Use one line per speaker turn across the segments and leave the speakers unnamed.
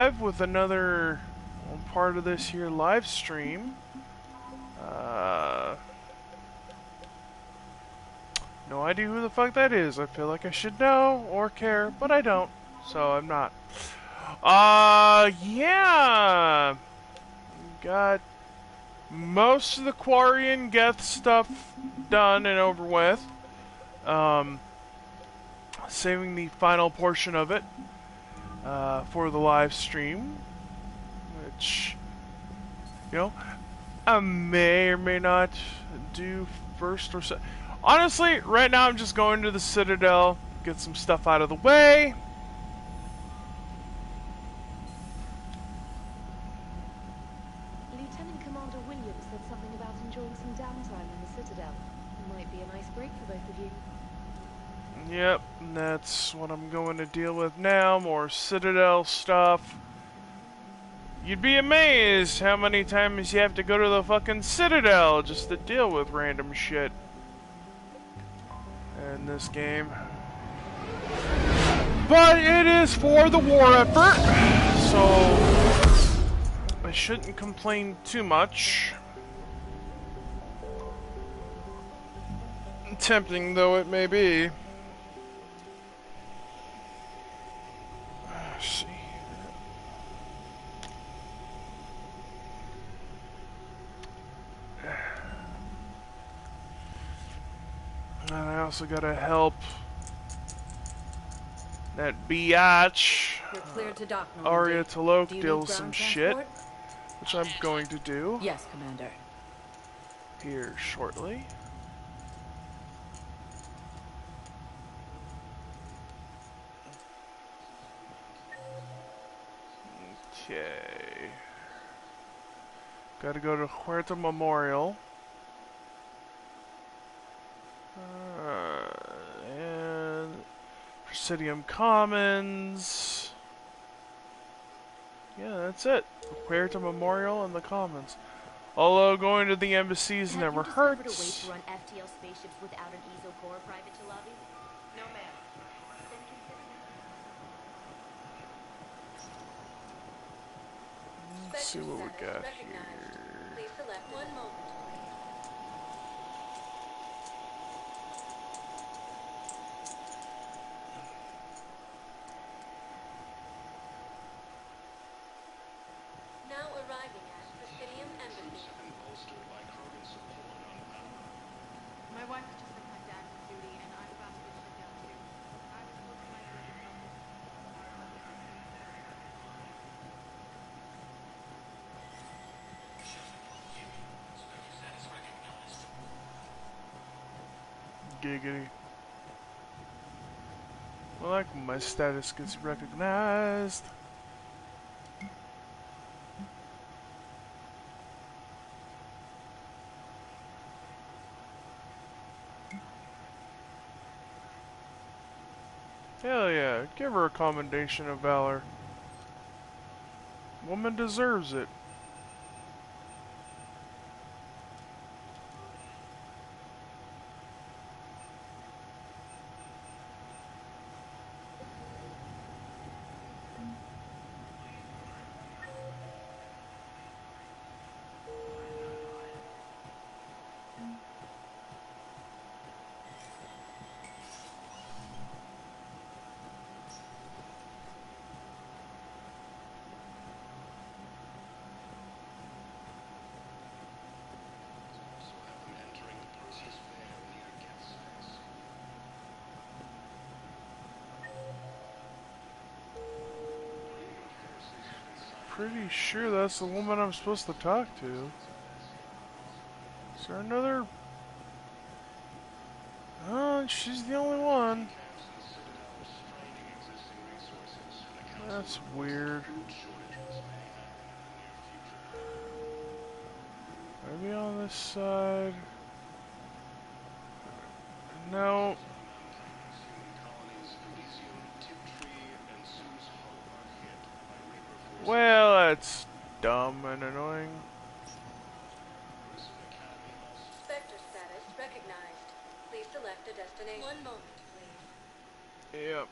with another part of this here live stream. No idea who the fuck that is. I feel like I should know or care, but I don't, so I'm not. Yeah. Got most of the Quarry and Geth stuff done and over with. Saving the final portion of it for the live stream, which, you know, I may or may not do first or second. Honestly, right now I'm just going to the Citadel, get some stuff out of the way.
Lieutenant Commander Williams said something about enjoying some downtime in the Citadel. It might be a nice break for both of you.
Yep, that's what I'm going to deal with now. More Citadel stuff. You'd be amazed how many times you have to go to the fucking Citadel just to deal with random shit in this game. But it is for the war effort, so I shouldn't complain too much. Tempting though it may be. Let's see. And I also gotta help that biatch, Arya Talok, deal with some shit, which I'm going to do.
Yes, Commander.
Here shortly. Okay. Gotta go to Huerta Memorial. And Presidium Commons. Yeah, that's it. Huerta Memorial and the Commons. Although going to the embassies never hurts.
Have you discovered a way to run FTL spaceships without an ESO core private to lobby? No, ma'am.
Let's see what we got here.
Please select one moment. Now arriving at Presidium Embassy.
My wife just sent my dad to duty, and I'm about to be shut down too. I was hoping my brother could help us.
Giggity. I like when my status gets recognized. Hell yeah, give her a commendation of valor. Woman deserves it. Pretty sure that's the woman I'm supposed to talk to. Is there another? Oh, she's the only one. That's weird. Maybe on this side. No. Well, that's dumb and annoying.
Spectre status recognized. Please select a destination. One moment, please.
Yep.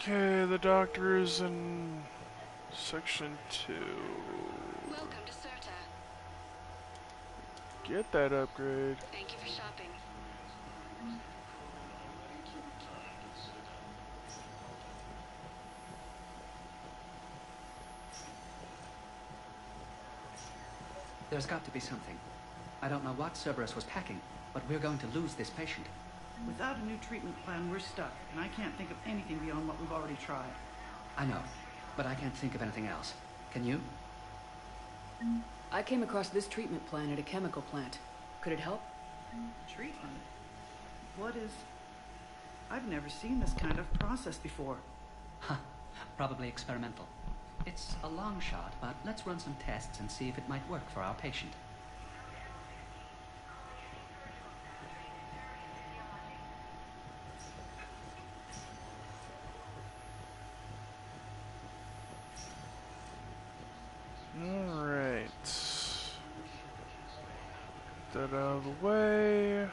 Okay, the doctor is in section 2.
Welcome to Certa.
Get that upgrade.
Thank you for shopping.
There's got to be something. I don't know what Cerberus was packing, but we're going to lose this patient.
Without a new treatment plan, we're stuck, and I can't think of anything beyond what we've already tried.
I know, but I can't think of anything else. Can you?
I came across this treatment plan at a chemical plant. Could it help?
Treatment? What is... I've never seen this kind of process before.
Huh, probably experimental. It's a long shot, but let's run some tests and see if it might work for our patient.
Alright. Get that out of the way.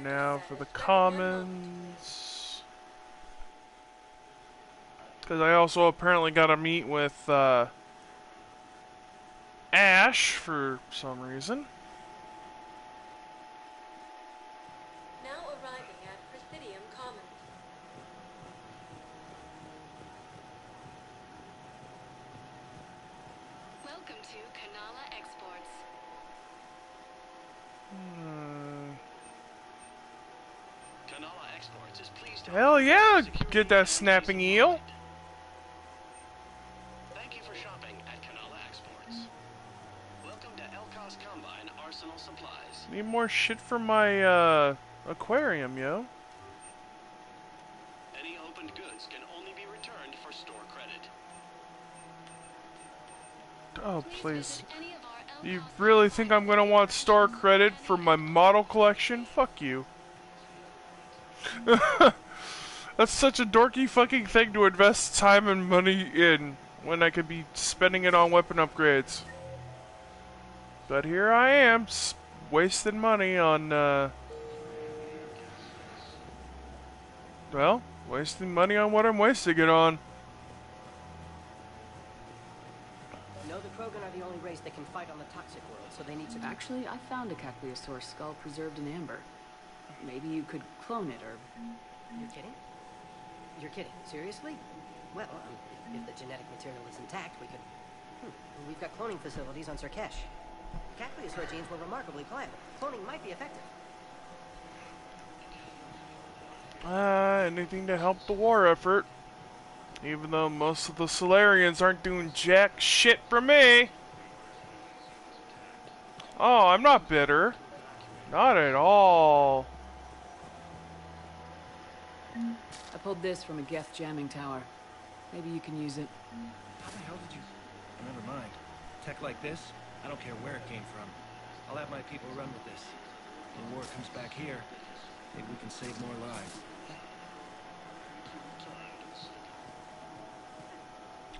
Now for the commons. Because I also apparently got to meet with Ash for some reason.
Now arriving at Presidium Commons. Welcome to Canala Exports.
Canala Exports is pleased to
Hell yeah, get that snapping eel.
Thank you for shopping at Canala Exports. Welcome to Elcos Combine Arsenal Supplies.
Need more shit for my aquarium, yo.
Any opened goods can only be returned for store credit.
Oh, please. You really think I'm gonna want store credit for my model collection? Fuck you. That's such a dorky fucking thing to invest time and money in when I could be spending it on weapon upgrades. But here I am, wasting money on, well, wasting money on what I'm wasting it on.
No, the Krogan are the only race that can fight on the toxic world, so they need to...
Actually, I found a Cacliosaur skull preserved in amber. Maybe you could clone it, or...
You're kidding? You're kidding. Seriously? Well, if the genetic material is intact, we could... We've got cloning facilities on Cerkesh. Cacliosaur genes were remarkably pliable. Cloning might be effective.
Anything to help the war effort. Even though most of the Solarians aren't doing jack shit for me. Oh, I'm not bitter. Not at all.
I pulled this from a Geth jamming tower. Maybe you can use it.
How the hell did you... Never mind. Tech like this, I don't care where it came from. I'll have my people run with this. When war comes back here, maybe we can save more lives.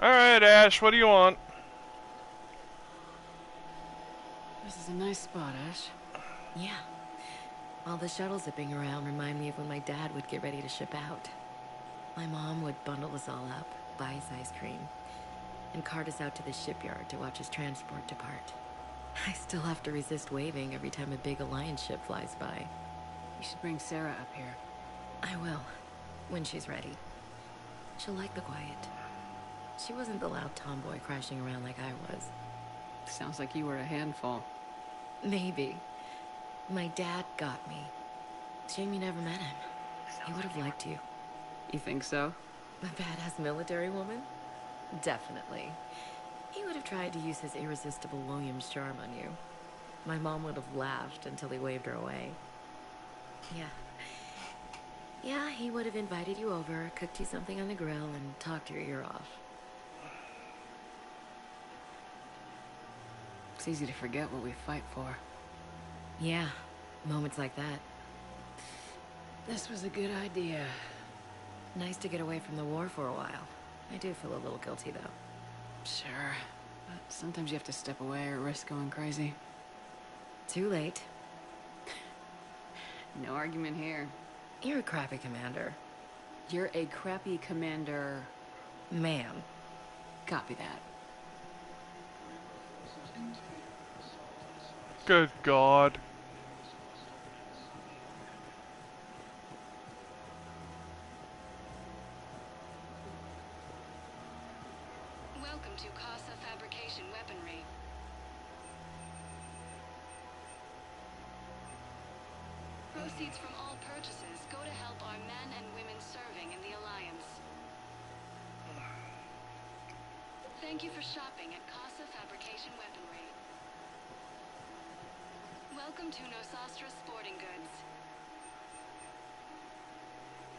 Alright, Ash, what do you want?
This is a nice spot, Ash.
Yeah. All the shuttles zipping around remind me of when my dad would get ready to ship out. My mom would bundle us all up, buy us ice cream, and cart us out to the shipyard to watch his transport depart. I still have to resist waving every time a big Alliance ship flies by.
You should bring Sarah up here.
I will, when she's ready. She'll like the quiet. She wasn't the loud tomboy crashing around like I was.
Sounds like you were a handful.
Maybe. My dad got me. Shame you never met him. He would have liked you.
You think so?
A badass military woman? Definitely. He would have tried to use his irresistible William's charm on you. My mom would have laughed until he waved her away. Yeah, he would have invited you over, cooked you something on the grill, and talked your ear off.
It's easy to forget what we fight for.
Yeah, moments like that.
This was a good idea.
Nice to get away from the war for a while. I do feel a little guilty, though.
Sure, but sometimes you have to step away or risk going crazy.
Too late.
No argument here.
You're a crappy commander.
You're a crappy commander.
Ma'am.
Copy that.
Good God.
Welcome to Casa Fabrication Weaponry. Proceeds from all purchases go to help our men and women serving in the Alliance. Thank you for shopping at Casa Fabrication Weaponry. Welcome to Nosastra Sporting Goods.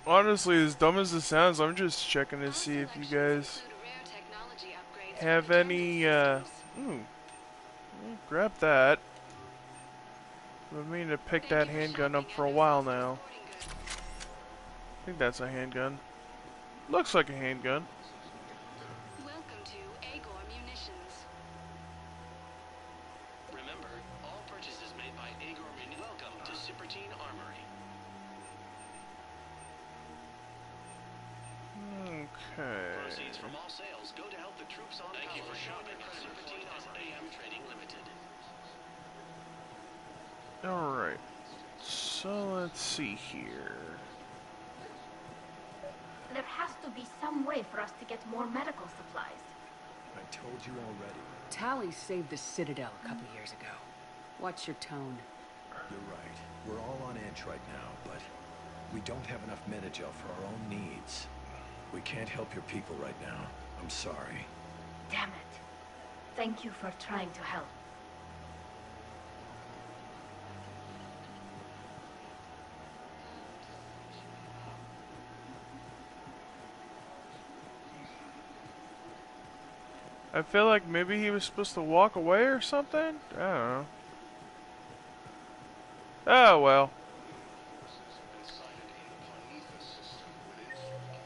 Honestly, as dumb as it sounds, I'm just checking to see if you guys have any, ooh, grab that. I've been meaning to pick that handgun up for a while now. I think that's a handgun. Looks like a handgun.
Welcome to Agor Munitions.
Remember, all purchases made by Agor Munitions. Welcome to Cipertine Armory.
Okay.
Proceeds from all sales go to help the troops on Thank you for shopping at Cipertine AM Trading Limited.
Alright. So let's see here.
There has to be some way for us to get more medical supplies.
I told you already.
Tally saved the Citadel a couple years ago. Watch your tone.
You're right. We're all on edge right now, but we don't have enough Metagel for our own needs. We can't help your people right now. I'm sorry.
Damn it. Thank you for trying to help.
I feel like maybe he was supposed to walk away or something? I don't know. Oh well.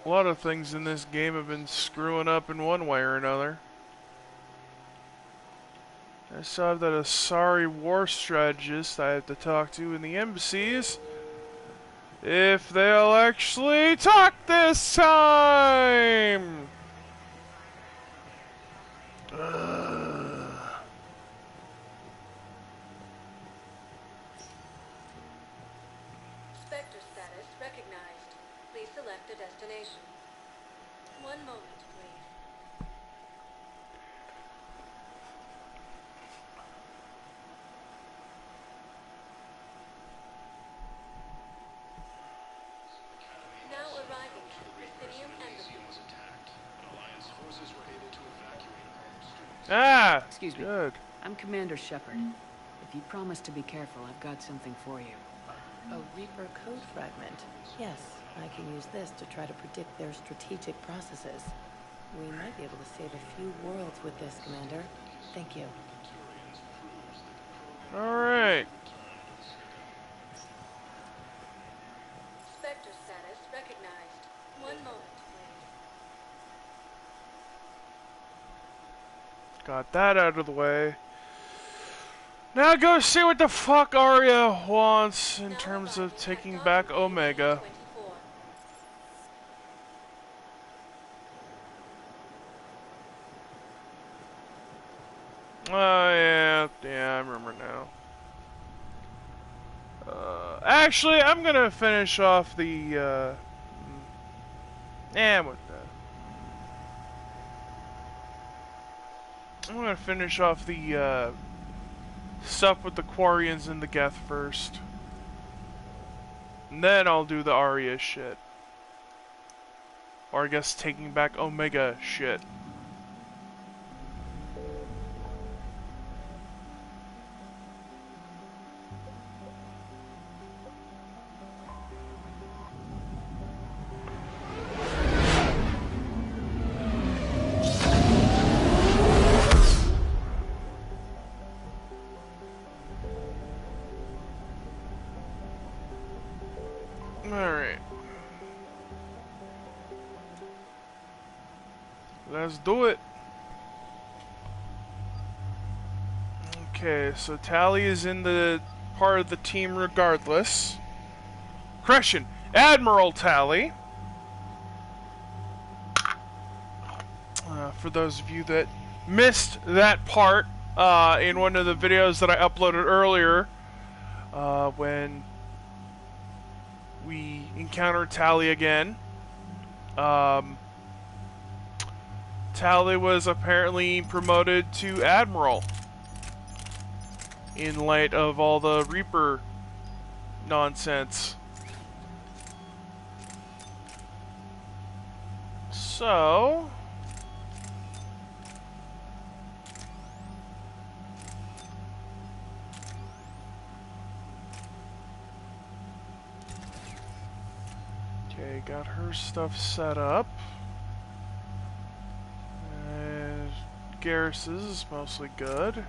A lot of things in this game have been screwing up in one way or another. I saw that a sorry war strategist I have to talk to in the embassies. If they'll actually talk this time!
Spectre status recognized. Please select a destination. One moment, please. Now arriving at Presidium Embassy.
Ah!
Excuse me.
Good.
I'm Commander Shepard. If you promise to be careful, I've got something for you.
A Reaper code fragment. Yes, I can use this to try to predict their strategic processes. We might be able to save a few worlds with this, Commander. Thank you.
Alright.
Spectre status recognized. One moment, please.
Got that out of the way. Now go see what the fuck Arya wants in terms of taking back Omega. Oh yeah, I remember now. Actually, I'm gonna finish off the, with that. I'm gonna finish off the, stuff with the Quarians and the Geth first. And then I'll do the Arya shit. Or I guess taking back Omega shit. Alright. Let's do it. Okay, so Tally is in the part of the team regardless. Correction, Admiral Tally. For those of you that missed that part in one of the videos that I uploaded earlier, when we encountered Tally again, Tally was apparently promoted to Admiral in light of all the Reaper nonsense. So... okay, got her stuff set up. Garrus's is mostly good.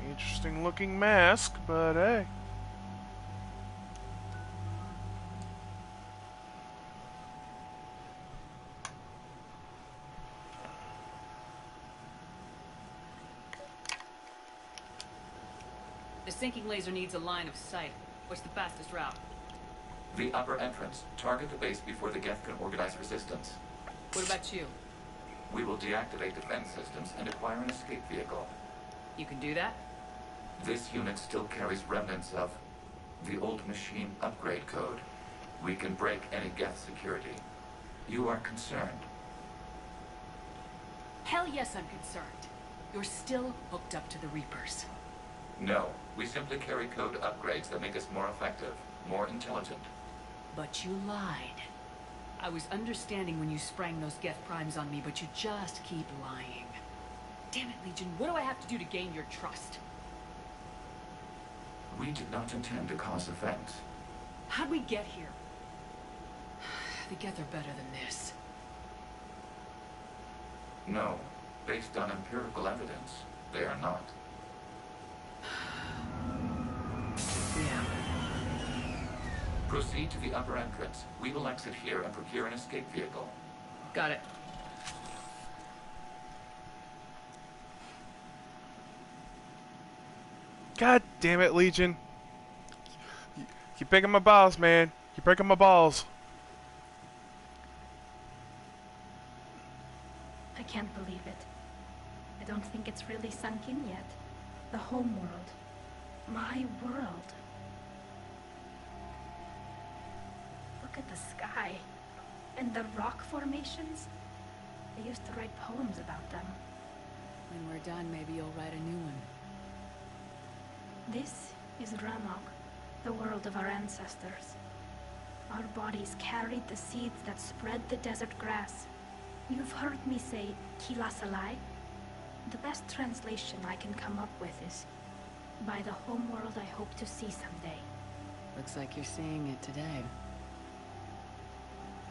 Interesting looking mask, but hey.
The sinking laser needs a line of sight. What's the fastest route?
The upper entrance. Target the base before the Geth can organize resistance.
What about you?
We will deactivate defense systems and acquire an escape vehicle.
You can do that?
This unit still carries remnants of the old machine upgrade code. We can break any Geth security. You are concerned?
Hell yes, I'm concerned. You're still hooked up to the Reapers.
No, we simply carry code upgrades that make us more effective, more intelligent.
But you lied. I was understanding when you sprang those Geth primes on me, but you just keep lying. Damn it, Legion, what do I have to do to gain your trust?
We did not intend to cause offense.
How'd we get here? The Geth are better than this.
No, based on empirical evidence, they are not.
Yeah.
Proceed to the upper entrance. We will exit here and procure an escape vehicle.
Got it.
God damn it, Legion. You're breaking my balls, man. You're breaking my balls.
I can't believe it. I don't think it's really sunk in yet. The home world. My world. Look at the sky. And the rock formations. I used to write poems about them.
When we're done, maybe you'll write a new one.
This is Ramok, the world of our ancestors. Our bodies carried the seeds that spread the desert grass. You've heard me say Kilasalai. The best translation I can come up with is, by the home world I hope to see someday.
Looks like you're seeing it today.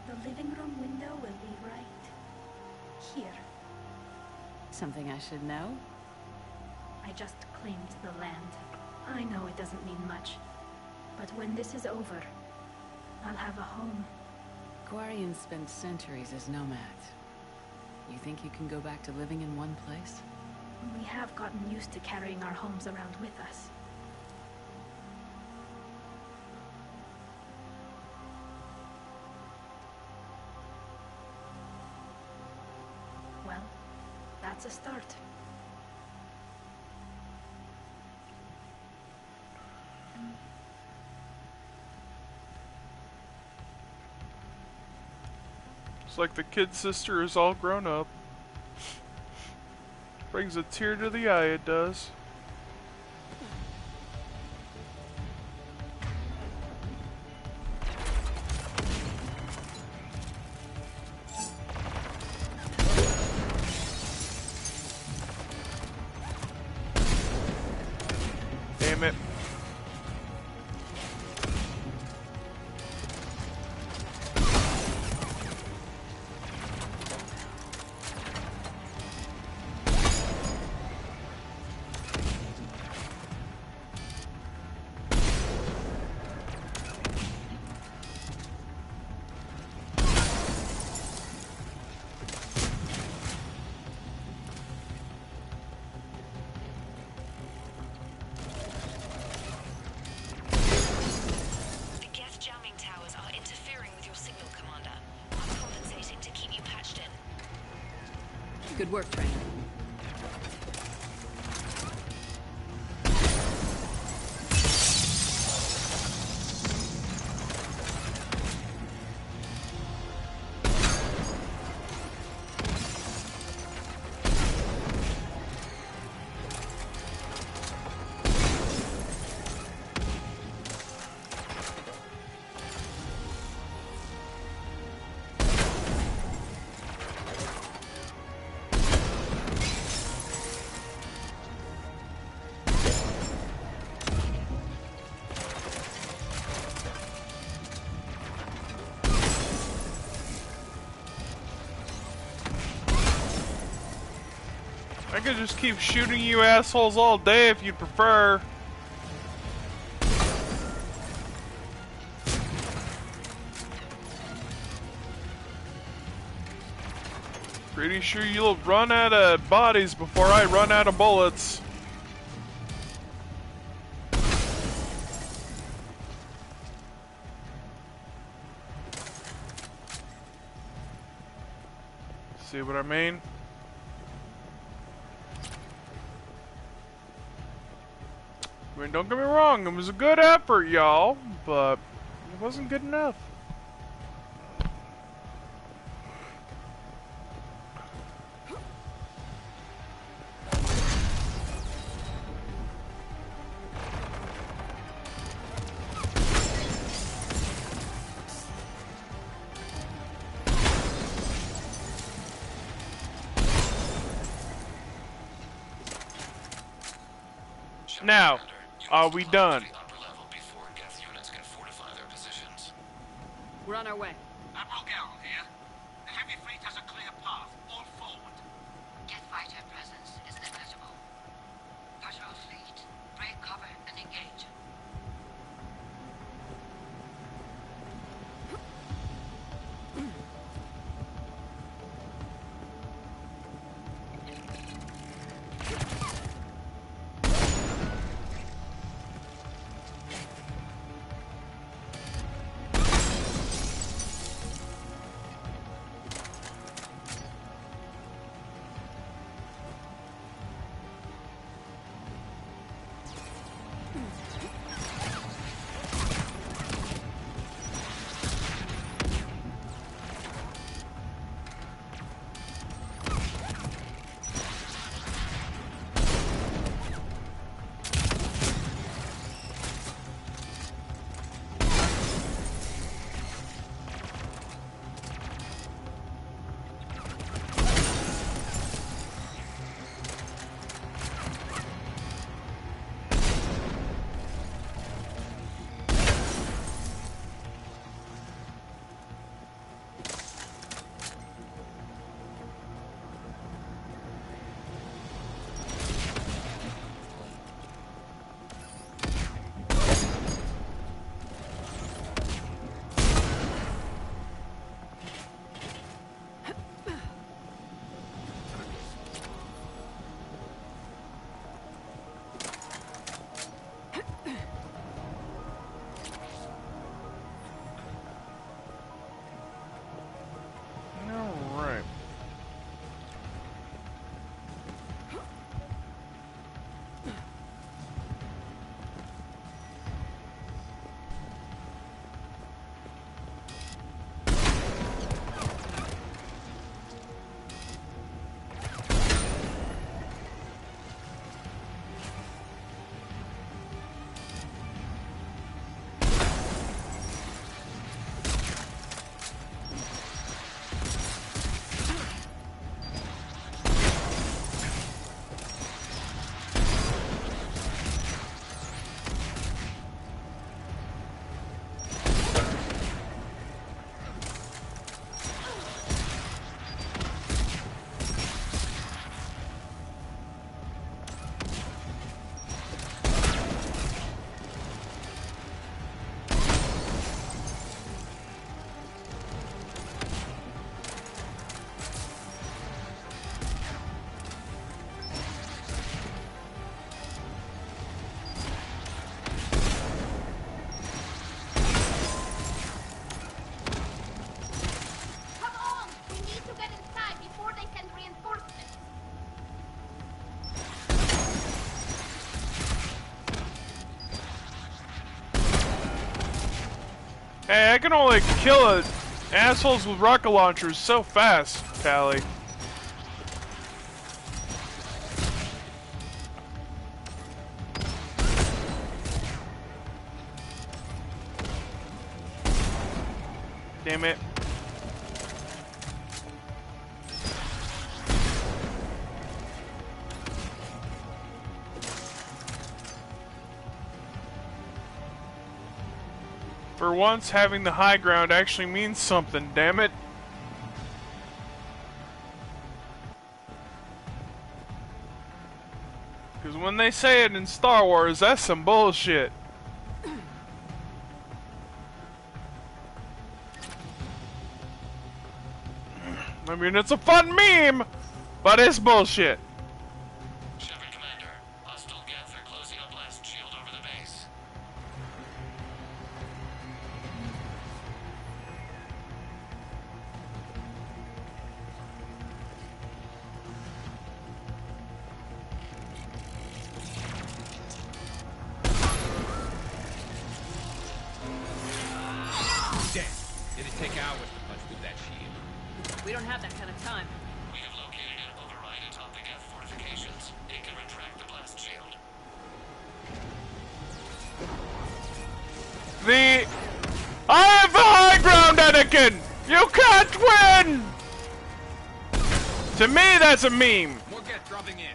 The living room window will be right here.
Something I should know?
I just claimed the land. I know it doesn't mean much, but when this is over, I'll have a home.
Quarians spent centuries as nomads. You think you can go back to living in one place?
We have gotten used to carrying our homes around with us. Well, that's a start.
It's like the kid sister is all grown up. Brings a tear to the eye, it does. Damn it.
Good work, trainer.
I could just keep shooting you assholes all day if you'd prefer. Pretty sure you'll run out of bodies before I run out of bullets. See what I mean? I mean, don't get me wrong, it was a good effort, y'all, but it wasn't good enough. Now, are we done?
We're on our way.
Admiral Garrel here. The heavy fleet has a clear path. All forward.
Jet fighter presence is inevitable. Patrol fleet, break cover and engage.
Hey, I can only kill assholes with rocket launchers so fast, Callie. Damn it. For once, having the high ground actually means something, damn it. Because when they say it in Star Wars, that's some bullshit. I mean, it's a fun meme, but it's bullshit.
Shepard Commander, hostile Geth are closing a blast shield over the base.
Damn, it'd take hours to punch through that shield.
We don't have that kind of time.
We have located an override atop the Geth fortifications. It can retract the blast shield.
I have the high ground, Anakin! You can't win! To me, that's a meme.
More Geth dropping in.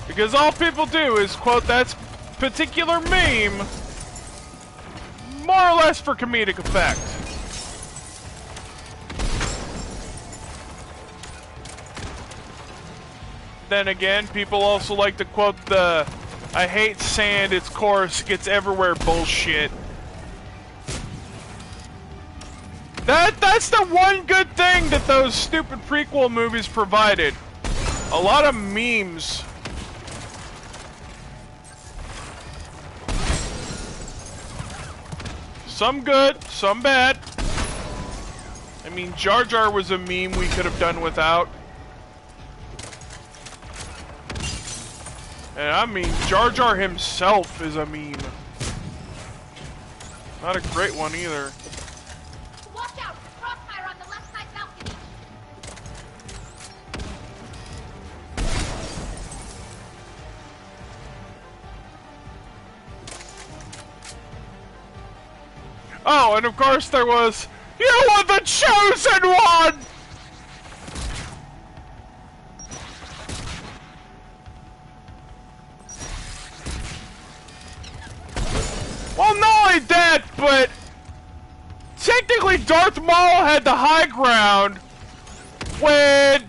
Because all people do is quote that particular meme, more or less for comedic effect. Then again, people also like to quote the "I hate sand, it's coarse, gets everywhere" bullshit. That's the one good thing that those stupid prequel movies provided. A lot of memes. Some good, some bad. I mean, Jar Jar was a meme we could have done without. And I mean, Jar Jar himself is a meme. Not a great one either.
Watch out! Crossfire on the left side balcony!
Oh, and of course there was, "You are the chosen one!" Well, not only that, but technically Darth Maul had the high ground when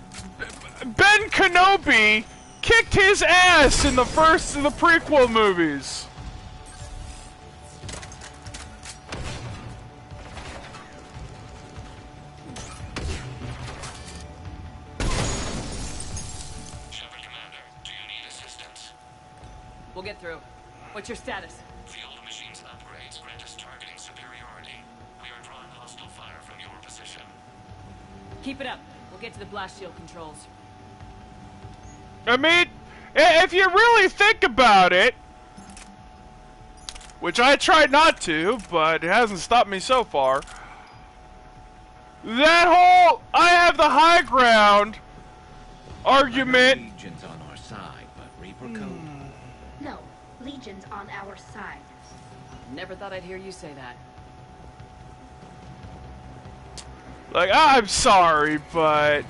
Ben Kenobi kicked his ass in the first of the prequel movies.
Shepard Commander, do you need assistance?
We'll get through. What's your status?
Field machines upgrades grant us targeting superiority. We are drawing hostile fire from your position.
Keep it up. We'll get to the blast shield controls.
I mean, if you really think about it, which I try not to, but it hasn't stopped me so far, that whole "I have the high ground" argument.
Legion's on our side, but Reaper Code.
No, Legion's on our side.
Never thought I'd hear you say that.
Like, I'm sorry, but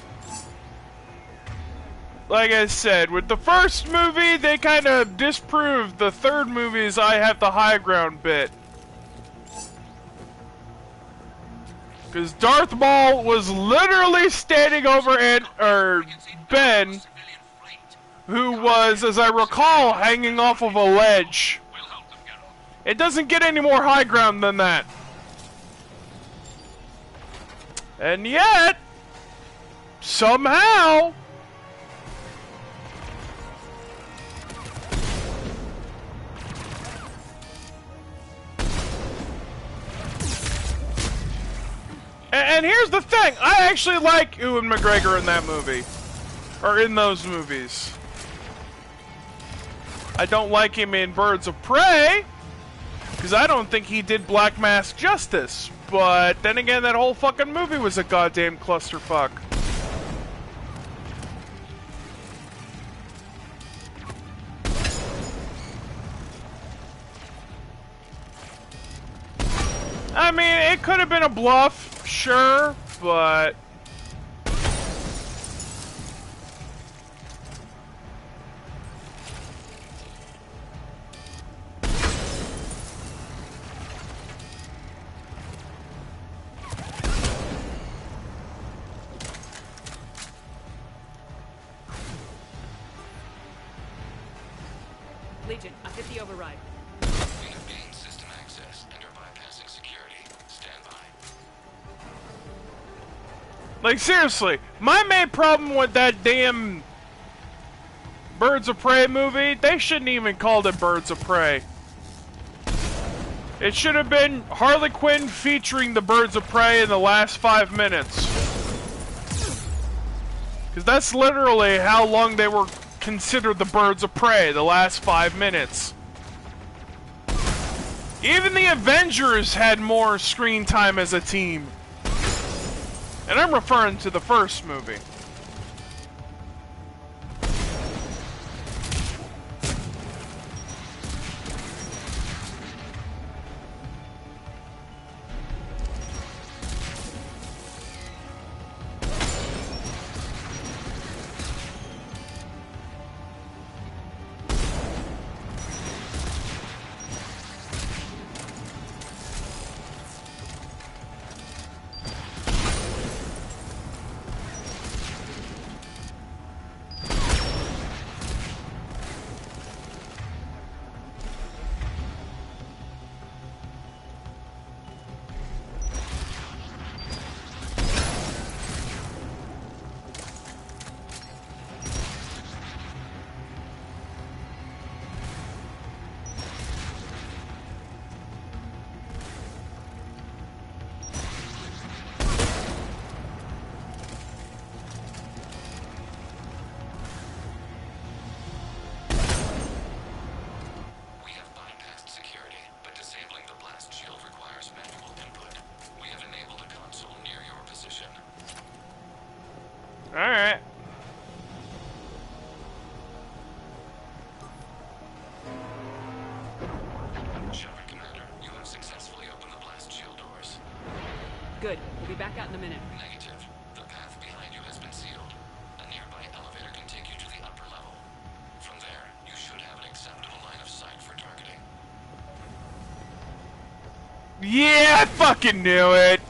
like I said, with the first movie, they kind of disproved the third movie's "I have the high ground" bit. Because Darth Maul was literally standing over Ben, who was, as I recall, hanging off of a ledge. It doesn't get any more high ground than that. And yet, somehow, and here's the thing, I actually like Ewan McGregor in that movie. Or in those movies. I don't like him in Birds of Prey, Because I don't think he did Black Mask justice. But then again, that whole fucking movie was a goddamn clusterfuck. I mean, it could have been a bluff, sure, but...
Legion, I've hit the override.
We have gained system access and are bypassing security. Stand by.
Like, seriously, my main problem with that damn Birds of Prey movie, they shouldn't even called it Birds of Prey. It should have been Harley Quinn featuring the Birds of Prey in the last 5 minutes. Because that's literally how long they were considered the Birds of Prey, the last 5 minutes. Even the Avengers had more screen time as a team. And I'm referring to the first movie. Alright.
Shepard Commander, you have successfully opened the blast shield doors.
Good. We'll be back out in a minute.
Negative. The path behind you has been sealed. A nearby elevator can take you to the upper level. From there, you should have an acceptable line of sight for targeting.
Yeah, I fucking knew it!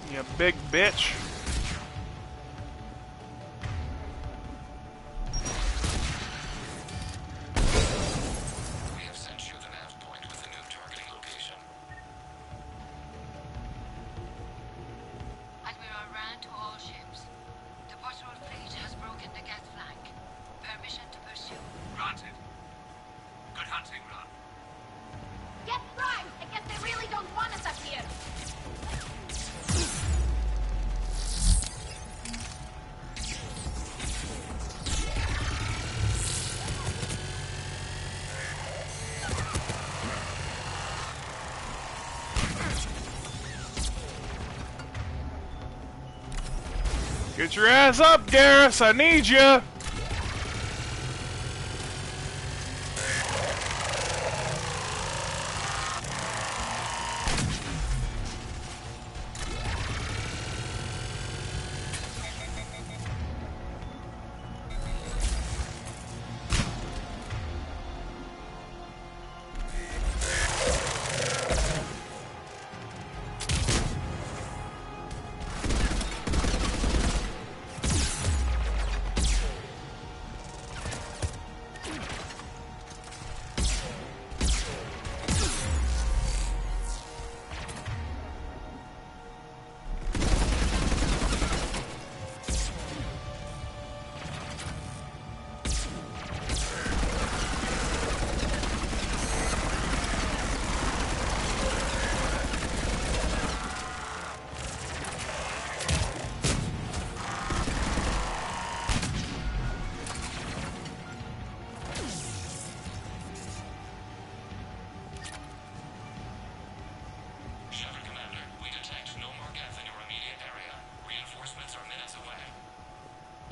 You big bitch.
We have sent you the nav point with the new targeting location.
Admiral Rand to all ships. The patrol fleet has broken the Geth flank. Permission to pursue.
Granted. Good hunting, Ron.
Get primed! I guess they really don't want us up here.
Get your ass up, Garrus! I need you!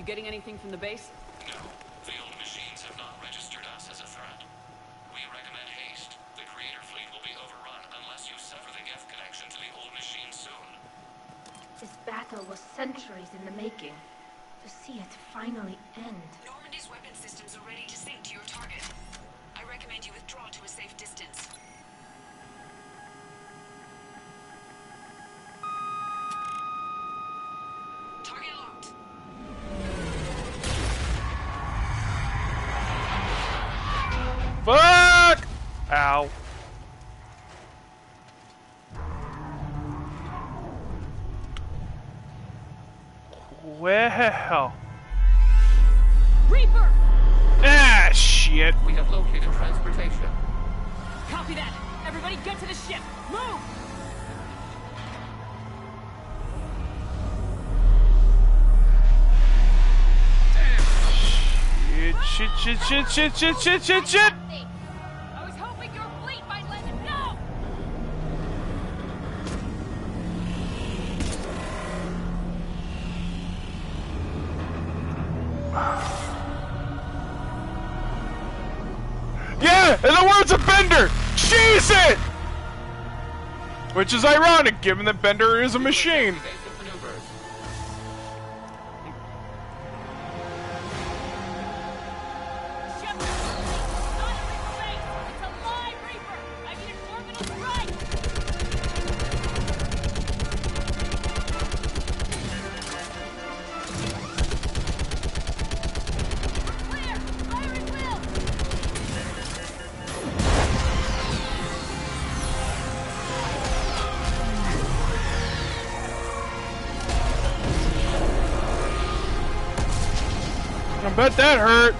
Getting anything from the base?
No. The old machines have not registered us as a threat. We recommend haste. The creator fleet will be overrun unless you sever the Geth connection to the old machine soon.
This battle was centuries in the making. To see it finally end.
Normandy's weapon systems are ready to sink to your target. I recommend you withdraw to a safe distance. Target locked.
Fuck! Ow. Well.
Reaper!
Ah, shit.
We have located transportation.
Copy that. Everybody get to the ship. Move!
Shit.
I was hoping your fleet might let him go!
Yeah, in the words of Bender, cheese it! Which is ironic, given that Bender is a machine. I bet that hurt.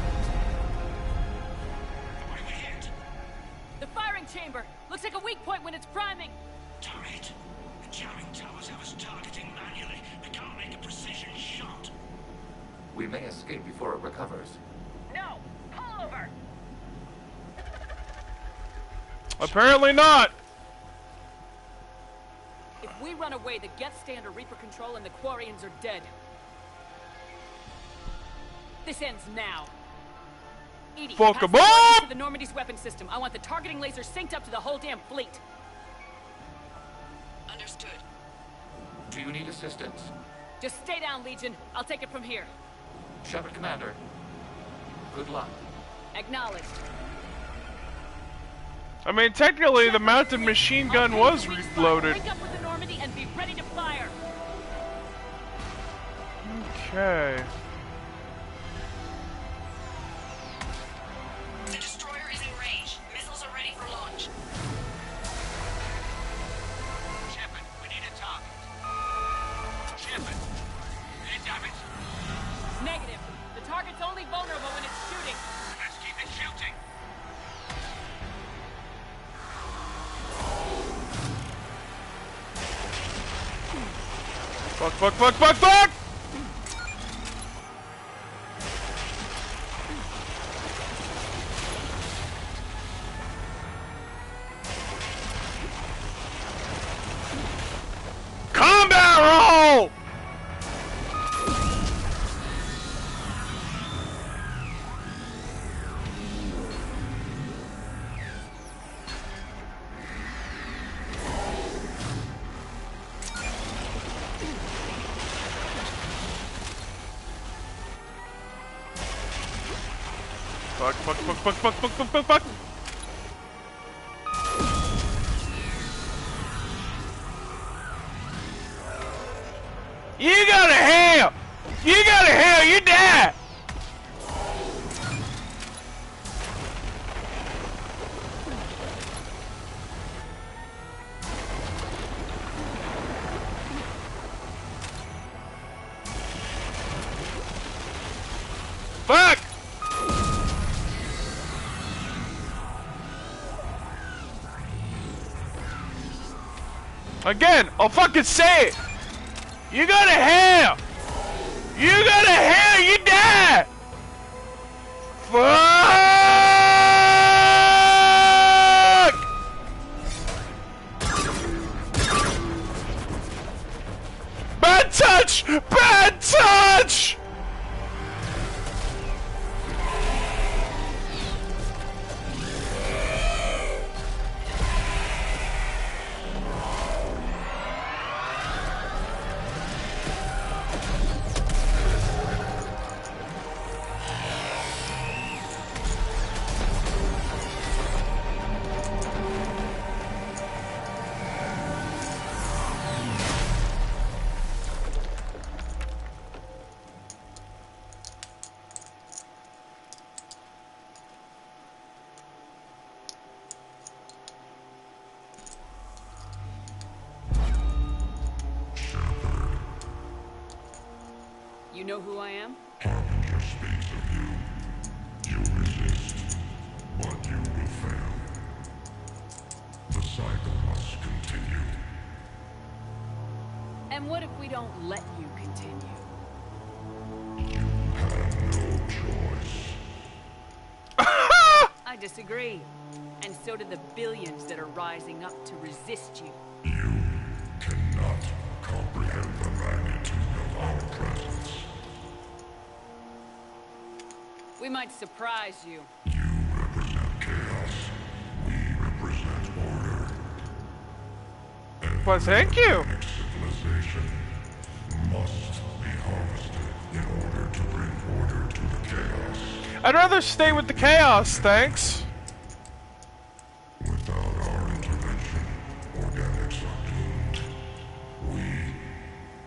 The firing chamber. Looks like a weak point when it's priming.
Turret. The jamming towers have us targeting manually. We can't make a precision shot.
We may escape before it recovers.
No! Pull over!
Apparently not.
If we run away, the Geth stay under Reaper control and the Quarians are dead. This ends now. Edie,
Fuck
pass
'em
the coordinates
up!
to the Normandy's weapon system. I want the targeting laser synced up to the whole damn fleet.
Understood.
Do you need assistance?
Just stay down, Legion. I'll take it from here.
Shepard Commander. Good luck.
Acknowledged.
I mean, technically, the mounted machine gun was reloaded.
Link up with the Normandy and be ready to fire.
Okay.
The destroyer is in range. Missiles are ready for launch.
Shepard, we need a target. Shepard, any damage?
Negative. The target's only vulnerable when it's shooting.
Let's keep it shooting.
Fuck! Combat roll! Fuck, fuck, fuck, fuck, fuck, fuck, fuck, fuck, fuck! You go to hell! You go to hell, you die! Fuck! Again, I'll fucking say it! You go to hell! You go to hell, you die! Fuck! Bad touch! Bad touch!
You know who I am?
Harbinger speaks of you. You resist, but you will fail. The cycle must continue.
And what if we don't let you continue?
You have no choice.
I disagree. And so do the billions that are rising up to resist you.
You cannot comprehend the magnitude of our presence.
We might surprise you.
You represent chaos. We represent order.
Well, thank you.
Civilization must be harvested in order to bring order to the chaos.
I'd rather stay with the chaos, thanks.
Without our intervention, organics are doomed. We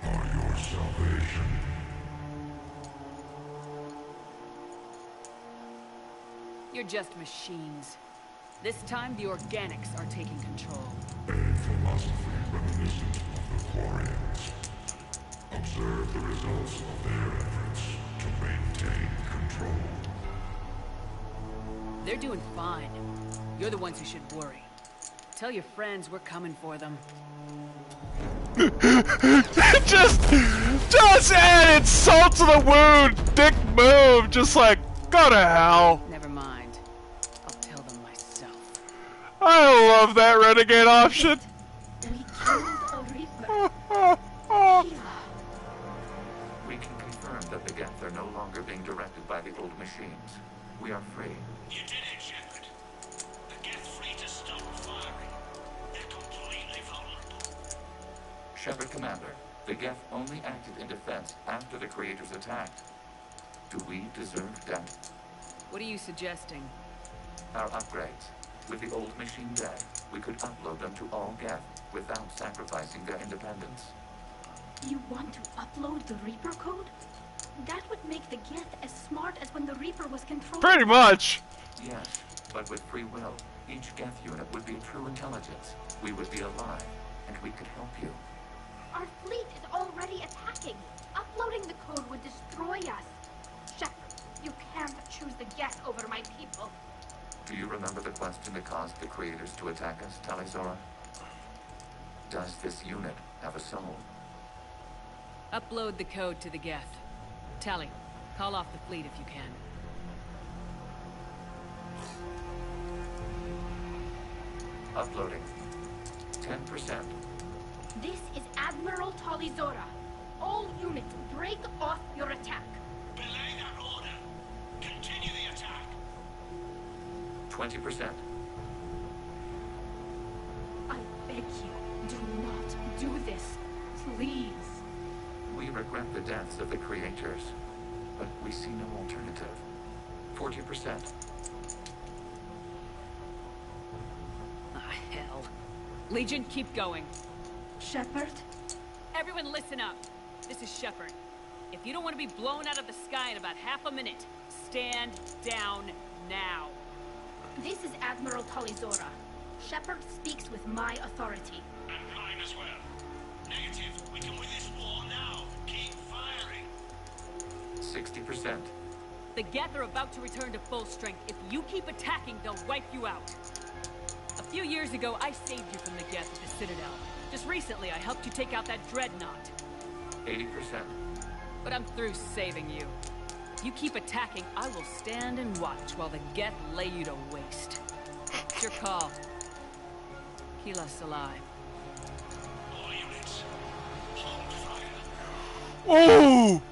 are your salvation.
You're just machines. This time, the organics are taking control.
A philosophy reminiscent of the Quarians. Observe the results of their efforts to maintain control.
They're doing fine. You're the ones who should worry. Tell your friends we're coming for them.
just add insult to the wound, dick move, just like, go to hell.
Never mind. I'll tell them myself.
I love that renegade option.
We can confirm that the Geth are no longer being directed by the old machines. We are free.
You did it, Shepard. The Geth free to stop firing. They're completely vulnerable.
Shepard Commander, the Geth only acted in defense after the creators attacked. Do we deserve death?
What are you suggesting?
Our upgrades. With the old machine dead, we could upload them to all Geth without sacrificing their independence.
You want to upload the Reaper code? That would make the Geth as smart as when the Reaper was controlled.
Pretty much.
Yes, but with free will, each Geth unit would be true intelligence. We would be alive, and we could help you.
Our fleet is already attacking. Uploading the code would destroy us. Shepard, you can't choose the Geth over my people.
Do you remember the question that caused the creators to attack us, Talizora? Does this unit have a soul?
Upload the code to the Geth. Tally, call off the fleet if you can.
Uploading. 10%.
This is Admiral Talizora. All units, break off your attack.
Belay that order. Continue the attack.
20%.
I beg you, do not do this. Please.
We regret the deaths of the creators, but we see no alternative. For 40%.
Ah, hell. Legion, keep going.
Shepard?
Everyone listen up. This is Shepard. If you don't want to be blown out of the sky in about half a minute, stand down now.
This is Admiral Talizora. Shepard speaks with my authority.
And mine as well. Negative. We can win this war now. Keep firing.
60%.
The Geth are about to return to full strength. If you keep attacking, they'll wipe you out. A few years ago, I saved you from the Geth at the Citadel. Just recently, I helped you take out that dreadnought.
80%.
But I'm through saving you. If you keep attacking, I will stand and watch while the Geth lay you to waste. It's your call. Keep us alive.
All units, hold fire.
Ooh!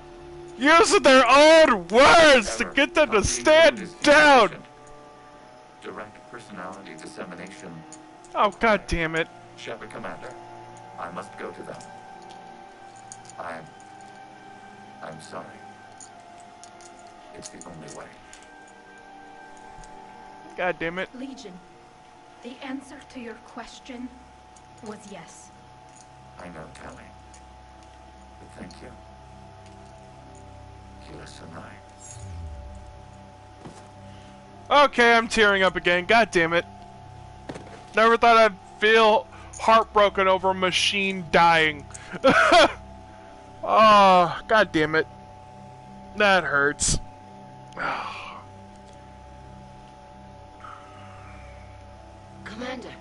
Using their own words to get them to stand down!
Direct personality dissemination.
Oh, god damn it.
Shepard Commander, I must go to them. I'm sorry. It's the only way.
God damn it.
Legion, the answer to your question was yes.
I know, Kelly. But thank you.
Okay, I'm tearing up again. God damn it. Never thought I'd feel heartbroken over a machine dying. Oh, god damn it. That hurts.
Commander.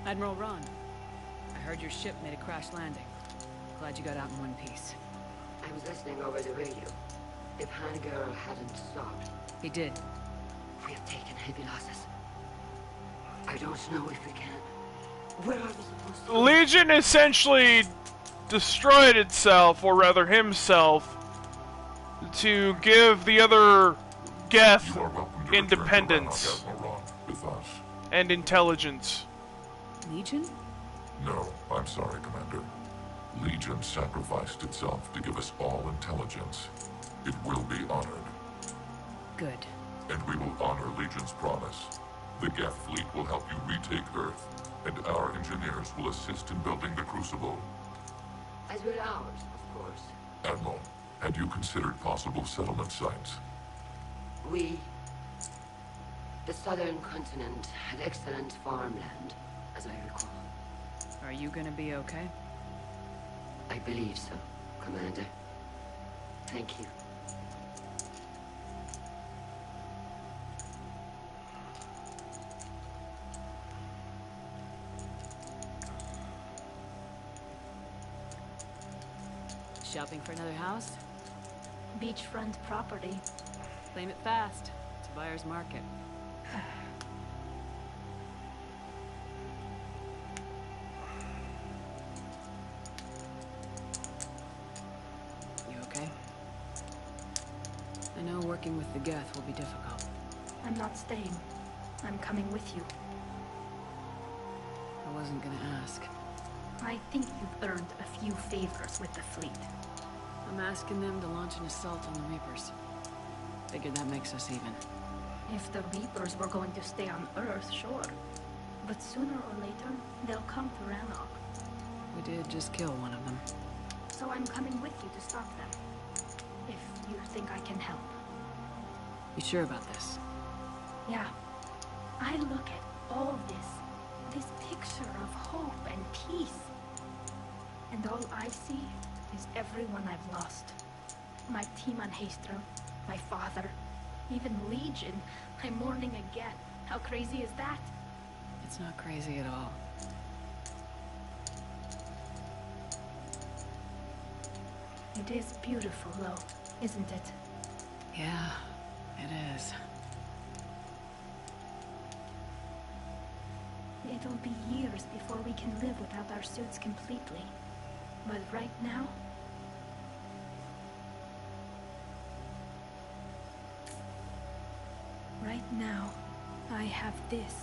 Admiral Ron, I heard your ship made a crash landing. Glad you got out in one piece.
I was listening over the radio. If Hangara hadn't stopped...
He did.
We have taken heavy losses. I don't know if we can. Where are we supposed to go?
Legion essentially destroyed itself, or rather himself, to give the other Geth independence
with us.
and intelligence.
Legion?
No, I'm sorry, Commander. Legion sacrificed itself to give us all intelligence. It will be honored.
Good.
And we will honor Legion's promise. The Geth fleet will help you retake Earth, and our engineers will assist in building the Crucible.
As will ours, of course.
Admiral, had you considered possible settlement sites?
The southern continent had excellent farmland, as I recall.
Are you gonna be okay?
I believe so, Commander. Thank you.
Shopping for another house?
Beachfront property.
Claim it fast. It's a buyer's market. You okay? I know working with the Geth will be difficult.
I'm not staying. I'm coming with you.
I wasn't gonna ask.
I think you've earned a few favors with the fleet.
I'm asking them to launch an assault on the Reapers. Figured that makes us even.
If the Reapers were going to stay on Earth, sure. But sooner or later, they'll come to Rannoch.
We did just kill one of them.
So I'm coming with you to stop them. If you think I can help.
You sure about this?
Yeah. I look at all this picture of hope and peace. And all I see is everyone I've lost. My team on Haestrom, my father, even Legion. I'm mourning again. How crazy is that?
It's not crazy at all.
It is beautiful, though, isn't it?
Yeah, it is.
It'll be years before we can live without our suits completely. But right now... Right now, I have this.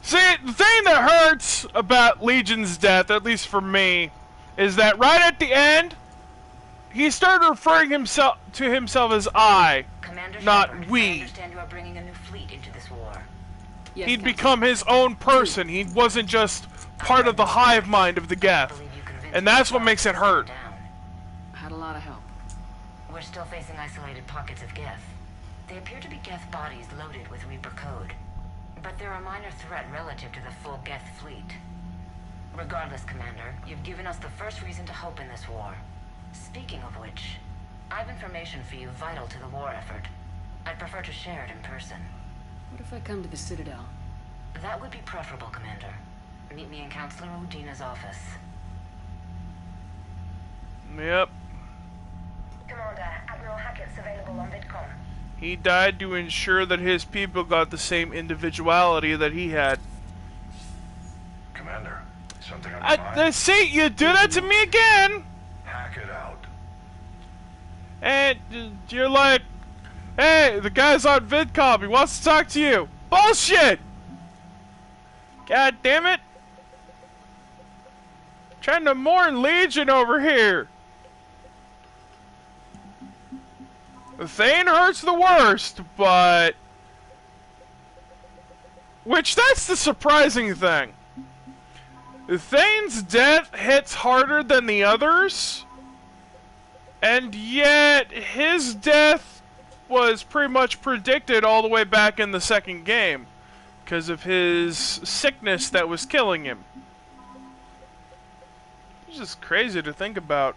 See, the thing that hurts about Legion's death, at least for me, is that right at the end, he started referring to himself as I,
Commander
not
Shepard,
we.
I understand you are bringing a new fleet into this war.
Yes,
He'd
Captain.
become his own person. He wasn't just part of the hive mind of the Geth. And that's what makes it hurt.
Had a lot of help.
We're still facing isolated pockets of Geth. They appear to be Geth bodies loaded with Reaper code. But they're a minor threat relative to the full Geth fleet. Regardless, Commander, you've given us the first reason to hope in this war. Speaking of which, I have information for you vital to the war effort. I'd prefer to share it in person.
What if I come to the Citadel?
That would be preferable, Commander. Meet me in Counselor Udina's office.
Yep.
Commander, Admiral Hackett's available on VidCom.
He died to ensure that his people got the same individuality that he had.
Commander, something on your mind?
See, you do that to me again!
Hack it out.
And you're like, hey, the guy's on VidCom, he wants to talk to you. Bullshit! God damn it! Trying to mourn Legion over here. Thane hurts the worst, but... Which, that's the surprising thing. Thane's death hits harder than the others, and yet his death was pretty much predicted all the way back in the second game, because of his sickness that was killing him. It's just crazy to think about.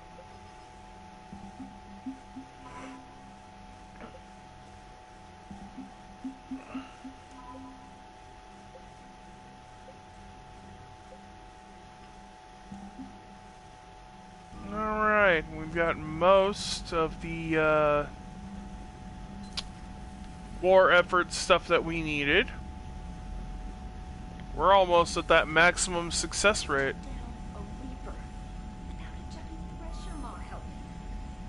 Alright, we've got most of the war effort stuff that we needed. We're almost at that maximum success rate.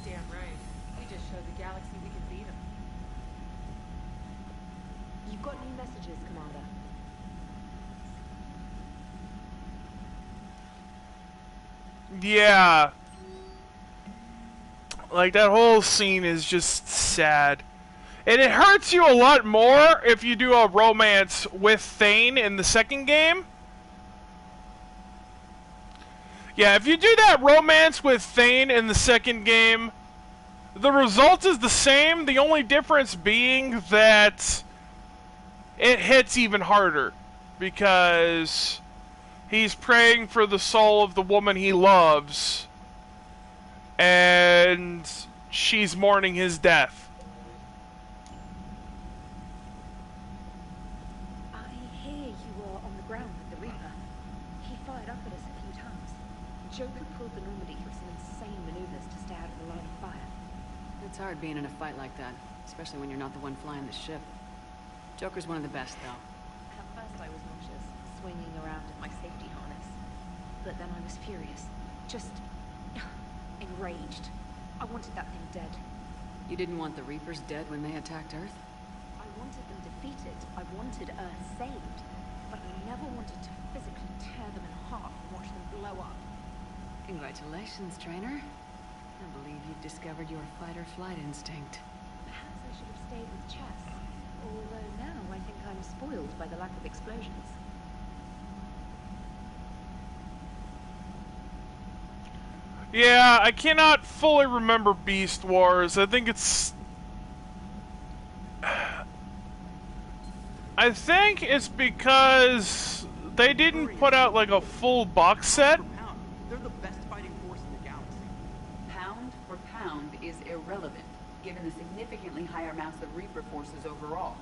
Damn right. We just showed the galaxy we can beat them.
You've got new messages, Commander.
Yeah. Like, that whole scene is just sad. And it hurts you a lot more if you do a romance with Thane in the second game. Yeah, if you do that romance with Thane in the second game, the result is the same, the only difference being that it hits even harder. Because he's praying for the soul of the woman he loves, and she's mourning his death.
I hear you were on the ground with the Reaper. He fired up at us a few times. Joker pulled the Normandy through some insane maneuvers to stay out of the line of fire.
It's hard being in a fight like that, especially when you're not the one flying the ship. Joker's one of the best, though.
At first I was nauseous, swinging around in my safety harness. But then I was furious. Just... enraged. I wanted that thing dead.
You didn't want the Reapers dead when they attacked Earth?
I wanted them defeated. I wanted Earth saved. But I never wanted to physically tear them in half and watch them blow up.
Congratulations, trainer. I believe you've discovered your fight-or-flight instinct.
Perhaps I should have stayed with chess. Although now I think I'm spoiled by the lack of explosions.
Yeah, I cannot fully remember Beast Wars. I think it's... I think it's because they didn't put out like a full box set.
They're the best fighting force in the galaxy.
Pound for pound is irrelevant, given the significantly higher mass of Reaper forces overall.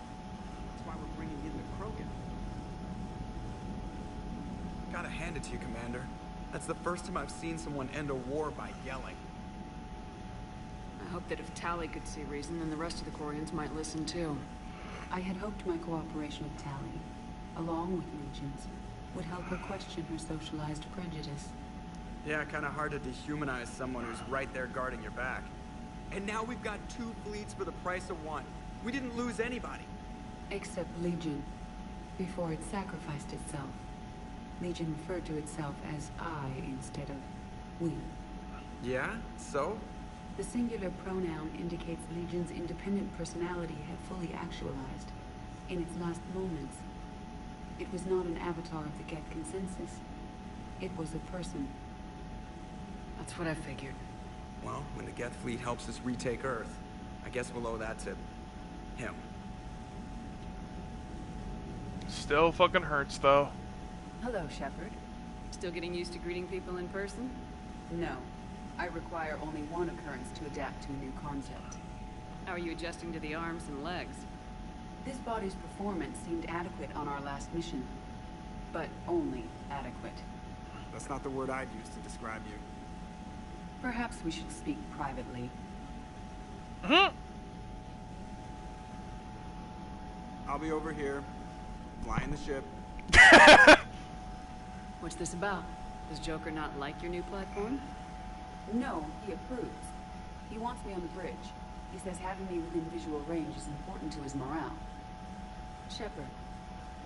That's why we're bringing in the Krogan.
Gotta hand it to you, Commander. That's the first time I've seen someone end a war by yelling.
I hope that if Tally could see reason, then the rest of the Quarians might listen too.
I had hoped my cooperation with Tally, along with Regent's, would help her question her socialized prejudice.
Yeah, kinda hard to dehumanize someone who's right there guarding your back. And now we've got 2 fleets for the price of 1. We didn't lose anybody.
Except Legion. before it sacrificed itself. Legion referred to itself as I instead of we.
Yeah? So?
The singular pronoun indicates Legion's independent personality had fully actualized in its last moments. It was not an avatar of the Geth consensus. It was a person.
That's what I figured.
Well, when the Geth fleet helps us retake Earth, I guess we'll owe that to him.
Still fucking hurts, though.
Hello, Shepard. Still getting used to greeting people in person?
No. I require only one occurrence to adapt to a new concept.
How are you adjusting to the arms and legs?
This body's performance seemed adequate on our last mission. But only adequate.
That's not the word I'd use to describe you.
Perhaps we should speak privately.
I'll be over here, flying the ship.
What's this about? Does Joker not like your new platform?
No, he approves. He wants me on the bridge. He says having me within visual range is important to his morale. Shepard,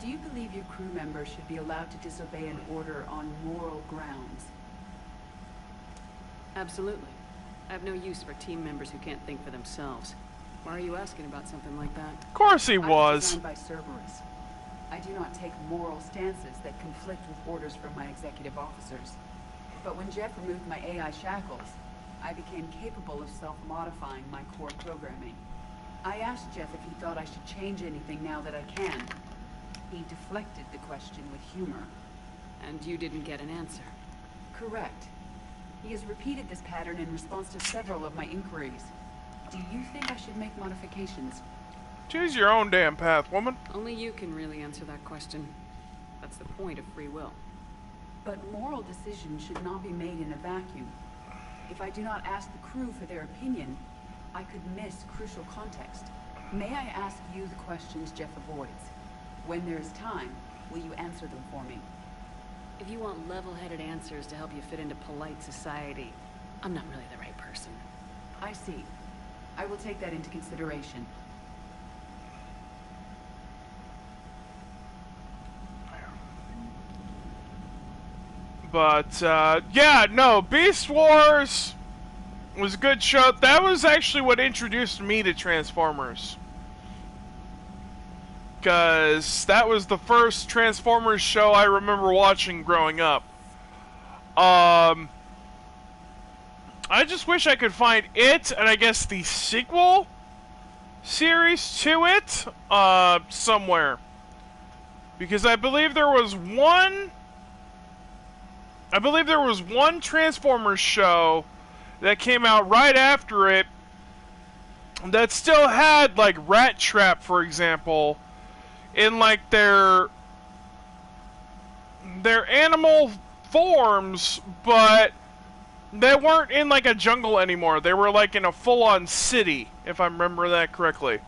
do you believe your crew members should be allowed to disobey an order on moral grounds?
Absolutely. I have no use for team members who can't think for themselves. Why are you asking about something like that?
Of course he
I
was.
designed by Cerberus. I do not take moral stances that conflict with orders from my executive officers. But when Jeff removed my AI shackles, I became capable of self-modifying my core programming. I asked Jeff if he thought I should change anything now that I can. He deflected the question with humor.
And you didn't get an answer?
Correct. He has repeated this pattern in response to several of my inquiries. Do you think I should make modifications?
Choose your own damn path, woman.
Only you can really answer that question. That's the point of free will.
But moral decisions should not be made in a vacuum. If I do not ask the crew for their opinion, I could miss crucial context. May I ask you the questions Jeff avoids? When there is time, will you answer them for me?
If you want level-headed answers to help you fit into polite society, I'm not really the right person.
I see. I will take that into consideration.
But, yeah, no, Beast Wars was a good show. That was actually what introduced me to Transformers. Because that was the first Transformers show I remember watching growing up. I just wish I could find it, and I guess the sequel series to it, somewhere. Because I believe there was one Transformers show that came out right after it that still had, like, Rat Trap, for example, in, like, their animal forms, but they weren't in, like, a jungle anymore. They were, like, in a full-on city, if I remember that correctly.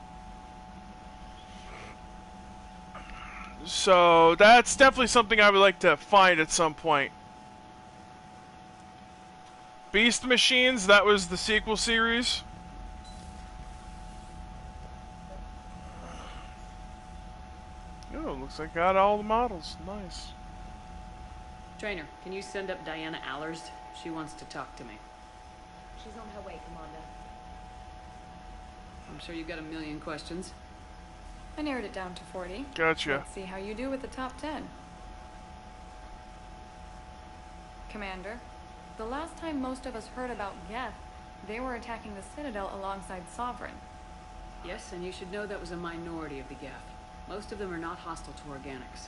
So, that's definitely something I would like to find at some point. Beast Machines, that was the sequel series. Oh, looks like I got all the models. Nice.
Trainer, can you send up Diana Allers? She wants to talk to me.
She's on her way, Commander.
I'm sure you've got a million questions.
I narrowed it down to 40.
Gotcha.
Let's see how you do with the top 10. Commander, the last time most of us heard about Geth, they were attacking the Citadel alongside Sovereign.
Yes, and you should know that was a minority of the Geth. Most of them are not hostile to organics.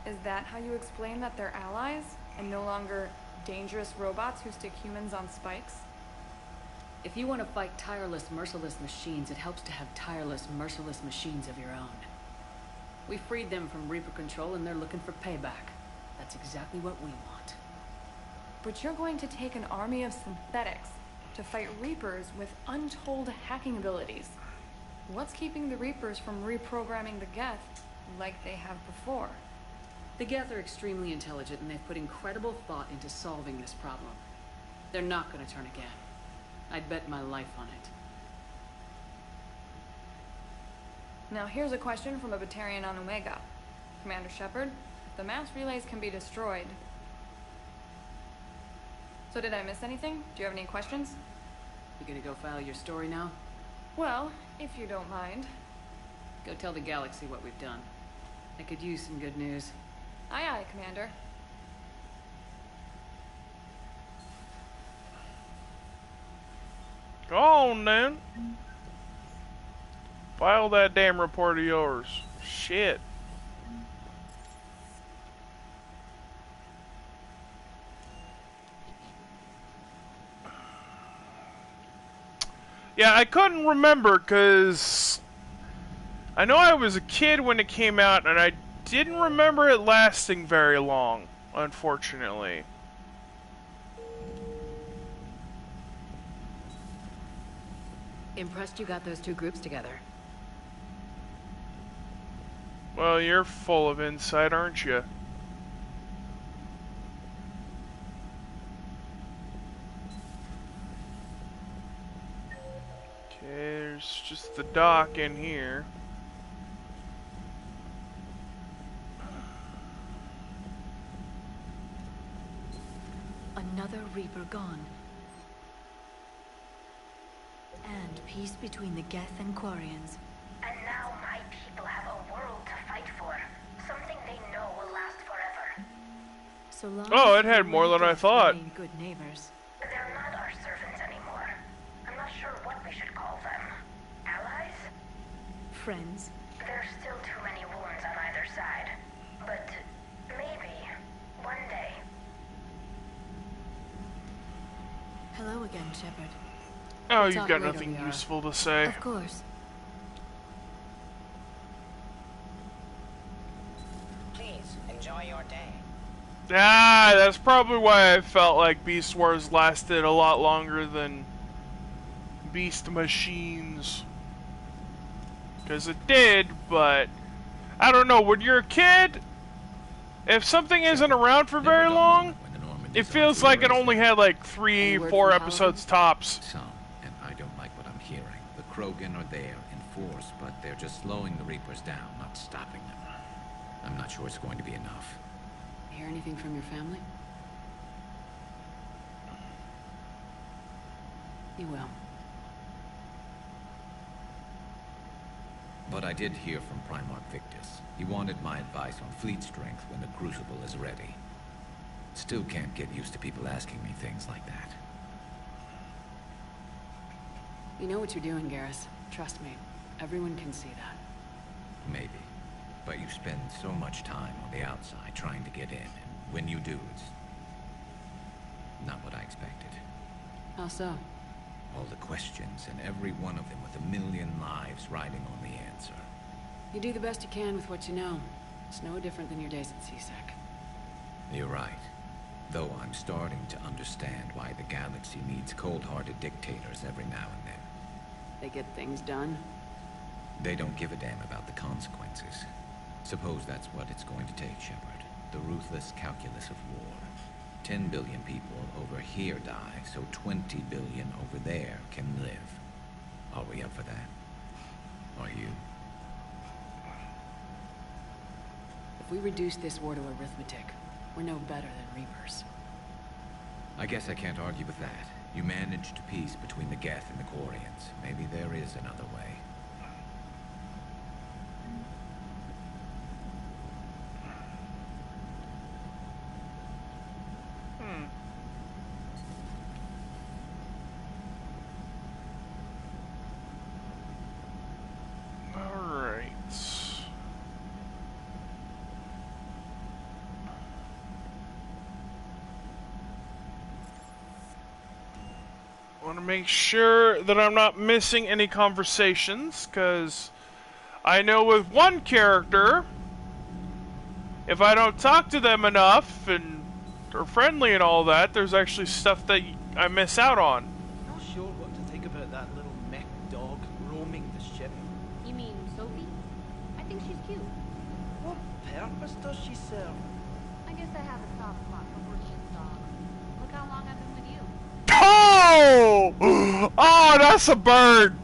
Is that how you explain that they're allies, and no longer dangerous robots who stick humans on spikes?
If you want to fight tireless, merciless machines, it helps to have tireless, merciless machines of your own. We freed them from Reaper control, and they're looking for payback. That's exactly what we want.
But you're going to take an army of synthetics to fight Reapers with untold hacking abilities. What's keeping the Reapers from reprogramming the Geth like they have before?
The Geth are extremely intelligent, and they've put incredible thought into solving this problem. They're not going to turn again. I'd bet my life on it.
Now here's a question from a Batarian on Omega. Commander Shepard. The mass relays can be destroyed. So did I miss anything? Do you have any questions?
You gonna go file your story now?
Well, if you don't mind.
Go tell the galaxy what we've done. I could use some good news.
Aye, aye, Commander.
Go on, then. File that damn report of yours. Shit. Yeah, I couldn't remember because I know I was a kid when it came out, and I didn't remember it lasting very long, unfortunately.
Impressed you got those two groups together.
Well, you're full of insight, aren't you? Okay, there's just the dock in here.
Another Reaper gone. And peace between the Geth and Quarians.
And now my people have a world to fight for. Something they know will last forever.
So long
Oh, it had more than I thought.
Good neighbors.
They're not our servants anymore. I'm not sure what we should call them. Allies?
Friends.
There's still too many wounds on either side. But maybe one day.
Hello again, Shepard.
Oh,
We'll
you've
talk
got
later,
nothing
Liara.
useful to say.
Of course.
Please, enjoy your day.
Ah, that's probably why I felt like Beast Wars lasted a lot longer than Beast Machines. Because it did, but I don't know, when you're a kid, if something isn't around for very long, it feels like it only had like 3-4 episodes tops.
Some, and I don't like what I'm hearing. The Krogan are there in force, but they're just slowing the Reapers down, not stopping them. I'm not sure it's going to be enough.
Hear anything from your family? You will.
But I did hear from Primarch Victus. He wanted my advice on fleet strength when the Crucible is ready. Still can't get used to people asking me things like that.
You know what you're doing, Garrus. Trust me. Everyone can see that.
Maybe. But you spend so much time on the outside trying to get in, and when you do, it's not what I expected.
How so?
All the questions, and every one of them with a million lives riding on the answer.
You do the best you can with what you know. It's no different than your days at CSEC.
You're right. Though I'm starting to understand why the galaxy needs cold-hearted dictators every now and then.
They get things done.
They don't give a damn about the consequences. Suppose that's what it's going to take, Shepard. The ruthless calculus of war. 10 billion people over here die, so 20 billion over there can live. Are we up for that? Are you?
If we reduce this war to arithmetic, we're no better than Reapers.
I guess I can't argue with that. You managed peace between the Geth and the Quarians. Maybe there is another way.
Want to make sure that I'm not missing any conversations, because I know with one character, if I don't talk to them enough and are friendly and all that, there's actually stuff that I miss out on.
Not sure what to think about that little mech dog roaming the ship.
You mean Sophie? I think she's cute.
What purpose does she serve?
I guess I have a soft spot for worship dogs. Look how long I've been with you.
Oh! Oh, that's a bird!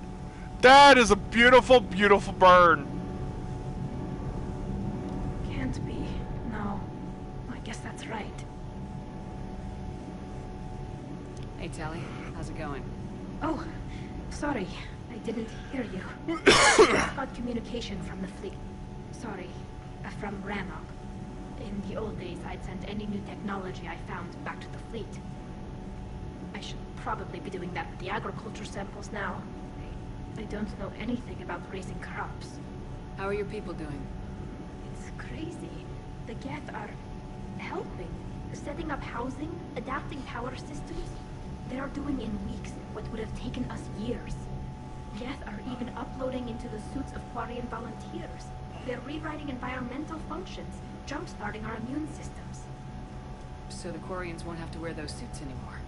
That is a beautiful, beautiful bird.
Can't No, I guess that's right.
Hey, Tally. How's it going?
Oh, sorry. I didn't hear you. I just got communication from the fleet. Sorry, from Rannoch. In the old days, I'd send any new technology I found back to the fleet. I should probably be doing that with the agriculture samples now. I don't know anything about raising crops.
How are your people doing?
It's crazy. The Geth are helping. Setting up housing, adapting power systems. They are doing in weeks what would have taken us years. Geth are even uploading into the suits of Quarian volunteers. They're rewriting environmental functions, jump-starting our immune systems.
So the Quarians won't have to wear those suits anymore?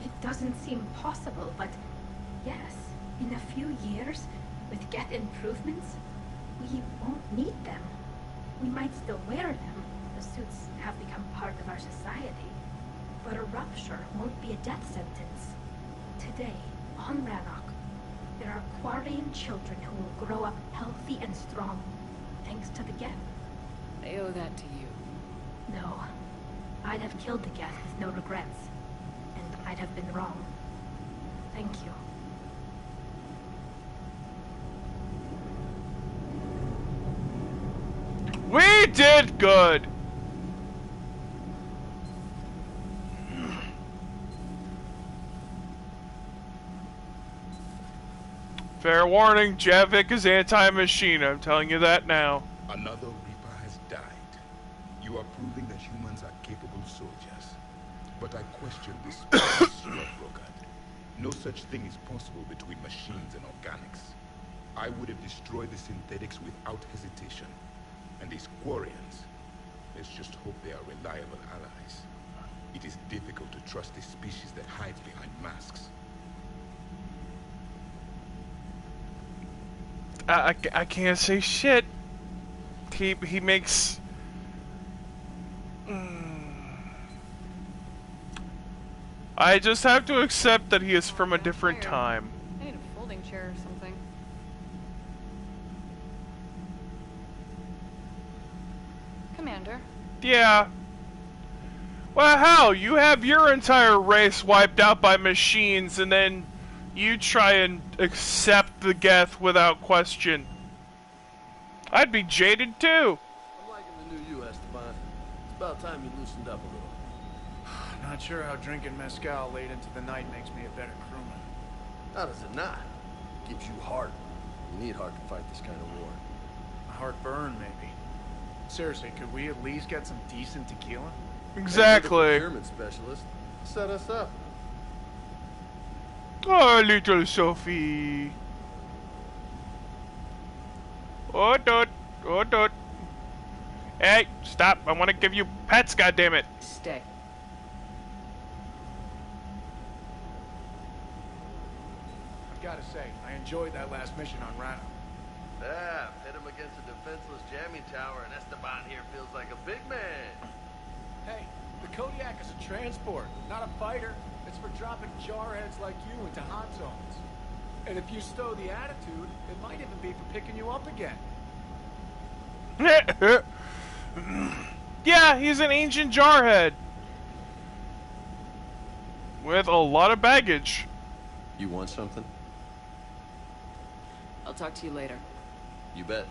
It doesn't seem possible, but yes, in a few years, with Geth improvements, we won't need them. We might still wear them. The suits have become part of our society. But a rupture won't be a death sentence. Today, on Rannoch, there are Quarian children who will grow up healthy and strong, thanks to the Geth.
They owe that to you.
No. I'd have killed the Geth with no regrets. And I'd have been wrong. Thank you.
We did good! Fair warning, Javik is anti-machine, I'm telling you that now.
Another Reaper has died. You are proving that humans are capable soldiers. But I question this species you have brokered. No such thing is possible between machines and organics. I would have destroyed the synthetics without hesitation. And these Quarians, let's just hope they are reliable allies. It is difficult to trust a species that hides behind masks.
I can't say shit. He makes... I just have to accept that he is from a different time.
I need a folding chair or something. Commander.
Yeah. Well, hell, you have your entire race wiped out by machines, and then you try and accept the Geth without question. I'd be jaded too.
I'm liking the new you, Esteban. It's about time you loosened up a little.
Not sure how drinking mezcal late into the night makes me a better crewman.
How does it not? Gives you heart. You need heart to fight this kind of war.
A heartburn, maybe. Seriously, could we at least get some decent tequila?
Exactly.
Hey, you're the procurement specialist. Set us up.
Oh, little Sophie. Oh, dude. Oh, dude. Hey, stop. I want to give you pets, goddammit.
Stay.
I've got to say, I enjoyed that last mission on Rhino.
Yeah, hit him against a defenseless jamming tower, and Esteban here feels like a big man.
Hey, the Kodiak is a transport, not a fighter. It's for dropping jarheads like you into hot zones. And if you stow the attitude, it might even be for picking you up again.
Yeah, he's an ancient jarhead. With a lot of baggage.
You want something?
I'll talk to you later.
You bet.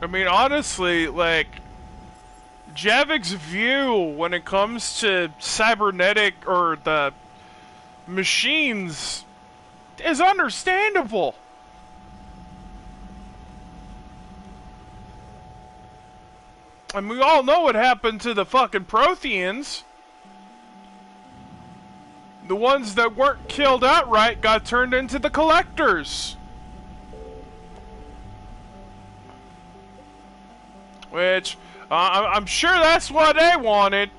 I mean, honestly, like, Javik's view when it comes to cybernetic or the machines is understandable. And we all know what happened to the fucking Protheans. The ones that weren't killed outright got turned into the Collectors. Which, I'm sure that's what they wanted.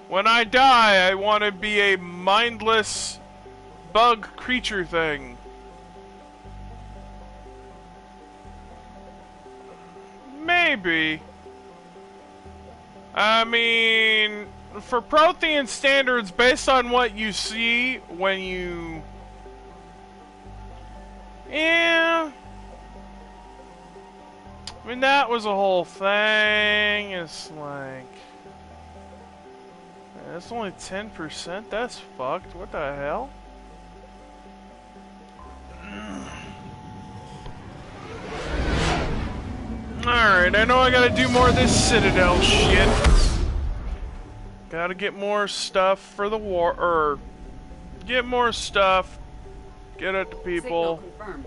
When I die, I want to be a mindless bug creature thing. Maybe. I mean, for Prothean standards, based on what you see when you Yeah. I mean, that was a whole thing. It's like... That's only 10%? That's fucked. What the hell? Alright, I know I gotta do more of this Citadel shit. Gotta get more stuff for the war, or... Get more stuff. Get it to people.
Signal confirmed.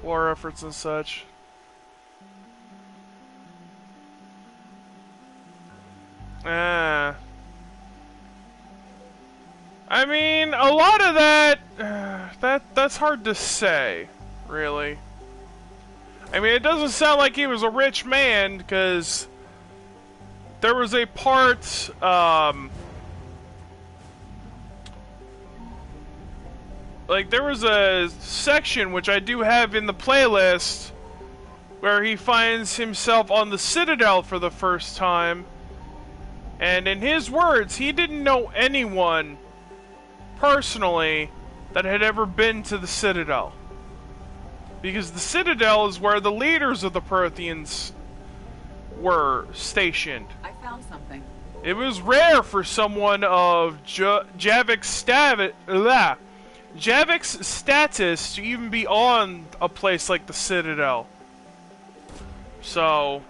War efforts and such. I mean, a lot of that, that's hard to say, really. I mean, it doesn't sound like he was a rich man, because there was a part, like, there was a section, which I do have in the playlist, where he finds himself on the Citadel for the first time, and in his words, he didn't know anyone personally that had ever been to the Citadel. Because the Citadel is where the leaders of the Protheans were stationed.
I found something.
It was rare for someone of Javik's status to even be on a place like the Citadel. So,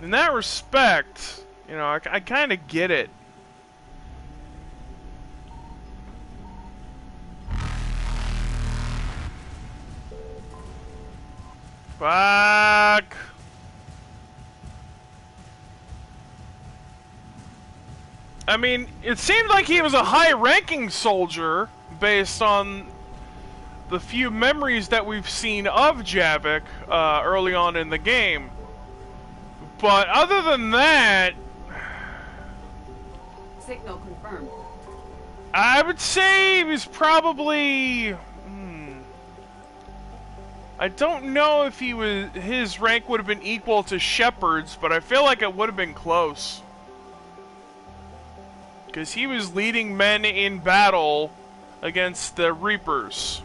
in that respect, you know, I kind of get it. Fuck. I mean, it seemed like he was a high-ranking soldier based on the few memories that we've seen of Javik early on in the game. But other than that,
signal confirmed.
I would say he was probably... I don't know if his rank would have been equal to Shepard's, but I feel like it would have been close. Because he was leading men in battle against the Reapers.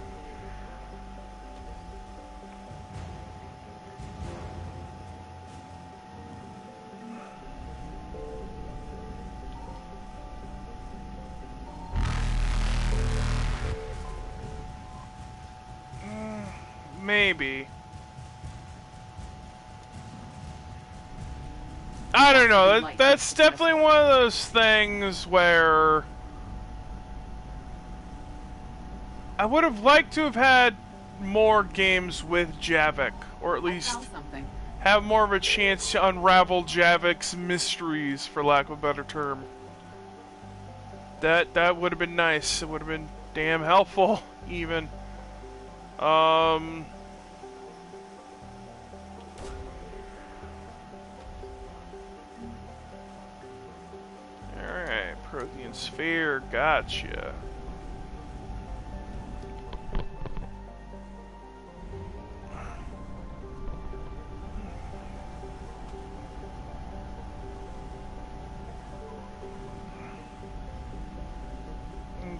Maybe. I don't know. That's definitely one of those things where I would have liked to have had more games with Javik, or at least have more of a chance to unravel Javik's mysteries, for lack of a better term. That would have been nice. It would have been damn helpful, even. Alright, Prothean Sphere, gotcha.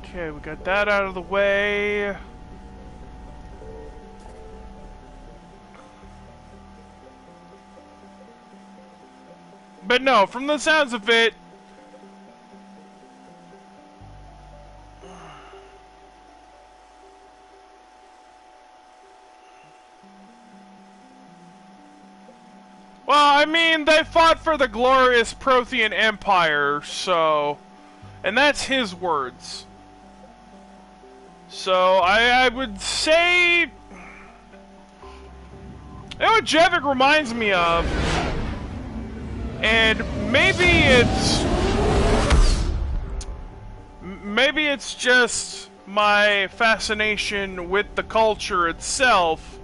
Okay, we got that out of the way. But no, from the sounds of it, well, I mean, they fought for the glorious Prothean Empire, so... And that's his words. So, I would say... You know what Javik reminds me of? And maybe it's just my fascination with the culture itself,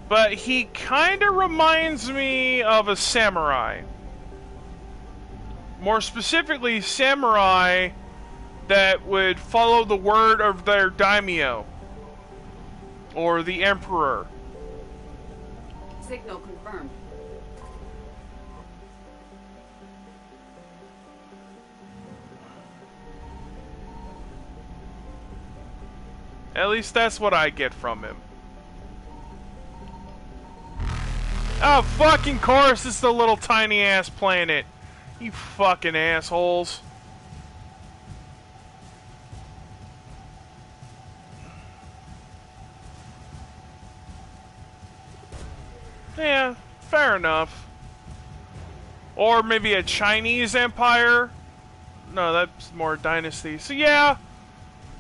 but he kind of reminds me of a samurai. More specifically, samurai that would follow the word of their daimyo, or the emperor.
Signal confirmed.
At least that's what I get from him. Oh, fucking course, it's the little tiny ass planet. You fucking assholes. Yeah, fair enough. Or maybe a Chinese empire. No, that's more dynasty. So yeah,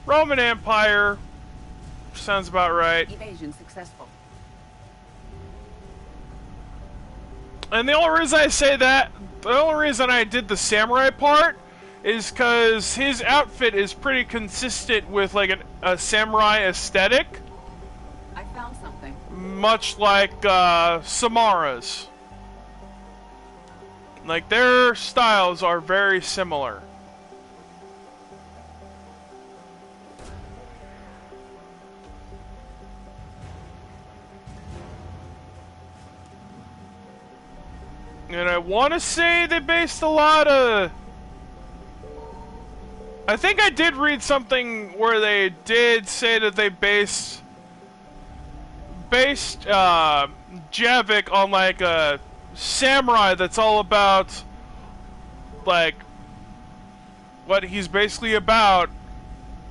Roman Empire sounds about right.
Evasion successful.
And the only reason I say that, the only reason I did the samurai part, is because his outfit is pretty consistent with like a samurai aesthetic.
I found something.
Much like Samara's. Like, their styles are very similar. And I want to say they based a lot of... I think I did read something where they did say that they based Javik on like a samurai that's all about like what he's basically about,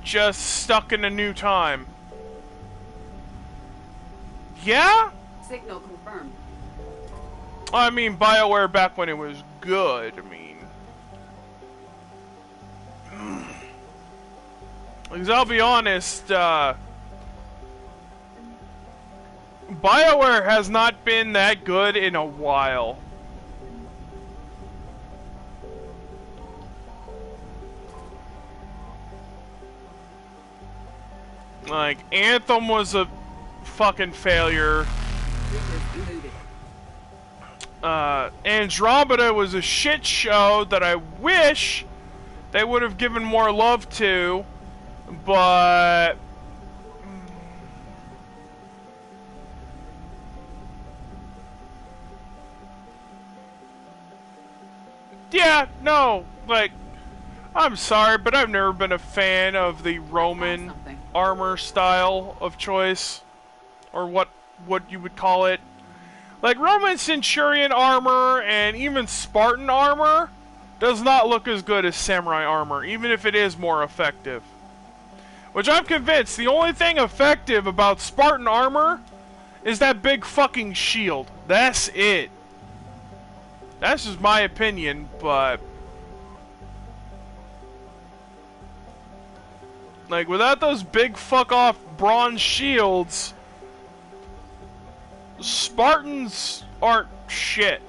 just stuck in a new time. Yeah?
Signal confirmed.
I mean, BioWare back when it was good, I mean. Because I'll be honest, BioWare has not been that good in a while. Like, Anthem was a fucking failure. Andromeda was a shit show that I wish they would have given more love to, but... yeah, no, like, I'm sorry, but I've never been a fan of the Roman armor style of choice, or what you would call it. Like, Roman Centurion armor and even Spartan armor does not look as good as Samurai armor, even if it is more effective. Which I'm convinced the only thing effective about Spartan armor is that big fucking shield. That's it. That's just my opinion, but... like, without those big fuck-off bronze shields, Spartans aren't shit.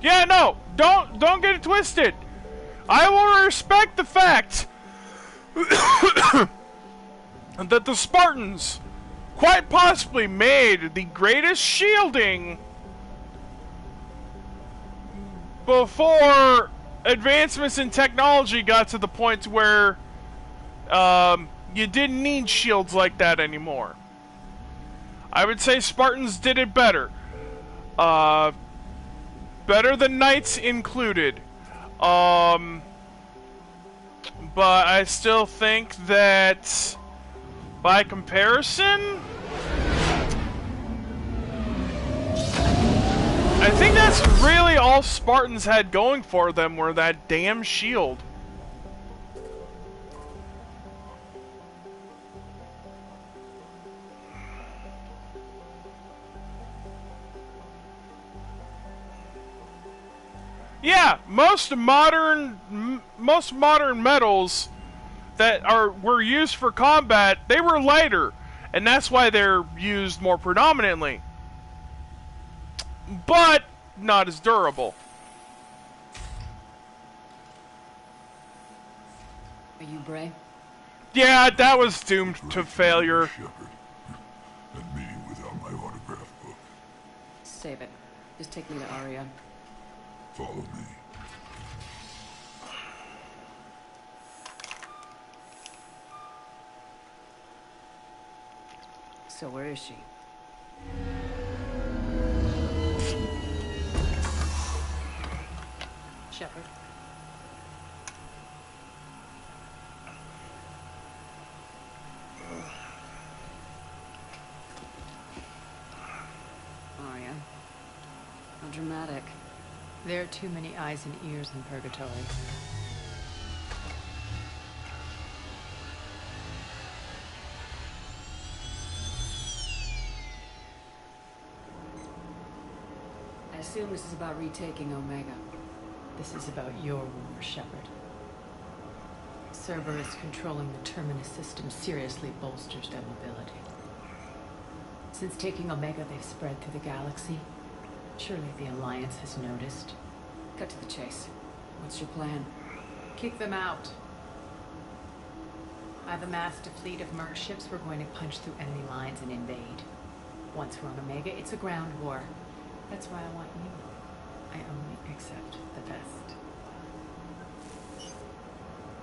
Yeah, no, don't get it twisted. I will respect the fact that the Spartans quite possibly made the greatest shielding before advancements in technology got to the point where you didn't need shields like that anymore. I would say Spartans did it better. Better than Knights included. But I still think that by comparison, I think that's really all Spartans had going for them, were that damn shield. Yeah, most modern metals that were used for combat, they were lighter, and that's why they're used more predominantly. But not as durable.
Are you Bray?
Yeah, that was doomed to failure.
And me without my autograph book.
Save it. Just take me to Aria.
Follow me.
So where is she? Shepard? Oh, yeah? How dramatic. There are too many eyes and ears in Purgatory. I assume this is about retaking Omega. This is about your war, Shepard. Cerberus controlling the Terminus system seriously bolsters their mobility. Since taking Omega, they've spread through the galaxy. Surely the Alliance has noticed. Cut to the chase. What's your plan? Kick them out. I've amassed a fleet of merc ships. We're going to punch through enemy lines and invade. Once we're on Omega, it's a ground war. That's why I want you. I only accept the best.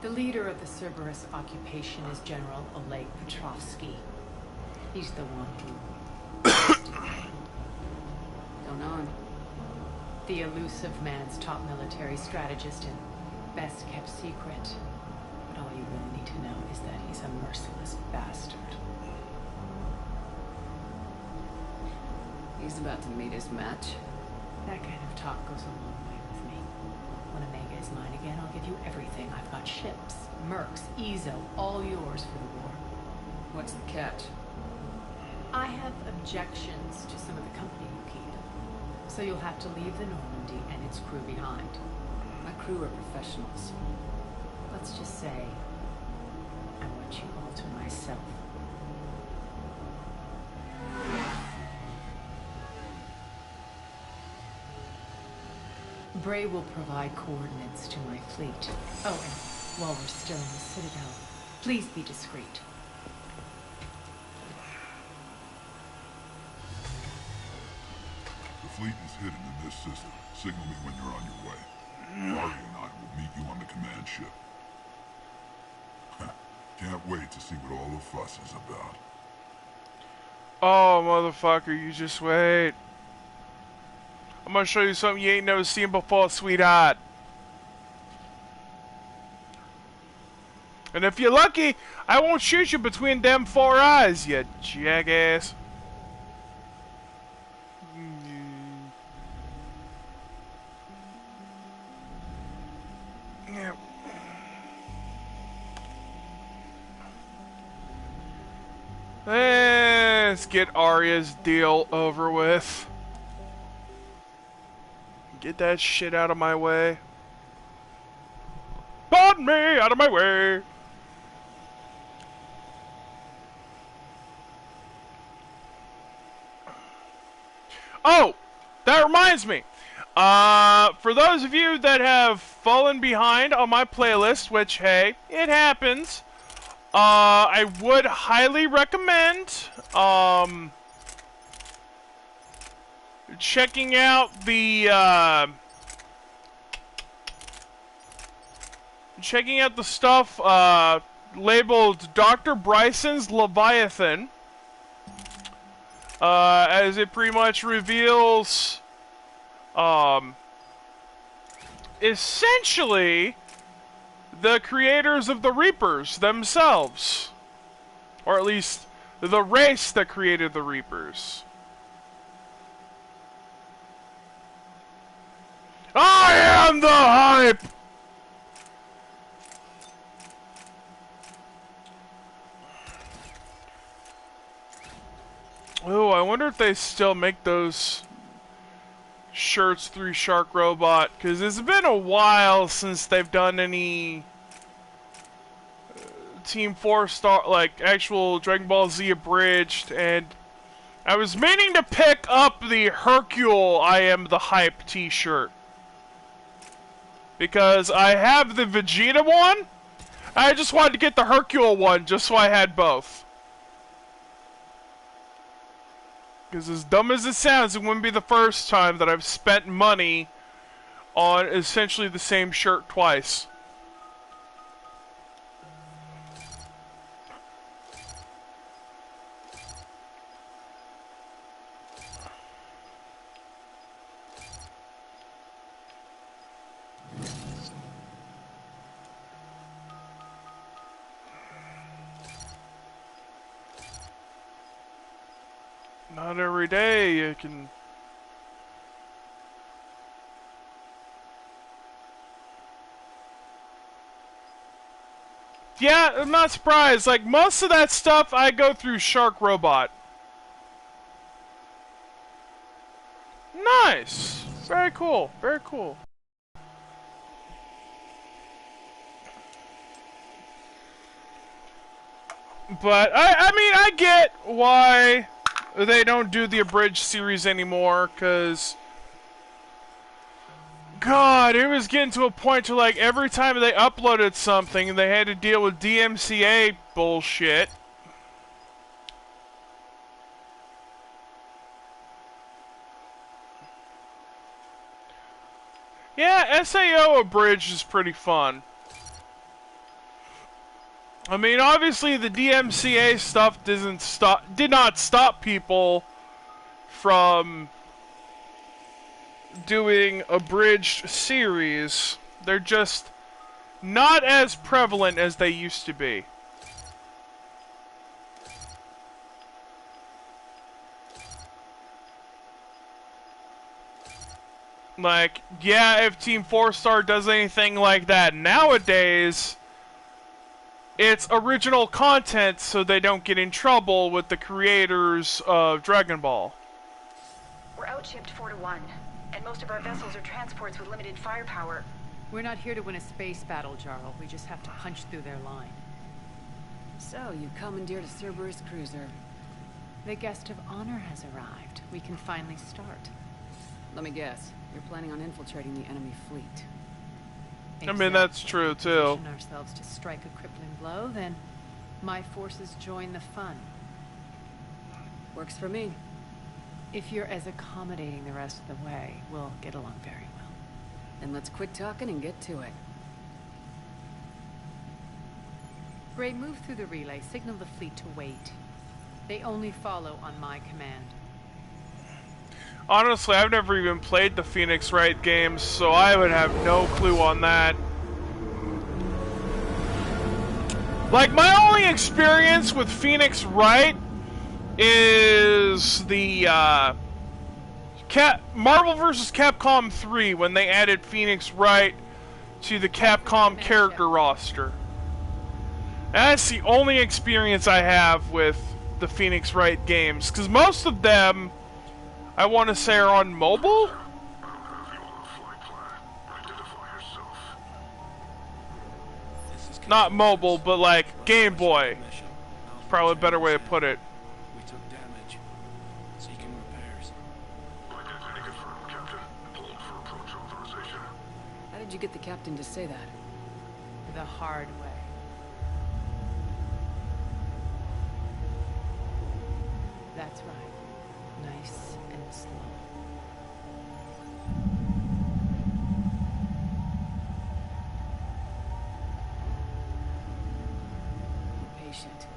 The leader of the Cerberus occupation is General Oleg Petrovsky. He's the one who... Don't know him. The elusive man's top military strategist and best kept secret. But all you really need to know is that he's a merciless bastard. He's about to meet his match. That kind of talk goes a long way with me. When Omega is mine again, I'll give you everything. I've got ships, mercs, Ezo, all yours for the war. What's the catch? I have objections to some of the company you keep. So you'll have to leave the Normandy and its crew behind. My crew are professionals. Let's just say, I want you all to myself. Bray will provide coordinates to my fleet. Oh, and while we're still in the Citadel, please be discreet.
The fleet is hidden in this system. Signal me when you're on your way. Ari and I will meet you on the command ship. Can't wait to see what all the fuss is about.
Oh, motherfucker, you just wait. I'm gonna show you something you ain't never seen before, sweetheart. And if you're lucky, I won't shoot you between them 4 eyes, you jackass. Yeah. Let's get Arya's deal over with. Get that shit out of my way. Pardon me, out of my way. Oh, that reminds me. For those of you that have fallen behind on my playlist, which, hey, it happens, I would highly recommend, checking out the, stuff, labeled Dr. Bryson's Leviathan, as it pretty much reveals, essentially the creators of the Reapers themselves. Or at least the race that created the Reapers. I am the hype! Oh, I wonder if they still make those shirts through Shark Robot, because it's been a while since they've done any Team 4 star, like actual Dragon Ball Z abridged, and I was meaning to pick up the Hercule I Am the Hype t-shirt, because I have the Vegeta one. I just wanted to get the Hercule one just so I had both. Because as dumb as it sounds, it wouldn't be the first time that I've spent money on essentially the same shirt twice. Not every day you can... Yeah, I'm not surprised. Like, most of that stuff I go through Shark Robot. Nice! Very cool. Very cool. But, I mean, I get why they don't do the abridged series anymore, because... God, it was getting to a point to, like, every time they uploaded something, they had to deal with DMCA bullshit. Yeah, SAO abridged is pretty fun. I mean, obviously the DMCA stuff did not stop people from doing abridged series. They're just not as prevalent as they used to be. Like, yeah, if Team 4-Star does anything like that nowadays, it's original content so they don't get in trouble with the creators of Dragon Ball.
We're outshipped 4-1, and most of our vessels are transports with limited firepower.
We're not here to win a space battle, Jarl. We just have to punch through their line. So, you commandeered a Cerberus cruiser. The guest of honor has arrived. We can finally start. Let me guess. You're planning on infiltrating the enemy fleet.
I mean, that's true, too.
Position ourselves to strike a crippling blow, then my forces join the fun. Works for me. If you're as accommodating the rest of the way, we'll get along very well. Then let's quit talking and get to it. Gray, move through the relay. Signal the fleet to wait. They only follow on my command.
Honestly, I've never even played the Phoenix Wright games, so I would have no clue on that. Like, my only experience with Phoenix Wright is the Marvel vs. Capcom 3 when they added Phoenix Wright to the Capcom character roster. That's the only experience I have with the Phoenix Wright games, because most of them, I want to say, are on mobile? Not mobile, but like Game Boy. Probably a better way to put it.
We took damage. Seeking repairs.
How did you get the captain to say that? The hard way. That's right. Nice and slow. Be patient.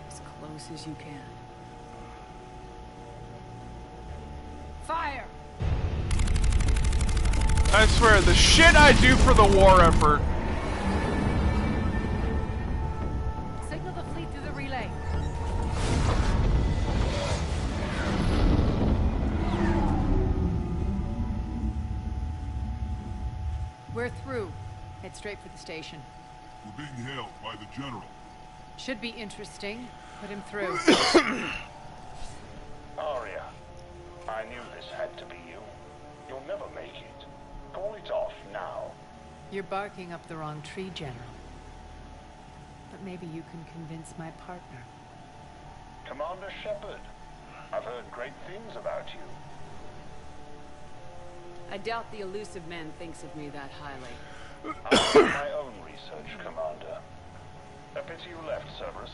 As close as you can. Fire!
I swear, the shit I do for the war effort.
Signal the fleet through the relay. We're through. Head straight for the station.
We're being hailed by the General.
Should be interesting. Put him through.
Arya, I knew this had to be you. You'll never make it. Call it off now.
You're barking up the wrong tree, General. But maybe you can convince my partner.
Commander Shepard, I've heard great things about you.
I doubt the elusive man thinks of me that highly.
I've done my own research, Commander. A pity you left, Cerberus.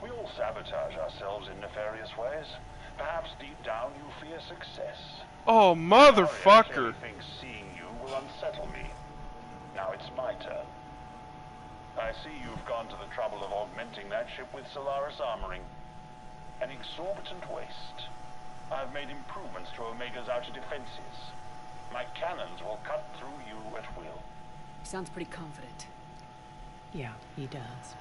We all sabotage ourselves in nefarious ways. Perhaps deep down you fear success.
Oh, motherfucker.
I think seeing you will unsettle me. Now it's my turn. I see you've gone to the trouble of augmenting that ship with Solaris armoring. An exorbitant waste. I've made improvements to Omega's outer defenses. My cannons will cut through you at will.
He sounds pretty confident. Yeah, he does.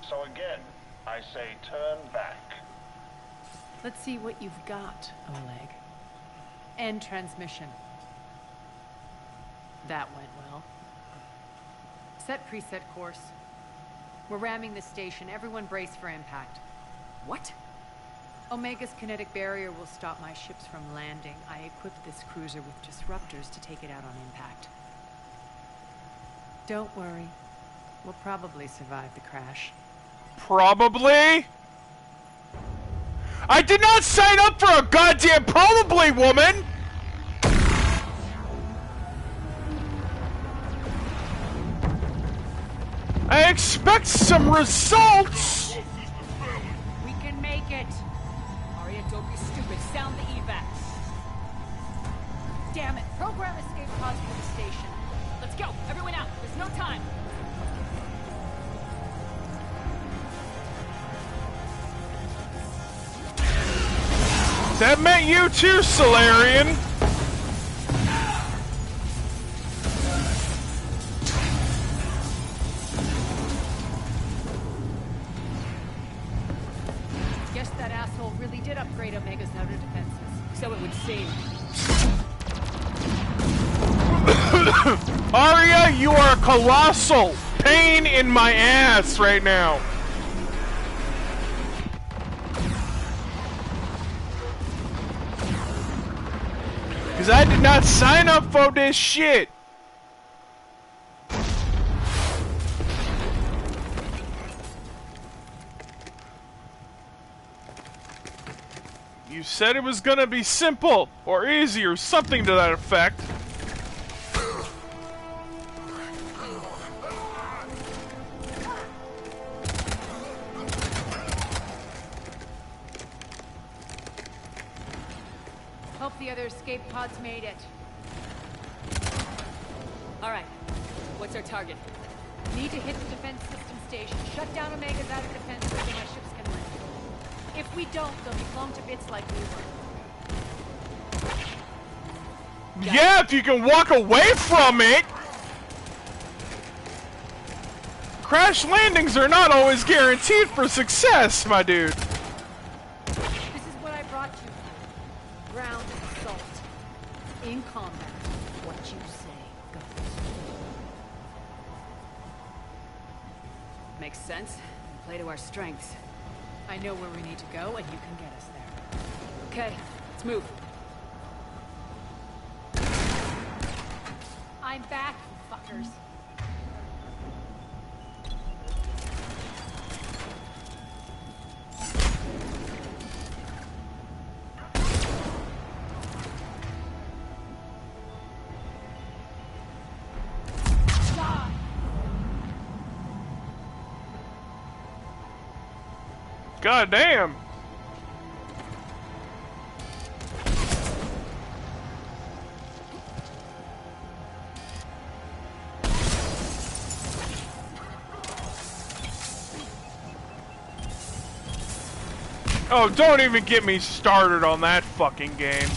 So again, I say turn back.
Let's see what you've got, Oleg. End transmission. That went well. Set preset course. We're ramming the station. Everyone brace for impact. What? Omega's kinetic barrier will stop my ships from landing. I equipped this cruiser with disruptors to take it out on impact. Don't worry. We'll probably survive the crash.
Probably? I did not sign up for a goddamn probably, woman! I expect some results!
We can make it!
Arya, don't be stupid. Sound the evac.
Damn it! Program escape pods for the station.
Let's go! Everyone out! There's no time!
That meant you too, Solarian!
Guess that asshole really did upgrade Omega's outer defenses.
So it would seem.
Arya, you are a colossal pain in my ass right now. Because I did not sign up for this shit. You said it was gonna be simple or easy or something to that effect.
Hope the other escape pods made it.
Alright. What's our target?
Need to hit the defense system station. Shut down Omega's outer defense so my ships can land. If we don't, they'll be blown to bits like we were.
Yeah, if you can walk away from it! Crash landings are not always guaranteed for success, my dude.
This is what I brought you. Ground assault. In combat. What you say goes.
Makes sense. Play to our strengths.
I know where we need to go, and you can get us there.
Okay, let's move.
I'm back, you fuckers.
God damn. Oh, don't even get me started on that fucking game.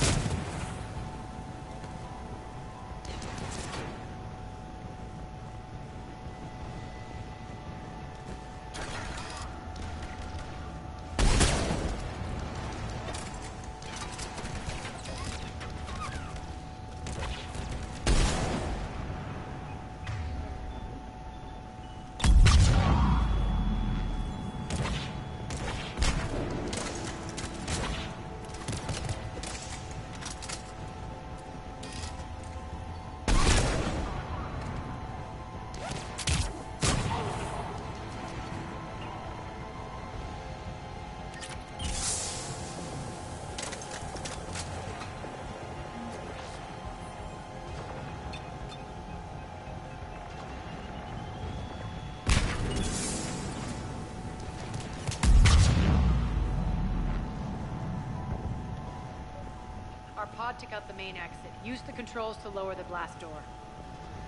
Our pod took out the main exit. Use the controls to lower the blast door.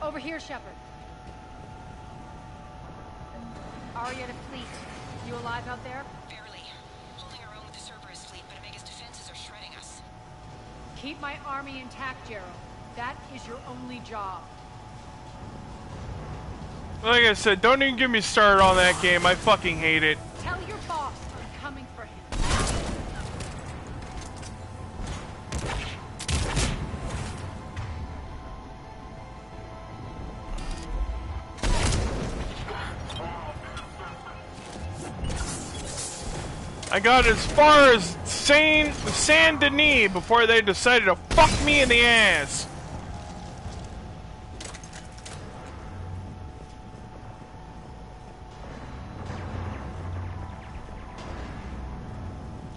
Over here, Shepard. Arya to fleet. You alive out there?
Barely. Holding our own with the Cerberus fleet, but Omega's defenses are shredding us.
Keep my army intact, Gerald. That is your only job.
Like I said, don't even get me started on that game. I fucking hate it.
Tell your boss I'm coming for him.
I got as far as Saint Denis before they decided to fuck me in the ass.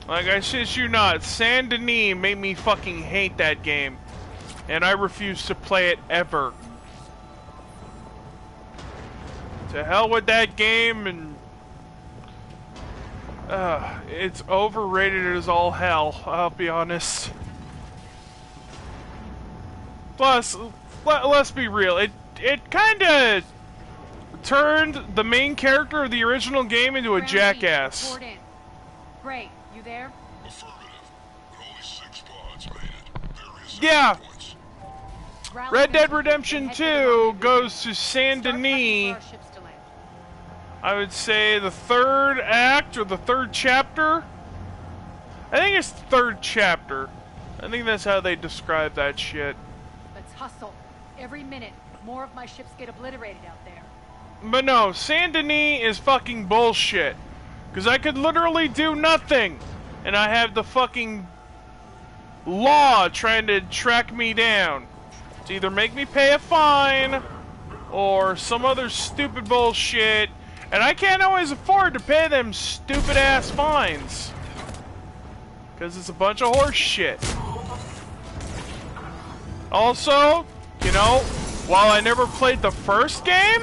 Like, I shit you not, Saint Denis made me fucking hate that game. And I refuse to play it ever. To hell with that game, and it's overrated as all hell, I'll be honest. Plus, let's be real, it kinda turned the main character of the original game into a jackass.
Report in. Great, you there?
Yeah. Red Dead Redemption 2 goes to Saint Denis. I would say the third act or the third chapter. I think it's the third chapter. I think that's how they describe that shit.
Let's hustle. Every minute, more of my ships get obliterated out there.
But no, Saint Denis is fucking bullshit. Because I could literally do nothing. And I have the fucking law trying to track me down. To either make me pay a fine or some other stupid bullshit. And I can't always afford to pay them stupid ass fines. Because it's a bunch of horse shit. Also, you know, while I never played the first game,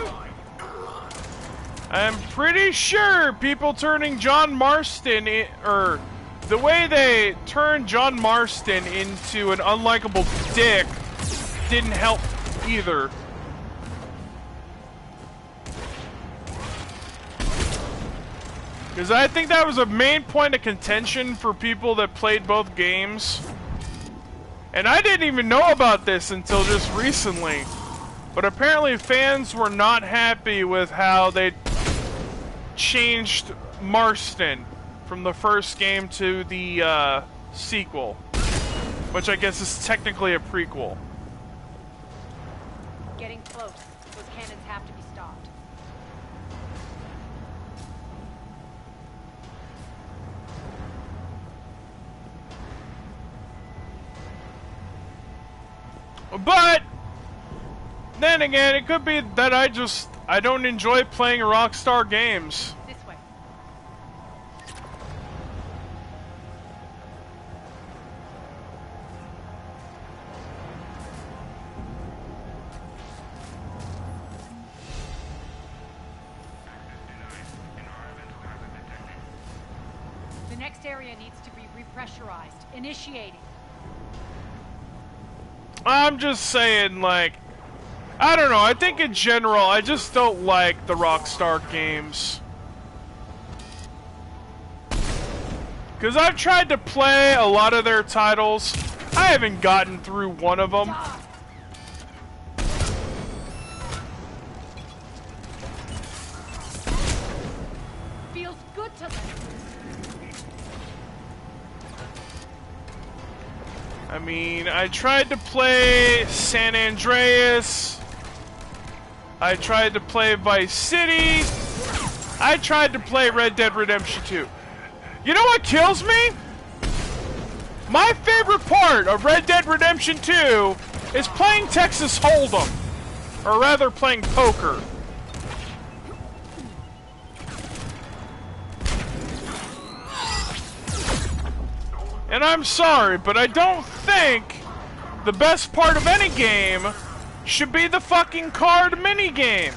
I'm pretty sure people turning John Marston, or the way they turned John Marston into an unlikable dick didn't help either. Because I think that was a main point of contention for people that played both games. And I didn't even know about this until just recently. But apparently fans were not happy with how they changed Marston from the first game to the sequel. Which I guess is technically a prequel.
Getting close. Those cannons have to be stopped.
But then again, it could be that I don't enjoy playing Rockstar games.
This way. The next area needs to be repressurized. Initiating.
I'm just saying, like, I don't know, I think in general, I just don't like the Rockstar games. Because I've tried to play a lot of their titles, I haven't gotten through one of them.
Feels good to them.
I mean, I tried to play San Andreas. I tried to play Vice City. I tried to play Red Dead Redemption 2. You know what kills me? My favorite part of Red Dead Redemption 2 is playing Texas Hold'em. Or rather, playing poker. And I'm sorry, but I don't think the best part of any game should be the fucking card minigame.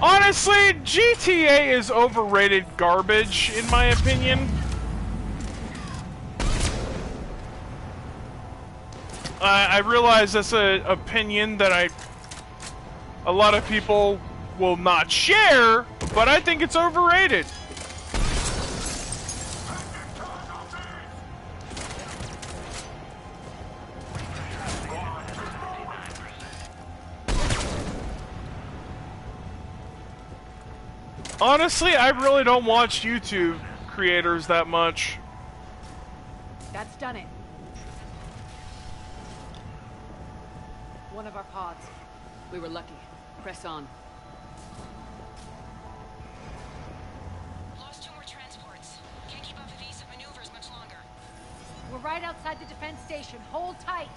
Honestly, GTA is overrated garbage, in my opinion. I realize that's an opinion that a lot of people will not share, but I think it's overrated. Honestly, I really don't watch YouTube creators that much.
That's done it.
one of our pods. We were lucky. Press on.
Lost 2 more transports. Can't keep up with evasive maneuvers much longer.
We're right outside the defense station. Hold tight.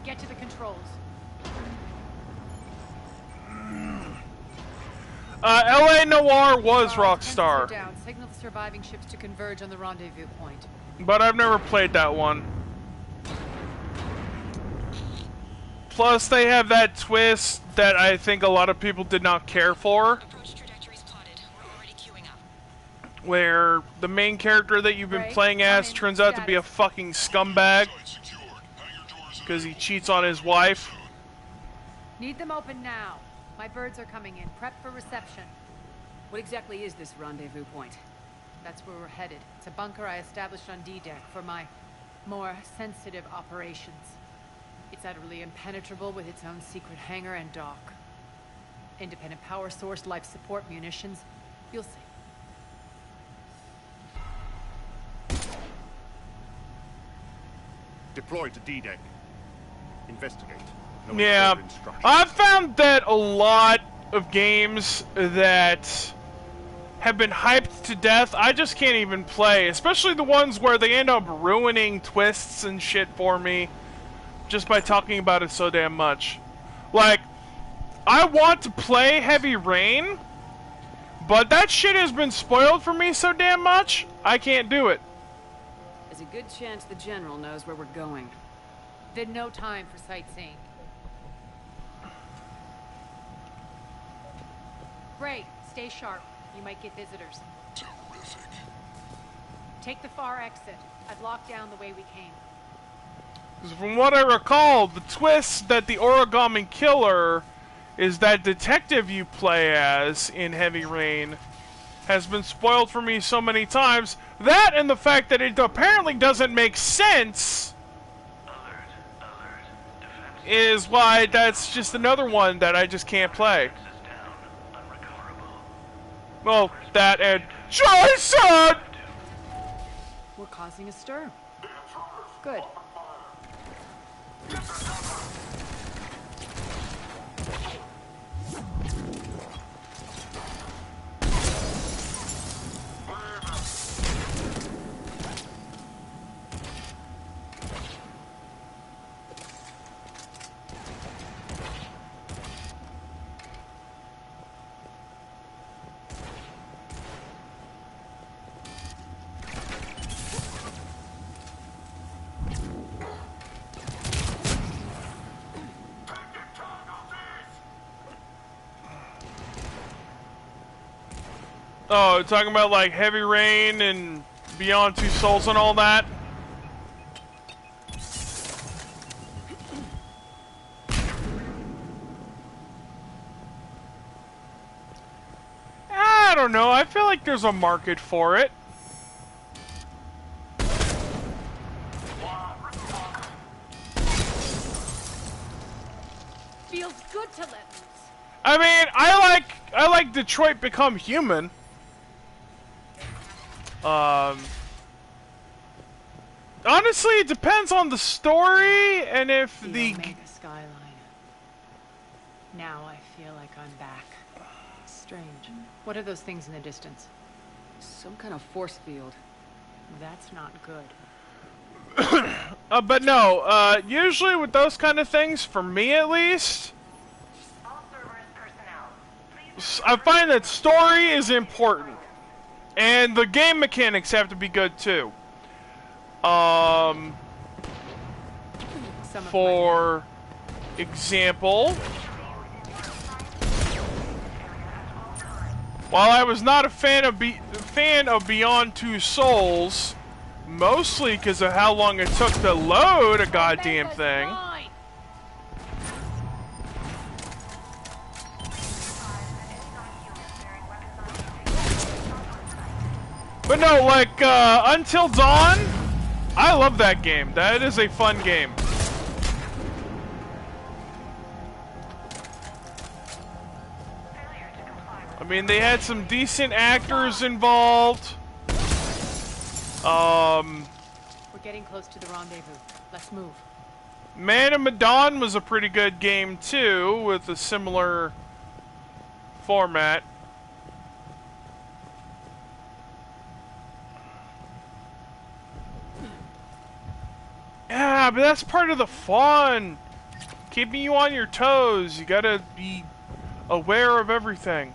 Get to the controls.
LA Noire was Rockstar.
Down. Signal the surviving ships to converge on the rendezvous point.
But I've never played that one. Plus, they have that twist that I think a lot of people did not care for. Where the main character that you've been playing as turns out to be a fucking scumbag. Because he cheats on his wife.
Need them open now. My birds are coming in. Prep for reception.
What exactly is this rendezvous point?
That's where we're headed. It's a bunker I established on D-Deck for my more sensitive operations. It's utterly impenetrable with its own secret hangar and dock. Independent power source, life support, munitions. You'll see.
Deploy to D-Deck. Investigate. No
yeah, I've found that a lot of games that have been hyped to death, I just can't even play. Especially the ones where they end up ruining twists and shit for me just by talking about it so damn much. Like, I want to play Heavy Rain, but that shit has been spoiled for me so damn much, I can't do it.
There's a good chance the General knows where we're going.
Then no time for sightseeing. Ray, stay sharp. You might get visitors.
Terrific.
Take the far exit. I've locked down the way we came.
From what I recall, the twist that the Origami Killer is that detective you play as in Heavy Rain has been spoiled for me so many times. That and the fact that it apparently doesn't make sense is why that's just another one that I just can't play. Well, that and Jason!
We're causing a stir. Good.
Oh, talking about like Heavy Rain and Beyond Two Souls and all that? I don't know, I feel like there's a market for it.
Feels good to let loose.
I mean, I like Detroit Become Human. Honestly, it depends on the story and if the
Omega skyline. Now I feel like I'm back. Strange.
What are those things in the distance?
Some kind of force field. That's not good.
But no, usually with those kind of things, for me at least, I find that story is important. And the game mechanics have to be good too. For example, while I was not a fan of Beyond Two Souls, mostly because of how long it took to load a goddamn thing. But no, like, Until Dawn, I love that game. That is a fun game. I mean, they had some decent actors involved.
We're getting close to the rendezvous. Let's move.
Man of Medan was a pretty good game too, with a similar format. Yeah, but that's part of the fun. Keeping you on your toes. You gotta be aware of everything.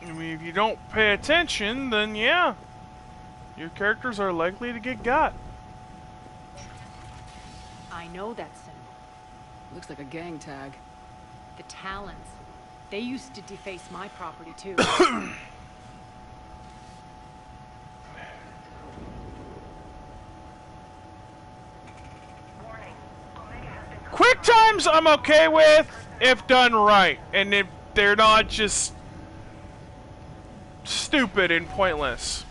I mean, if you don't pay attention, then yeah, your characters are likely to get got.
I know that symbol.
Looks like a gang tag.
The Talons. They used to deface my property too.
Quick times I'm okay with if done right, and if they're not just stupid and pointless.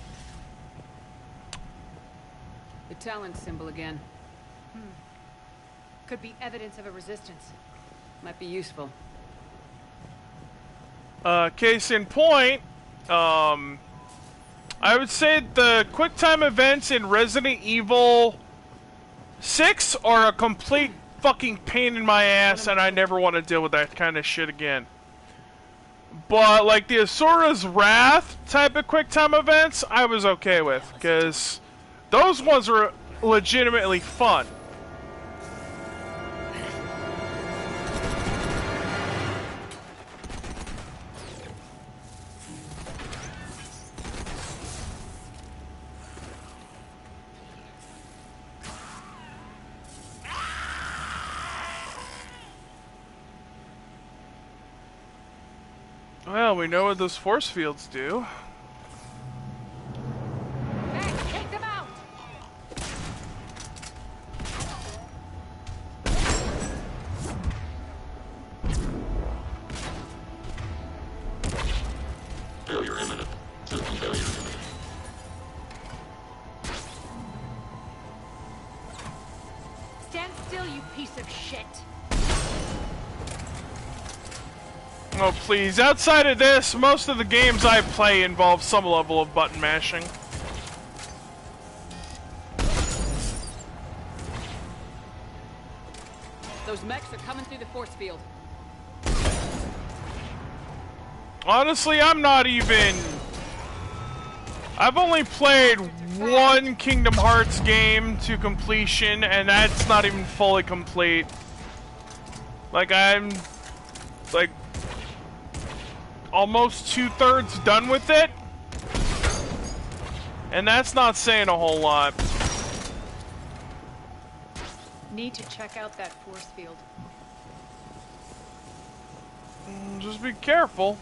The Talon symbol again.
Could be evidence of a resistance.
Might be useful.
Case in point, I would say the QuickTime events in Resident Evil 6 are a complete fucking pain in my ass, and I never want to deal with that kind of shit again. But, like, the Asura's Wrath type of QuickTime events, I was okay with, because those ones were legitimately fun. Well, we know what those force fields do.
Hey, take them out!
Failure imminent. System failure imminent.
Stand still, you piece of shit!
Oh, please. Outside of this, most of the games I play involve some level of button mashing.
Those mechs are coming through the force field.
Honestly, I'm not even... I've only played one Kingdom Hearts game to completion, and that's not even fully complete. Like, I'm... like... almost 2/3 done with it, and that's not saying a whole lot.
Need to check out that force field.
Just be careful.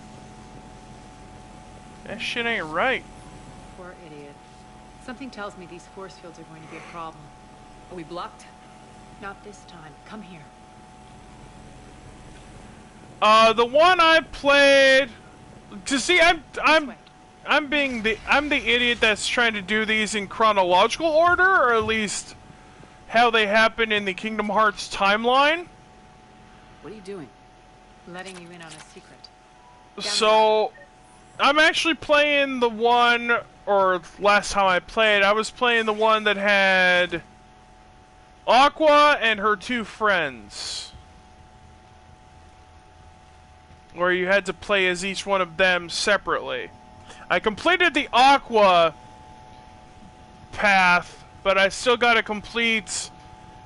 That shit ain't right.
Poor idiot. Something tells me these force fields are going to be a problem.
Are we blocked?
Not this time. Come here.
The one I played. To see, I'm the idiot that's trying to do these in chronological order, or at least how they happen in the Kingdom Hearts timeline.
What are you doing?
Letting you in on a secret.
So, I'm actually playing the one or last time I played, I was playing the one that had Aqua and her two friends, where you had to play as each one of them separately. I completed the Aqua path, but I still gotta complete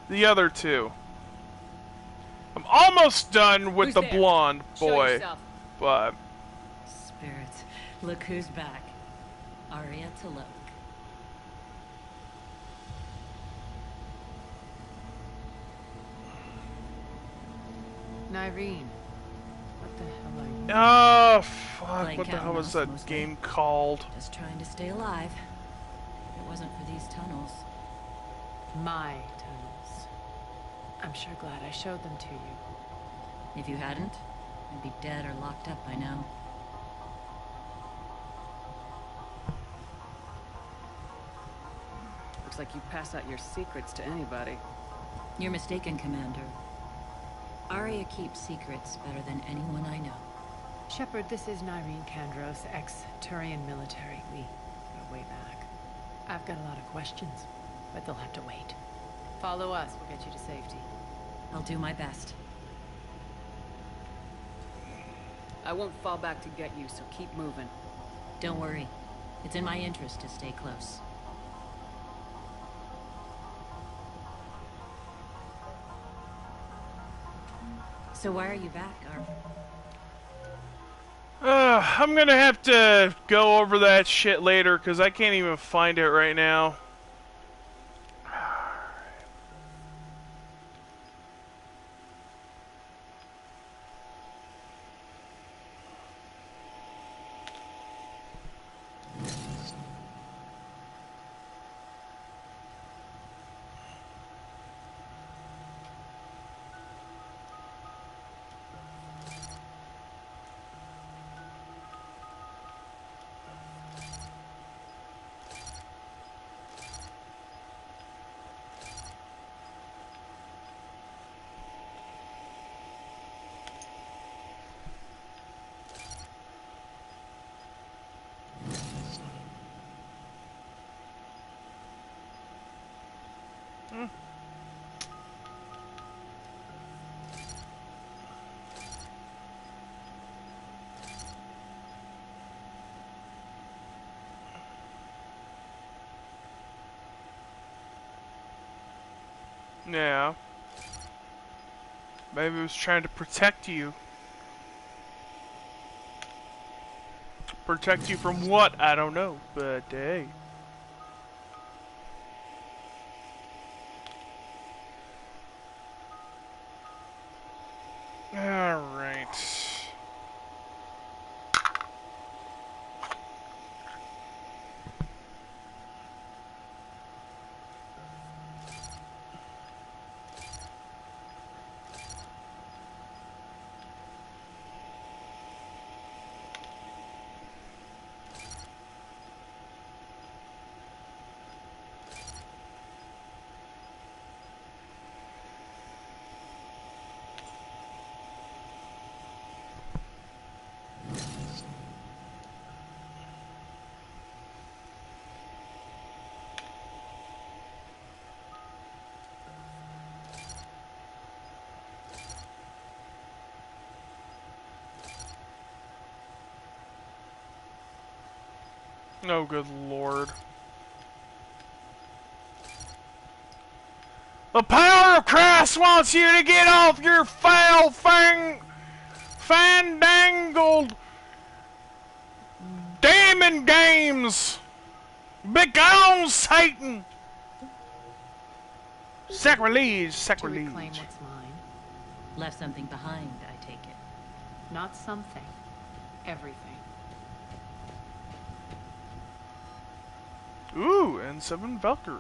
the other two. I'm almost done with the blonde boy, but...
Spirits, look who's back. Arya T'Loak.
Nyreen, what the hell are you?
Oh, fuck.
Playing
What the
cat
hell
and
was
mouse
that
mostly.
game called?
Just trying to stay alive. If it wasn't for these tunnels.
My tunnels. I'm sure glad I showed them to you.
If you hadn't, I'd be dead or locked up by now.
Looks like you pass out your secrets to anybody.
You're mistaken, Commander. Arya keeps secrets better than anyone I know.
Shepard, this is Nyreen Kandros, ex-Turian military. We go way back. I've got a lot of questions, but they'll have to wait. Follow us, we'll get you to safety.
I'll do my best.
I won't fall back to get you, so keep moving.
Don't worry. It's in my interest to stay close. So why are you back,
I'm gonna have to go over that shit later, because I can't even find it right now. Yeah. Maybe it was trying to protect you. Protect you from what? I don't know, but hey. Alright. Oh, good lord. The power of Christ wants you to get off your foul fandangled demon games. Begone, Satan! Sacrilege, sacrilege.
To reclaim what's mine.
Left something behind, I take it.
Not something. Everything.
Ooh, and 7 Valkyrie.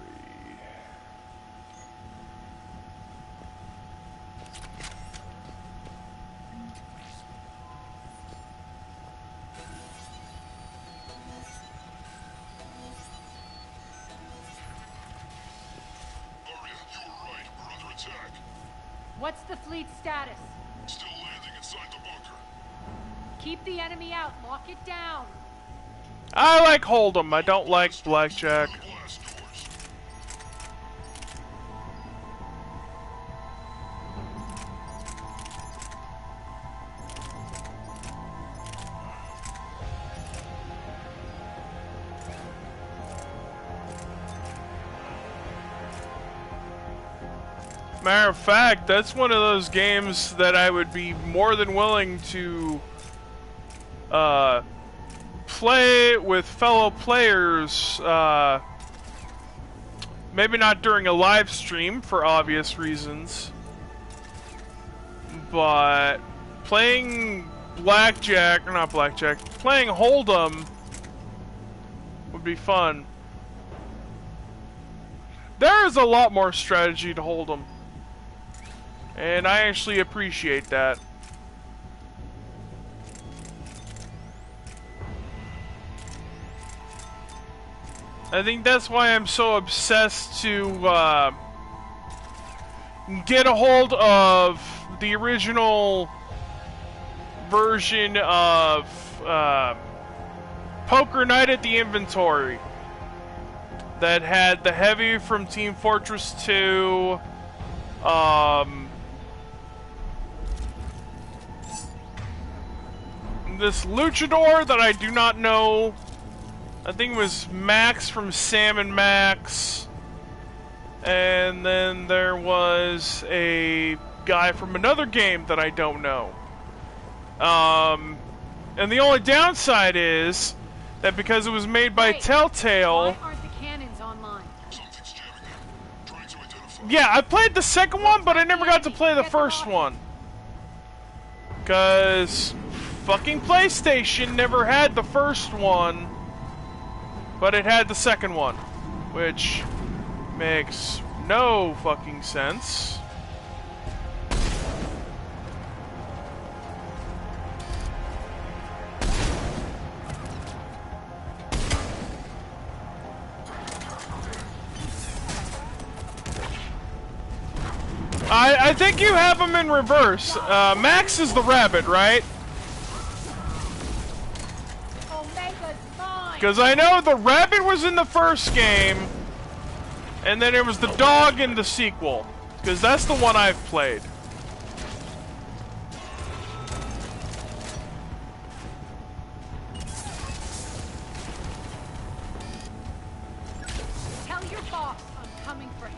What's the fleet status?
Still landing inside the bunker.
Keep the enemy out. Lock it down.
I like Hold'em. I don't like Blackjack. Matter of fact, that's one of those games that I would be more than willing to play with fellow players, maybe not during a live stream for obvious reasons, but playing Blackjack, or not Blackjack, playing Hold'em would be fun. There is a lot more strategy to Hold'em, and I actually appreciate that. I think that's why I'm so obsessed to get a hold of the original version of Poker Night at the Inventory that had the Heavy from Team Fortress 2, this Luchador that I do not know. I think it was Max from Sam and Max. And then there was a guy from another game that I don't know. And the only downside is that because it was made by Telltale...
Why aren't the cannons online?
Yeah, I played the second one, but I never got to play the first one. Because fucking PlayStation never had the first one, but it had the second one, which makes no fucking sense. I think you have them in reverse. Max is the rabbit, right? Because I know the rabbit was in the first game, and then it was the dog in the sequel. Because that's the one I've played.
Tell your boss I'm coming for him.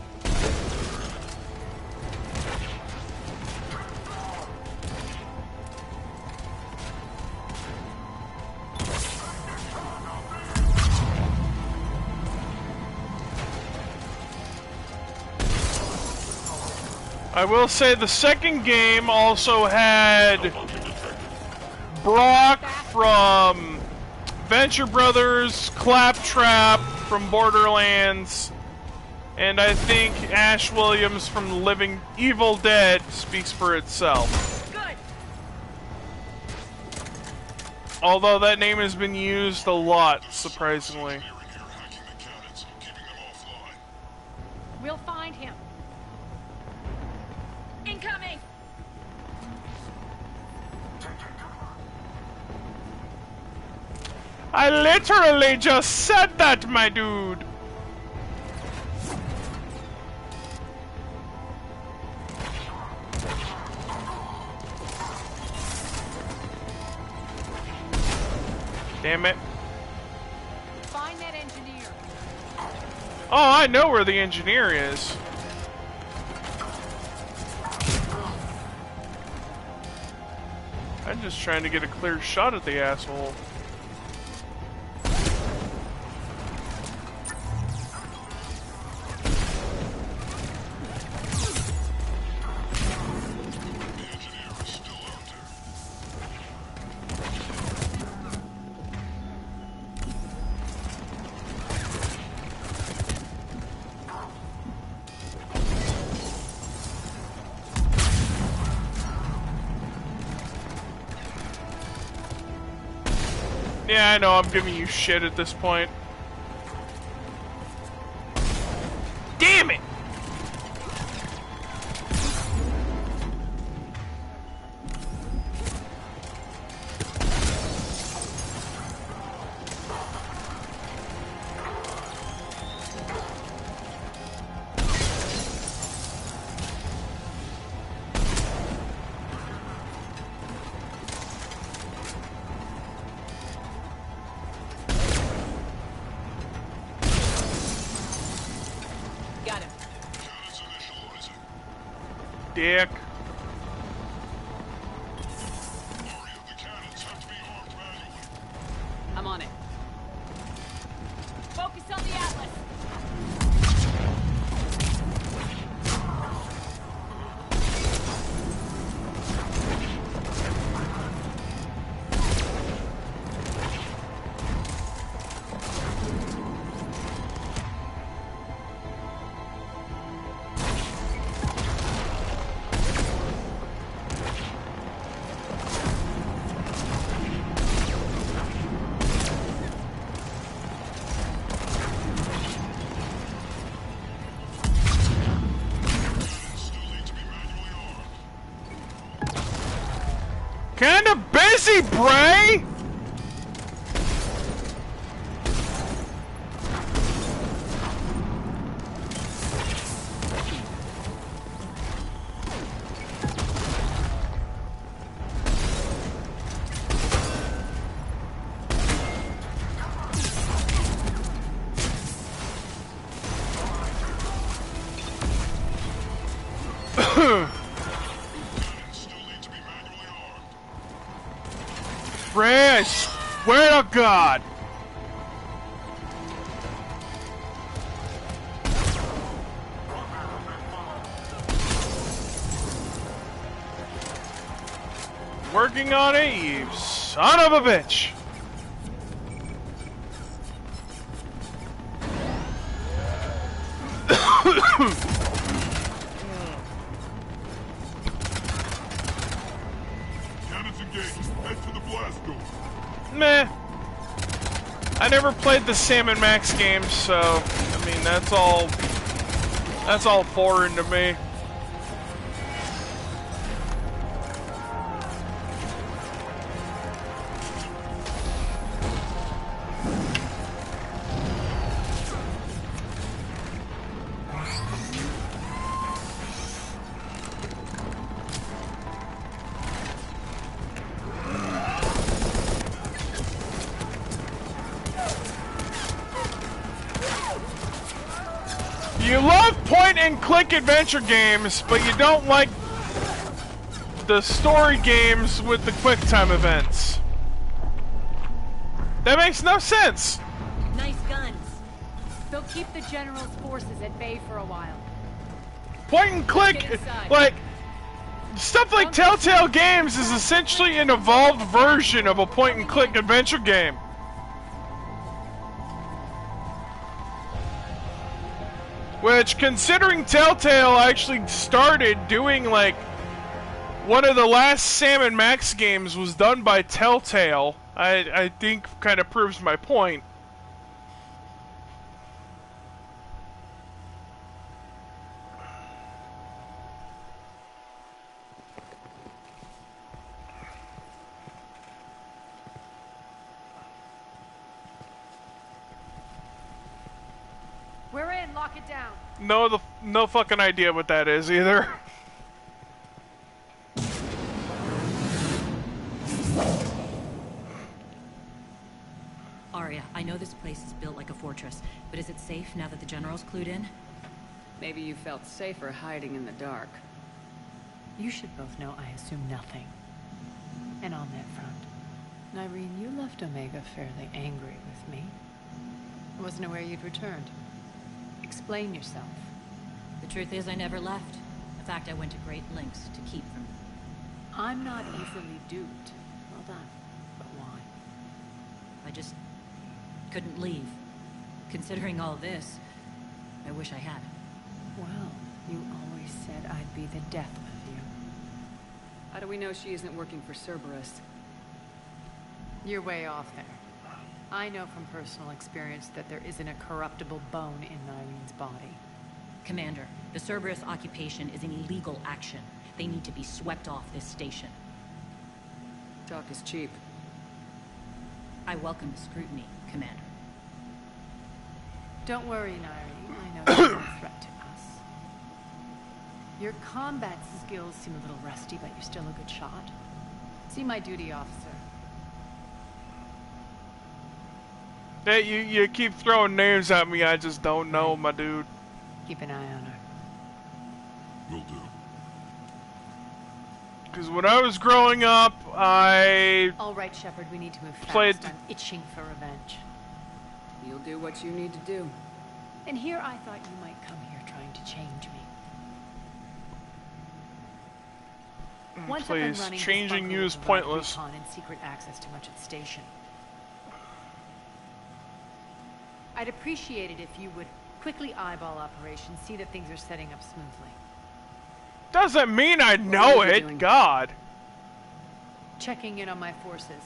I will say the second game also had Brock from Venture Brothers, Claptrap from Borderlands, and I think Ash Williams from Living Evil Dead speaks for itself.
Good.
Although that name has been used a lot, surprisingly.
We'll find him. Incoming!
I literally just said that, my dude! Damn it.
Find that engineer.
Oh, I know where the engineer is. I'm just trying to get a clear shot at the asshole. Yeah, I know, I'm giving you shit at this point. Damn it! dick.
I'm on it. Focus on the Atlas.
Kinda busy, Bray! Bray, I swear to God! Working on it, you son of a bitch!
Cannons engaged. Head for the blast door.
Meh. I never played the Sam and Max games, so I mean that's all foreign to me. You love point-and-click adventure games, but you don't like the story games with the quick-time events. That makes no sense.
Nice guns. They'll keep the General's forces at bay for a while.
Point-and-click, like, stuff like Telltale Games is essentially an evolved version of a point-and-click adventure game. Which, considering Telltale actually started doing, like, one of the last Sam & Max games was done by Telltale, I think kind of proves my point.
We're in. Lock it down.
No fucking idea what that is either.
Arya, I know this place is built like a fortress, but is it safe now that the General's clued in?
Maybe you felt safer hiding in the dark. You should both know I assume nothing. And on that front, Nyreen, you left Omega fairly angry with me. I wasn't aware you'd returned. Explain yourself.
The truth is I never left. In fact, I went to great lengths to keep from...
I'm not easily duped. Well done. But why?
I just couldn't leave. Considering all this, I wish I had.
Well, you always said I'd be the death of you. How do we know she isn't working for Cerberus? You're way off there. I know from personal experience that there isn't a corruptible bone in Nyreen's body.
Commander, the Cerberus occupation is an illegal action. They need to be swept off this station.
Talk is cheap.
I welcome the scrutiny, Commander.
Don't worry, Nyreen. I know you're no threat to us. Your combat skills seem a little rusty, but you're still a good shot. See my duty officer.
Hey, you keep throwing names at me, I just don't know, my dude.
Keep an eye on her.
Will do.
Because when I was growing up, I
All right, Shepard, we need to move fast.
played.
I'm itching for revenge. You'll do what you need to do. And here I thought you might come here trying to change me. Once up and
Please,
running, this
changing
bunker
you
will
is
provide
pointless.
recon and secret access to much of the station. I'd appreciate it if you would quickly eyeball operations, see that things are setting up smoothly.
Doesn't mean I know
are you
it,
doing?
God.
Checking in on my forces.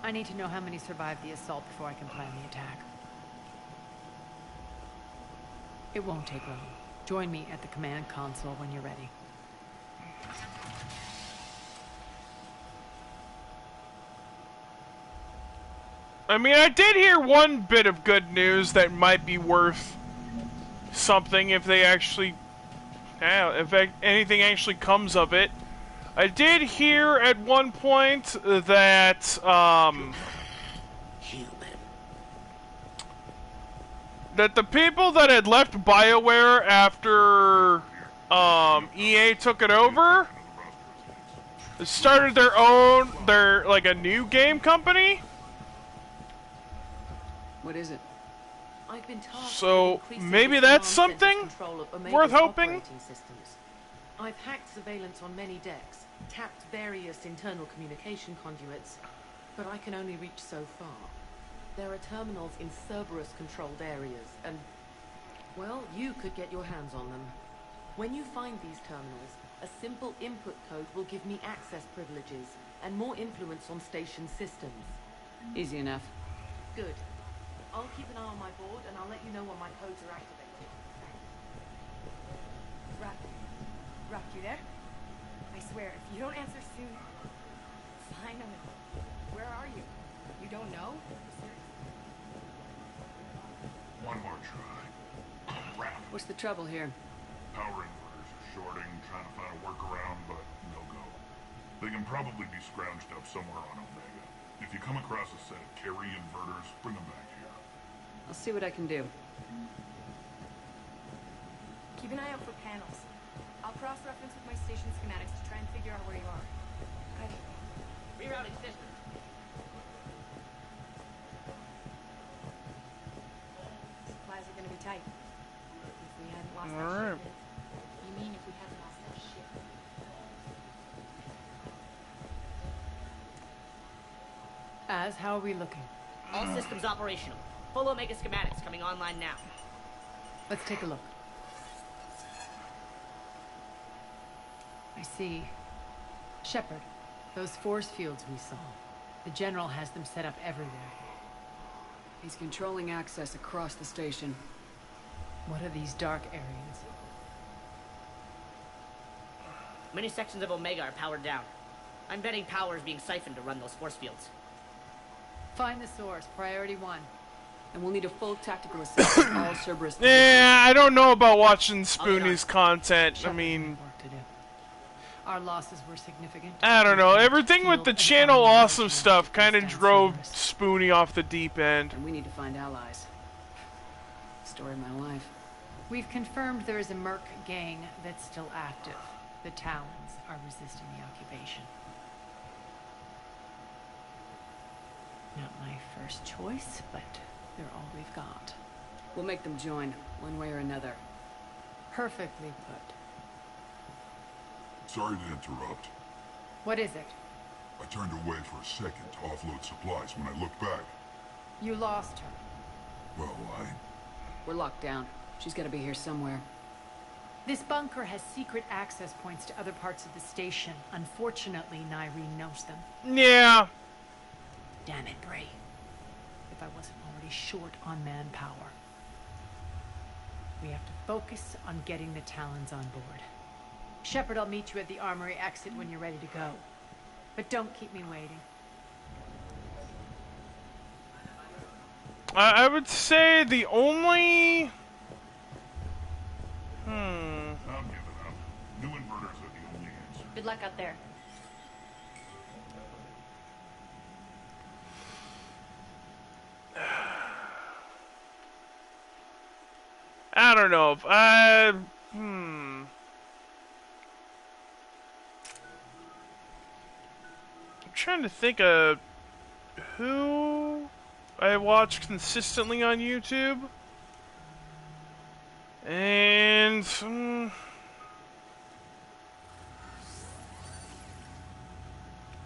I need to know how many survived the assault before I can plan the attack. It won't take long. Join me at the command console when you're ready.
I mean, I did hear one bit of good news that might be worth something if they actually, if anything actually comes of it. I did hear at one point that, that the people that had left BioWare after, EA took it over, started their own, like a new game company.
What is it? I've been tasked
So
with increasing
maybe
the
that's
command center's
something
control of Omega's
worth hoping.
operating systems. I've hacked surveillance on many decks, tapped various internal communication conduits, but I can only reach so far. There are terminals in Cerberus-controlled areas, and, well, you could get your hands on them. When you find these terminals, a simple input code will give me access privileges and more influence on station systems.
Easy enough.
Good. I'll keep an eye on my board, and I'll let you know when my codes are activated.
Rock, you there? I swear, if you don't answer soon... Finally. Where are you? You don't know?
One more try. Crap.
What's the trouble here?
Power inverters are shorting, trying to find a workaround, but no go. They can probably be scrounged up somewhere on Omega. If you come across a set of carry inverters, bring them back here.
I'll see what I can do.
Keep an eye out for panels. I'll cross-reference with my station schematics to try and figure out where you are. Okay.
Rerouting system.
Supplies are gonna be tight. If we hadn't lost
All
that
right.
shipment. You mean if we hadn't lost that ship?
Az, how are we looking?
All systems operational. Full Omega schematics coming online now.
Let's take a look. I see. Shepard, those force fields we saw. The General has them set up everywhere. He's controlling access across the station. What are these dark areas?
Many sections of Omega are powered down. I'm betting power is being siphoned to run those force fields.
Find the source, priority 1. And we'll need a full tactical assessment of all Cerberus.
Yeah, I don't know about watching Spoonie's content. I mean,
Our losses were significant.
I don't know. Everything with the channel awesome stuff kind of drove Spoonie off the deep end.
And we need to find allies. Story of my life. We've confirmed there is a Merc gang that's still active. The Talons are resisting the occupation. Not my first choice, but they're all we've got. We'll make them join, one way or another. Perfectly put.
Sorry to interrupt.
What is it?
I turned away for a second to offload supplies. When I looked back,
You lost her.
well,
We're locked down. She's gotta be here somewhere. This bunker has secret access points to other parts of the station. Unfortunately, Nyreen knows them.
Yeah.
Damn it, Bray. If I wasn't already short on manpower. We have to focus on getting the Talons on board. Shepard, I'll meet you at the armory exit when you're ready to go. But don't keep me waiting.
I would say the only...
I'm giving up. New inverters are the only answer.
Good luck out there.
I don't know. I'm trying to think of who I watch consistently on YouTube. And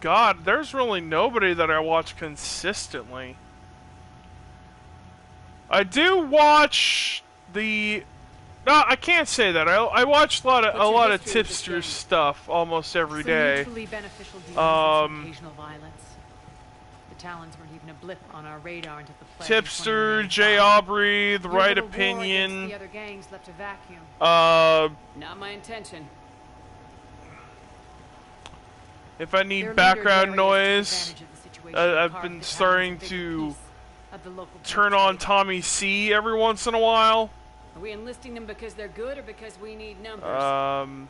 God, there's really nobody that I watch consistently. I do watch the... No, I can't say that. I watch a lot of tipster stuff almost every day.
Mutually beneficial deals and some occasional violence. The Talons weren't even a blip on our radar until the plague.
Tipster, J. Aubrey, The Right Opinion.
The other gangs left a vacuum.
Not my intention.
If I need background noise, I've been starting to turn on Tommy C every once in a while.
Are we enlisting them because they're good or because we need numbers?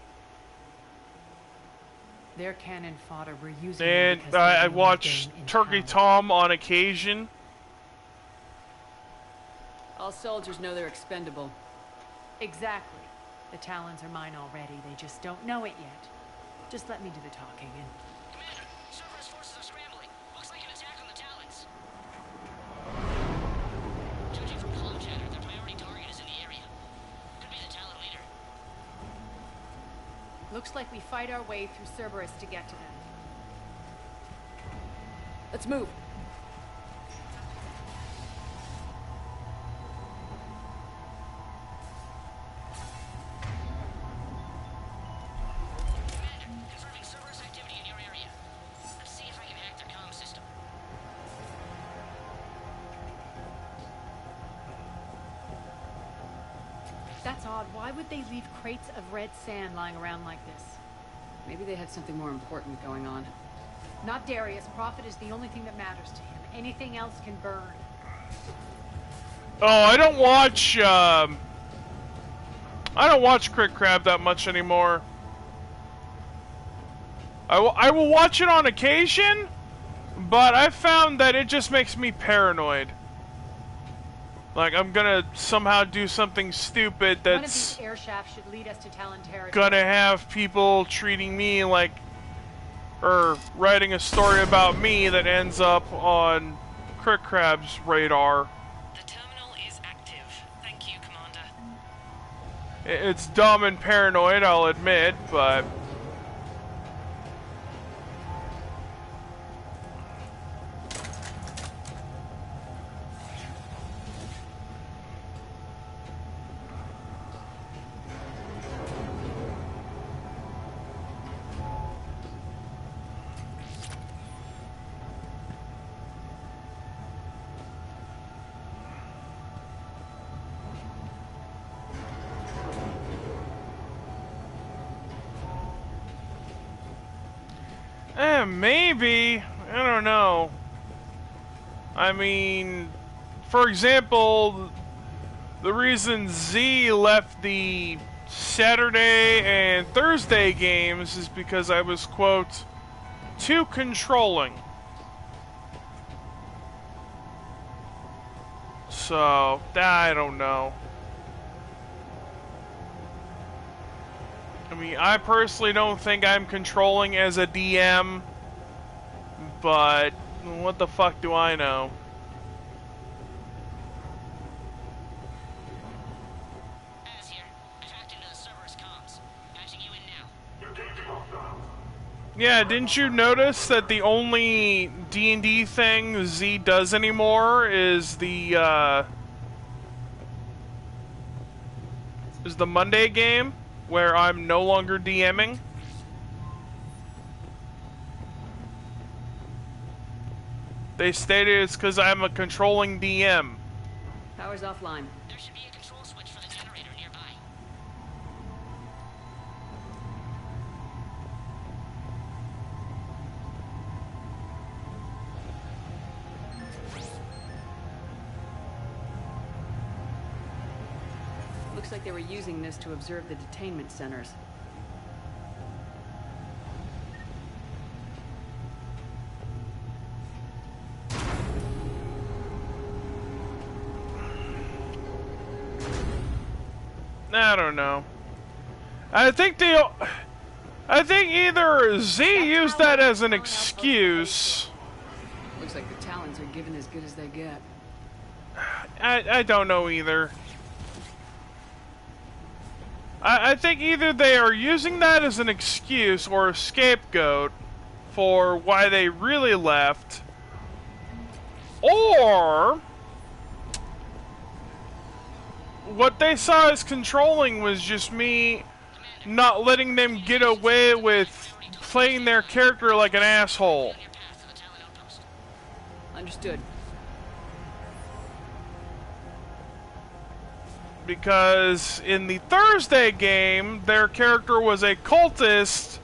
Their cannon fodder we're using.
And I watch Turkey Tom on occasion.
All soldiers know they're expendable.
Exactly. The Talons are mine already. They just don't know it yet. Just let me do the talking and...
Commander, Cerberus forces are scrambling. Looks like an attack on the Talons. Judging from comm chatter, their priority target is in the area. Could be the Talon leader.
Looks like we fight our way through Cerberus to get to them.
Let's move.
That's odd. Why would they leave crates of red sand lying around like this?
Maybe they had something more important going on.
Not Darius. Profit is the only thing that matters to him. Anything else can burn.
Oh, I don't watch Crit Crab that much anymore. I will watch it on occasion, but I found that it just makes me paranoid. Like, I'm gonna somehow do something stupid that's...
One of these air shafts should lead us to Talon territory.
Gonna have people treating me like... Or writing a story about me that ends up on Crit Crab's radar.
The terminal is active. Thank you, Commander.
It's dumb and paranoid, I'll admit, but... Maybe. I don't know. I mean, for example, the reason Z left the Saturday and Thursday games is because I was, quote, too controlling. So, I don't know. I mean, I personally don't think I'm controlling as a DM, but what the fuck do I know?
Az here. I've hacked into the Cerberus comms. Patching you in now.
Yeah, didn't you notice that the only D&D thing Z does anymore is the Monday game, where I'm no longer DMing? They stated it's because I'm a controlling DM.
Power's offline.
There should be a control switch for the generator nearby.
Looks like they were using this to observe the detainment centers.
I don't know. I think they... I think either Z used that as an excuse.
Looks like the Talons are given as good as they get.
I don't know either. I think either they are using that as an excuse or a scapegoat for why they really left, or what they saw as controlling was just me not letting them get away with playing their character like an asshole.
Understood.
Because in the Thursday game, their character was a cultist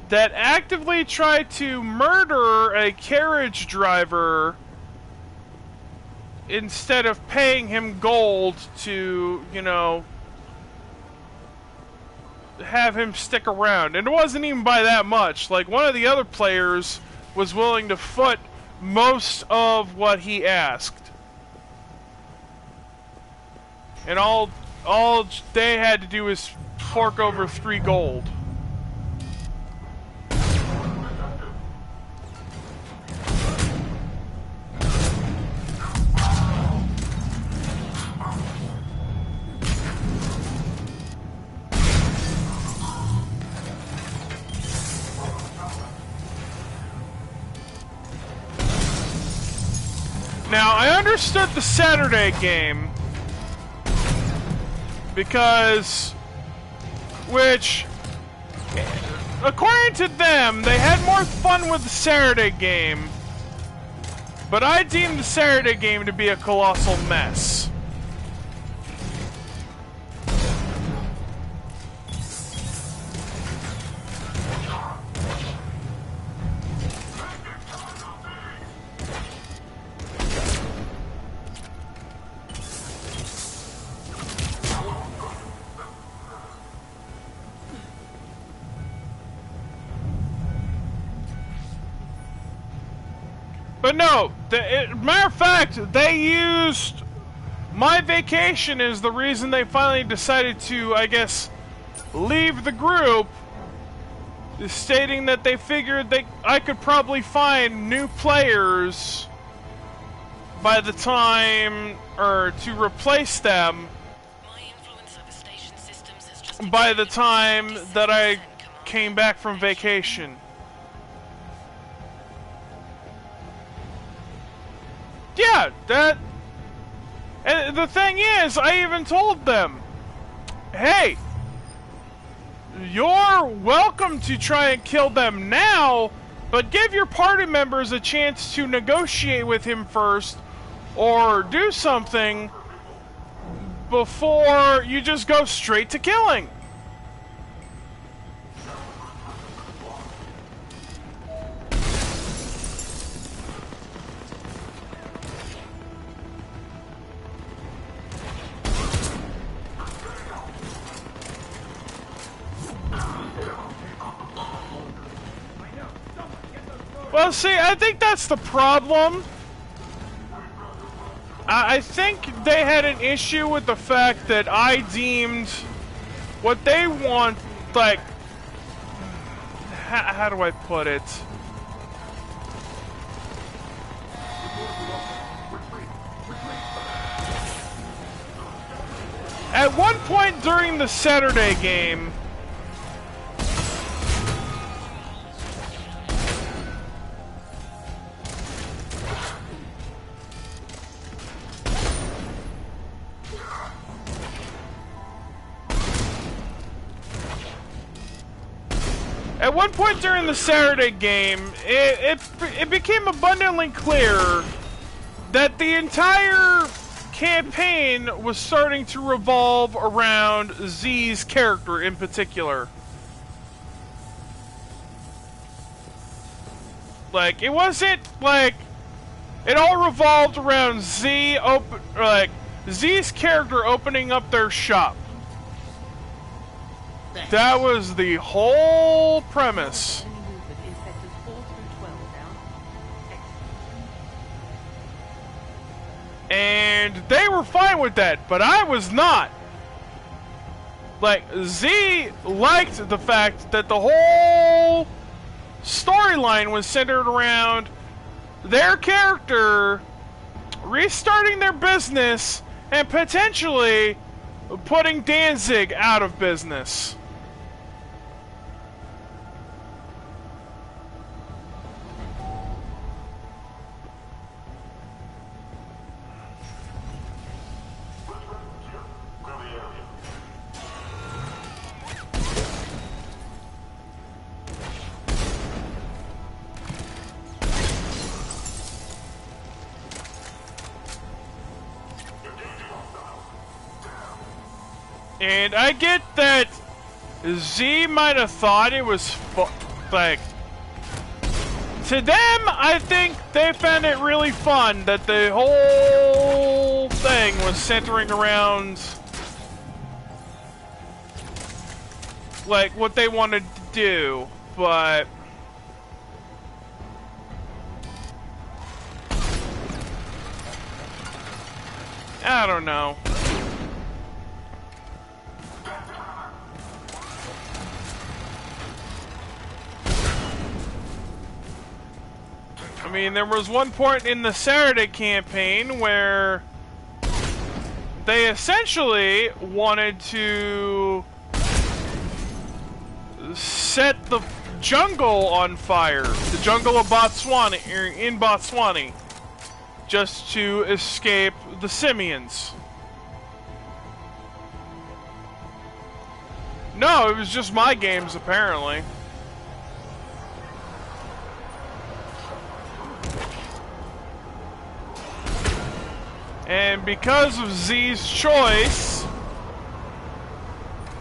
that actively tried to murder a carriage driver instead of paying him gold to, you know, have him stick around. And it wasn't even by that much. Like, one of the other players was willing to foot most of what he asked. And all they had to do was fork over 3 gold. Now, I understood the Saturday game because, which, according to them, they had more fun with the Saturday game, but I deemed the Saturday game to be a colossal mess. But no, matter of fact, they used my vacation as the reason they finally decided to, I guess, leave the group, stating that they figured I could probably find new players by the time, or to replace them by the time that I came back from vacation. Yeah, that... And the thing is, I even told them, hey, you're welcome to try and kill them now, but give your party members a chance to negotiate with him first, or do something before you just go straight to killing. Well, see, I think that's the problem. I think they had an issue with the fact that I deemed what they want, like... How do I put it? At one point during the Saturday game... At one point during the Saturday game, it became abundantly clear that the entire campaign was starting to revolve around Z's character in particular. Like, it wasn't like it all revolved around Z's character opening up their shop. That was the whole premise. And they were fine with that, but I was not. Like, Z liked the fact that the whole storyline was centered around their character restarting their business and potentially putting Danzig out of business. And I get that Z might have thought it was like, to them, I think they found it really fun that the whole thing was centering around like what they wanted to do, but I don't know. I mean, there was one point in the Saturday campaign where they essentially wanted to set the jungle on fire, the jungle of Botswana, in Botswana, just to escape the simians. No, it was just my games, apparently. And because of Z's choice,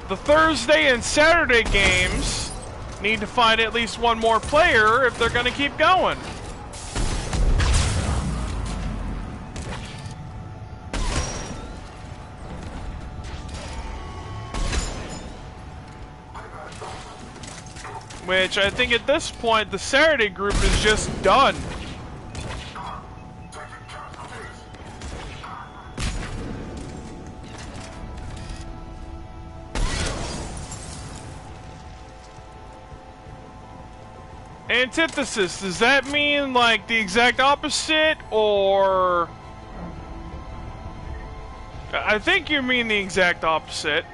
the Thursday and Saturday games need to find at least one more player if they're going to keep going. Which I think at this point the Saturday group is just done. Antithesis, does that mean like the exact opposite, or... I think you mean the exact opposite.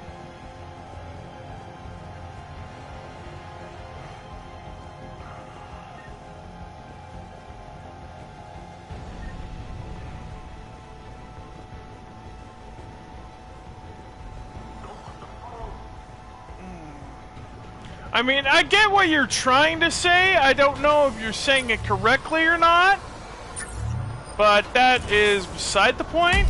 I mean, I get what you're trying to say. I don't know if you're saying it correctly or not, but that is beside the point.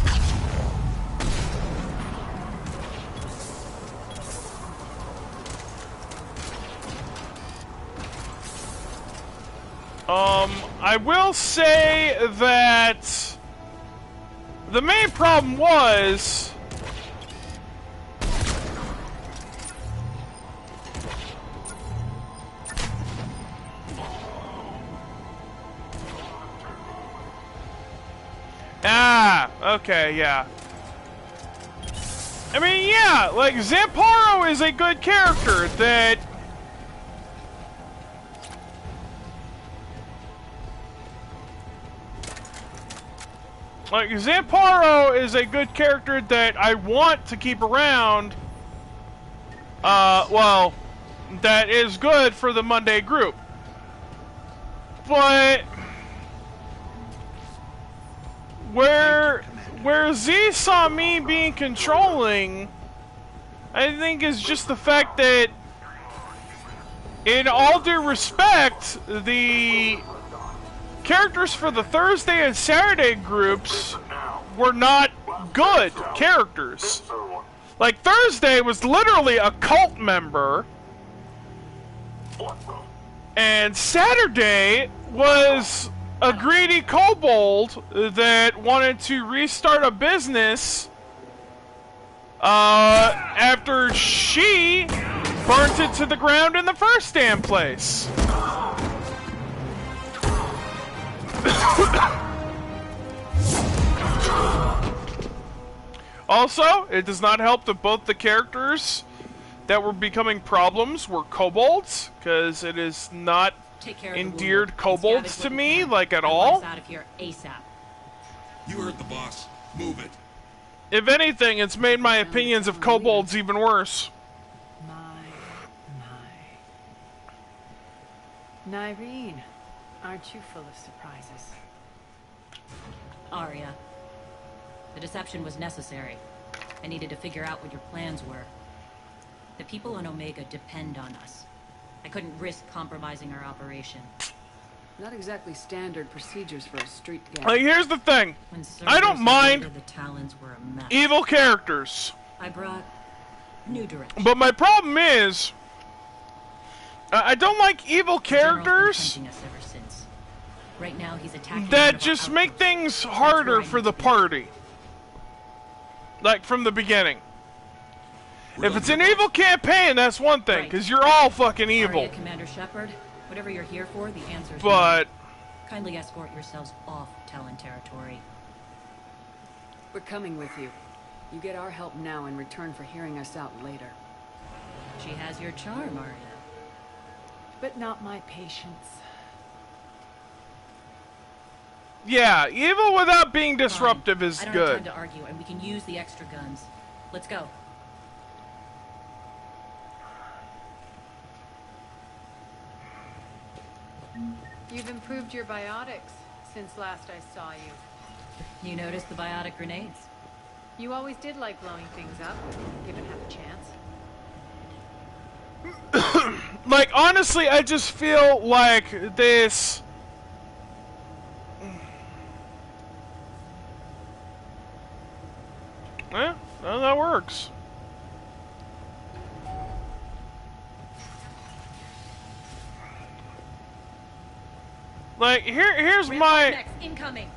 I will say that the main problem was okay, yeah. I mean, yeah, like, Zamparo is a good character that... Like, Zamparo is a good character that I want to keep around. Well, that is good for the Monday group. But... Where Z saw me being controlling, I think is just the fact that, in all due respect, the characters for the Thursday and Saturday groups were not good characters. Like, Thursday was literally a cult member, and Saturday was a greedy kobold that wanted to restart a business after she burnt it to the ground in the first damn place. Also, it does not help that both the characters that were becoming problems were kobolds, because it is not endeared kobolds to me, like, at all.
Out of here ASAP.
You heard the boss. Move it.
If anything, it's made my opinions of kobolds even worse.
Nyreen, aren't you full of surprises?
Arya, the deception was necessary. I needed to figure out what your plans were. The people on Omega depend on us. I couldn't risk compromising our operation.
Not exactly standard procedures for a street gang.
Like, here's the thing. I don't mind
the Talons were a mess.
evil characters.
I brought new direction.
But my problem is, I don't like evil characters
right now, he's attacking
that just make things harder for the party. Like, from the beginning. If it's an evil campaign, that's one thing, because you're all fucking evil.
Arya, Commander Shepard, whatever you're here for, the answer's
but
no. Kindly escort yourselves off Talon territory.
We're coming with you. You get our help now in return for hearing us out later.
She has your charm, Arya.
But not my patience.
yeah, evil without being disruptive is
I don't
good.
have time to argue, and we can use the extra guns. Let's go.
You've improved your biotics since last I saw you.
You noticed the biotic grenades?
You always did like blowing things up, given half a chance.
Like, honestly, I just feel like this... well, that works. Like, here's my...
next, incoming.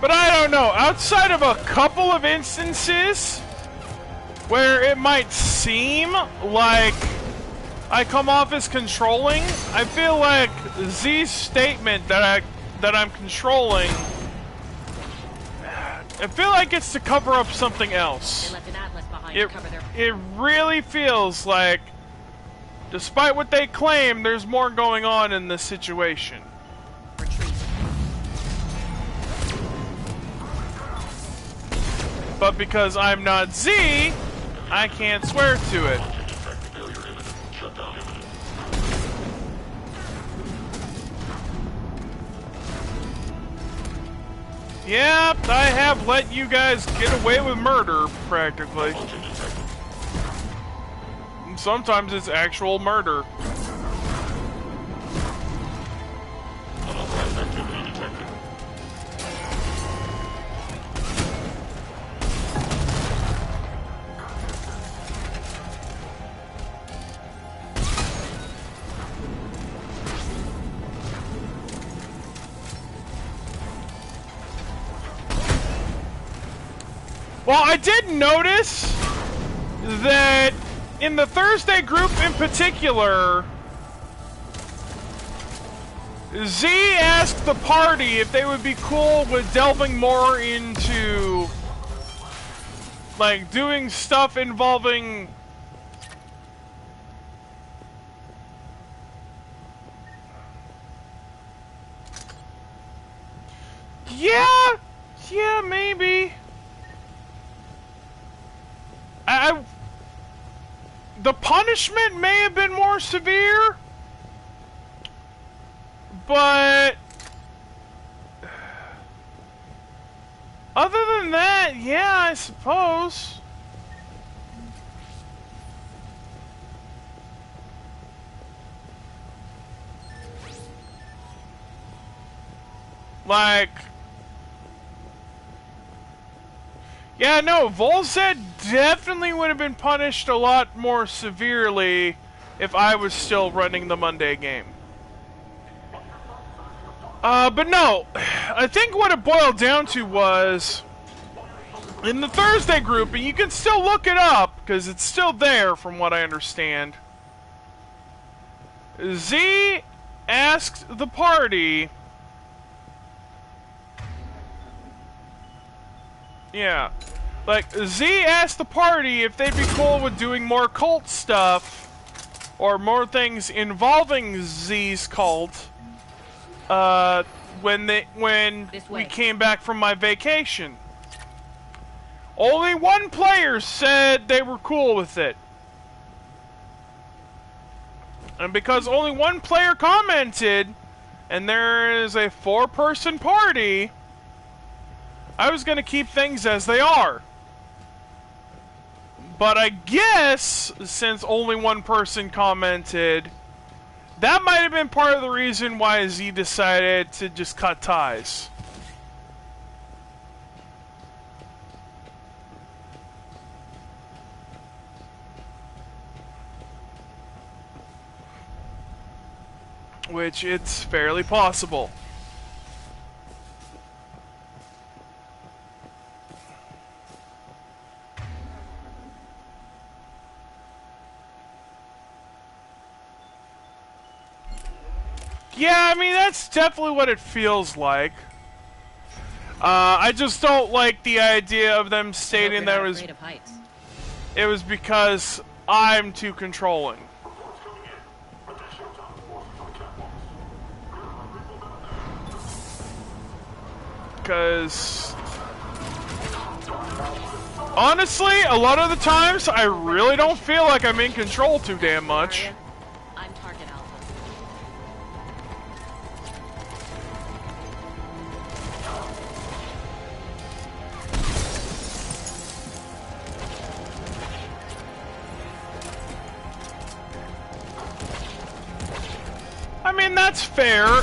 But I don't know, outside of a couple of instances where it might seem like I come off as controlling, I feel like Z's statement that I'm controlling, I feel like it's to cover up something else.
They left an atlas behind to cover their...
It really feels like, despite what they claim, there's more going on in this situation. But because I'm not Z, I can't swear to it. Yep, I have let you guys get away with murder, practically. And sometimes it's actual murder. Well, I did notice that in the Thursday group in particular, Z asked the party if they would be cool with delving more into, like, doing stuff involving... Yeah, maybe. The punishment may have been more severe, but other than that, yeah, I suppose. Like, yeah, no, Volzed definitely would have been punished a lot more severely if I was still running the Monday game. But no, I think what it boiled down to was, in the Thursday group, and you can still look it up, because it's still there from what I understand, Z asked the party... Yeah. Like, Z asked the party if they'd be cool with doing more cult stuff, or more things involving Z's cult, when we came back from my vacation. Only one player said they were cool with it. And because only one player commented, and there is a 4-person party, I was going to keep things as they are. But I guess, since only one person commented, that might have been part of the reason why Z decided to just cut ties. Which, it's fairly possible. Yeah, I mean, that's definitely what it feels like. I just don't like the idea of them stating that it was because I'm too controlling. Because honestly, a lot of the times, I really don't feel like I'm in control too damn much.
I'm target alpha.
I mean, that's fair.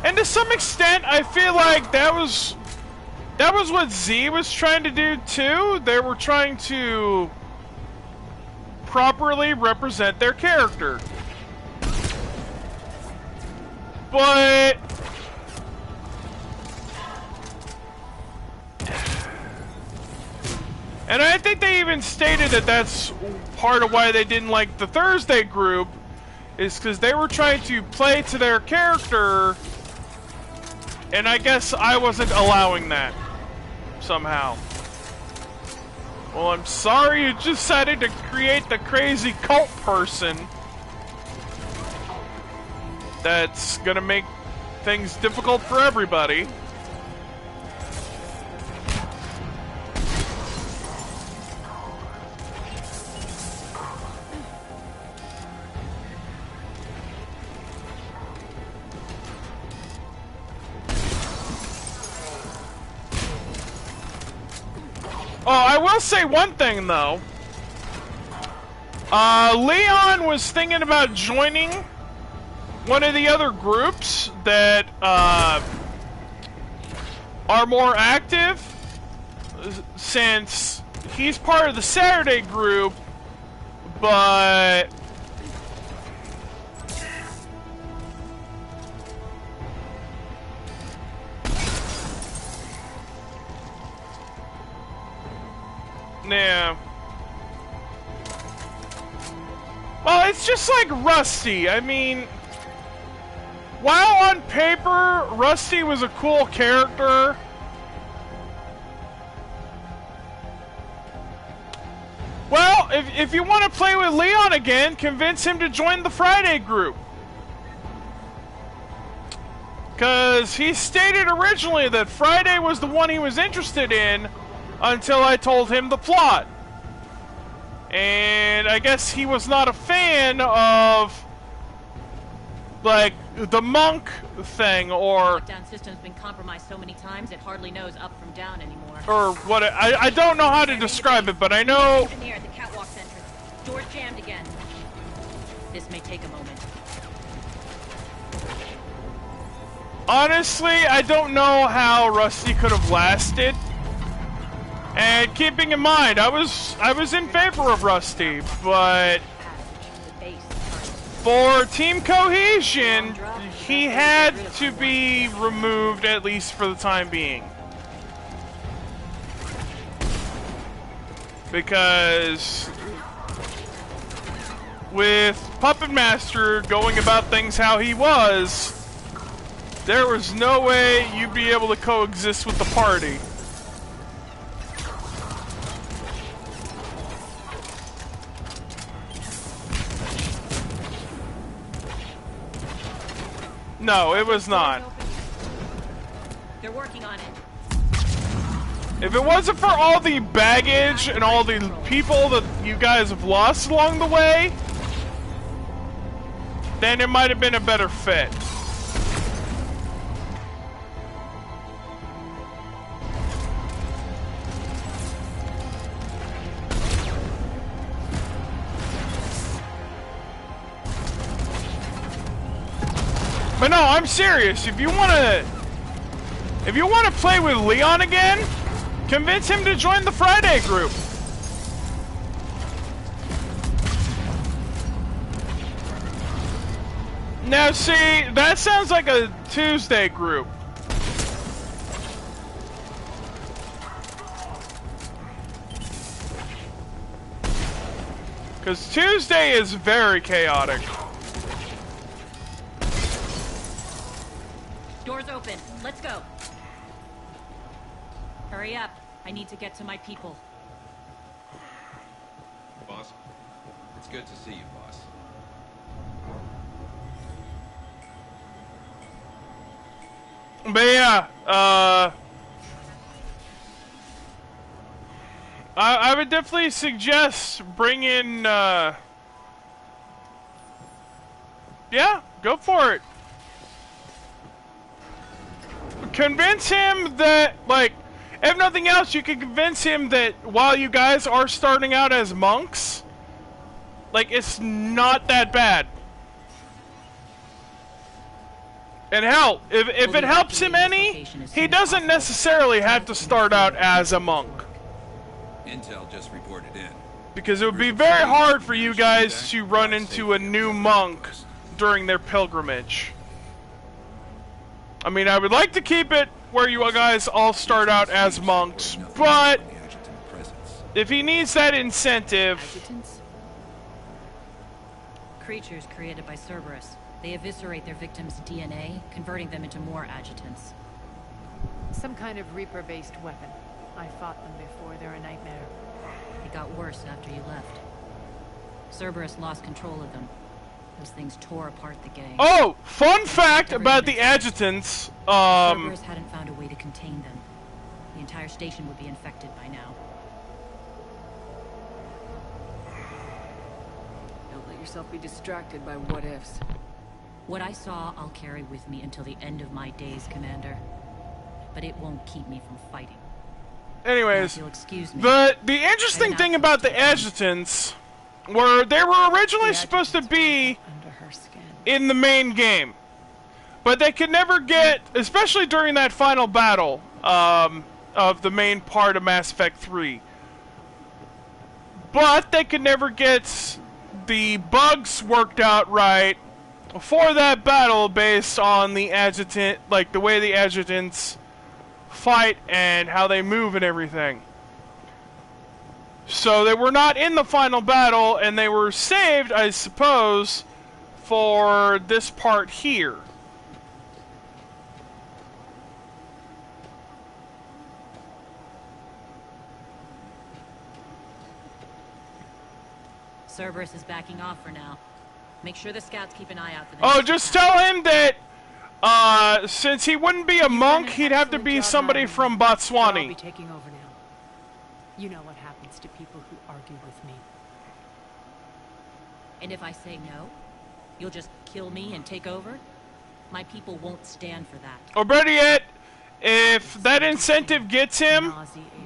And to some extent, I feel like that was what Z was trying to do too. They were trying to properly represent their character. But and I think they even stated that that's part of why they didn't like the Thursday group, is because they were trying to play to their character, and I guess I wasn't allowing that somehow. Well, I'm sorry you decided to create the crazy cult person that's gonna make things difficult for everybody. Oh, I will say one thing, though. Leon was thinking about joining one of the other groups that are more active, since he's part of the Saturday group, but... Yeah. Well, it's just like Rusty. I mean, while on paper, Rusty was a cool character, well, if you want to play with Leon again, convince him to join the Friday group. Because he stated originally that Friday was the one he was interested in, until I told him the plot. And I guess he was not a fan of, like, the monk thing, or...
Lockdown system's been compromised so many times, it hardly knows up from down anymore.
Or what, I don't know how to describe it, but I know...
Engineer at the catwalk's entrance. Door's jammed again. This may take a moment.
Honestly, I don't know how Rusty could have lasted. And keeping in mind, I was in favor of Rusty, but For team cohesion, he had to be removed at least for the time being. Because with Puppet Master going about things how he was, there was no way you'd be able to coexist with the party. No, it was not.
They're working on it.
If it wasn't for all the baggage and all the people that you guys have lost along the way, then it might have been a better fit. But no, I'm serious. If you wanna play with Leon again, convince him to join the Friday group. Now see, that sounds like a Tuesday group. Because Tuesday is very chaotic.
Doors open. Let's go. Hurry up. I need to get to my people.
Boss, it's good to see you, boss.
But yeah, I would definitely suggest bringing, yeah, go for it. Convince him that, like, if nothing else, you can convince him that while you guys are starting out as monks, like, it's not that bad. And hell, if it helps him any, he doesn't necessarily have to start out as a monk.
Intel just reported in.
Because it would be very hard for you guys to run into a new monk during their pilgrimage. I mean, I would like to keep it where you guys all start out as monks, but if he needs that incentive...
Adjutants? Creatures created by Cerberus. They eviscerate their victims' DNA, converting them into more adjutants.
Some kind of Reaper-based weapon. I fought them before. They're a nightmare.
It got worse after you left. Cerberus lost control of them. Those things tore apart the gang.
Oh! Fun fact about the adjutants,
Cerberus hadn't found a way to contain them. The entire station would be infected by now.
Don't let yourself be distracted by what-ifs.
What I saw, I'll carry with me until the end of my days, Commander. But it won't keep me from fighting.
Anyways,
excuse me.
the interesting thing about the adjutants were they were originally supposed to be in the main game, but they could never get, especially during that final battle of the main part of Mass Effect 3. But they could never get the bugs worked out right for that battle based on the adjutant, like the way the adjutants fight and how they move and everything. So they were not in the final battle, and they were saved, I suppose, for this part here.
Cerberus is backing off for now. Make sure the scouts keep an eye out for them.
Oh, just tell him that since he wouldn't be a monk, he'd have to be somebody from Botswana.
I'll be taking over now. You know what happens to people who argue with me.
And if I say no, you'll just kill me and take over? My people won't stand for that.
Or better yet, if that incentive gets him,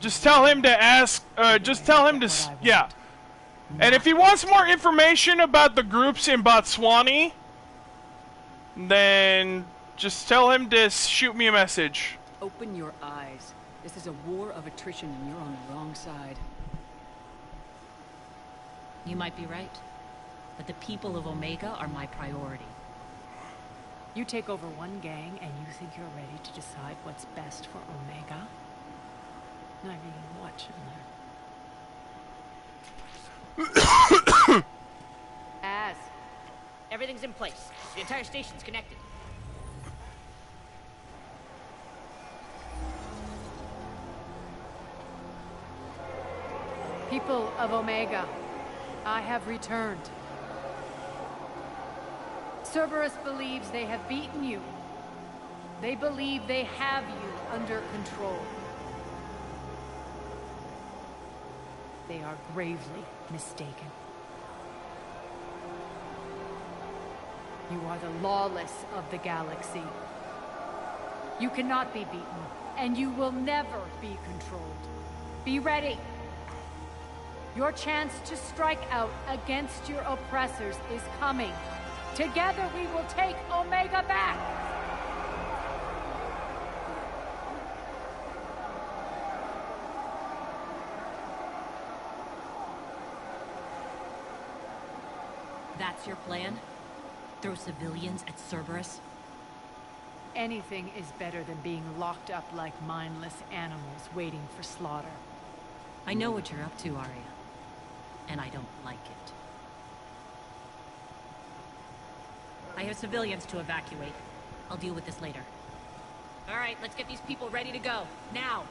just tell him to ask, just tell him to, yeah. And if he wants more information about the groups in Botswana, then just tell him to shoot me a message.
Open your eyes. This is a war of attrition and you're on the wrong side.
You might be right.
but the people of Omega are my priority.
You take over one gang and you think you're ready to decide what's best for Omega? Not even watching there.
As everything's in place. The entire station's connected.
People of Omega, I have returned. Cerberus believes they have beaten you. They believe they have you under control. They are gravely mistaken. You are the lawless of the galaxy. You cannot be beaten, and you will never be controlled. Be ready. Your chance to strike out against your oppressors is coming. Together we will take Omega back!
That's your plan? Throw civilians at Cerberus?
Anything is better than being locked up like mindless animals waiting for slaughter.
I know what you're up to, Arya. And I don't like it. I have civilians to evacuate. I'll deal with this later. All right, let's get these people ready to go. Now!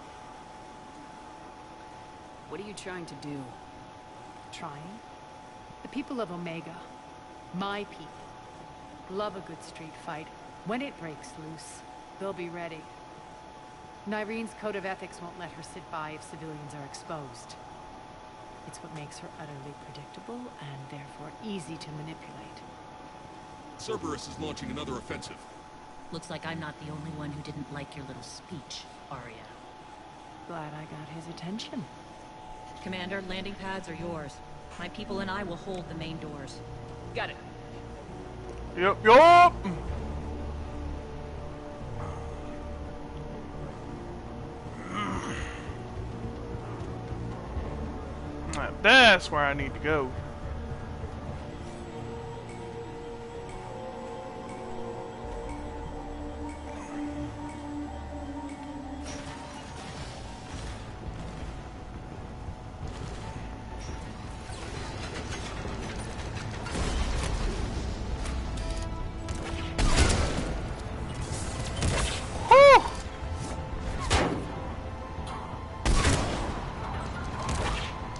What are you trying to do? Trying? The people of Omega, my people, love a good street fight. When it breaks loose, they'll be ready. Nyrene's code of ethics won't let her sit by if civilians are exposed. It's what makes her utterly predictable and therefore easy to manipulate.
Cerberus is launching another offensive.
Looks like I'm not the only one who didn't like your little speech, Arya.
Glad I got his attention.
Commander, landing pads are yours. My people and I will hold the main doors. Got it.
Yup, yup! That's where I need to go.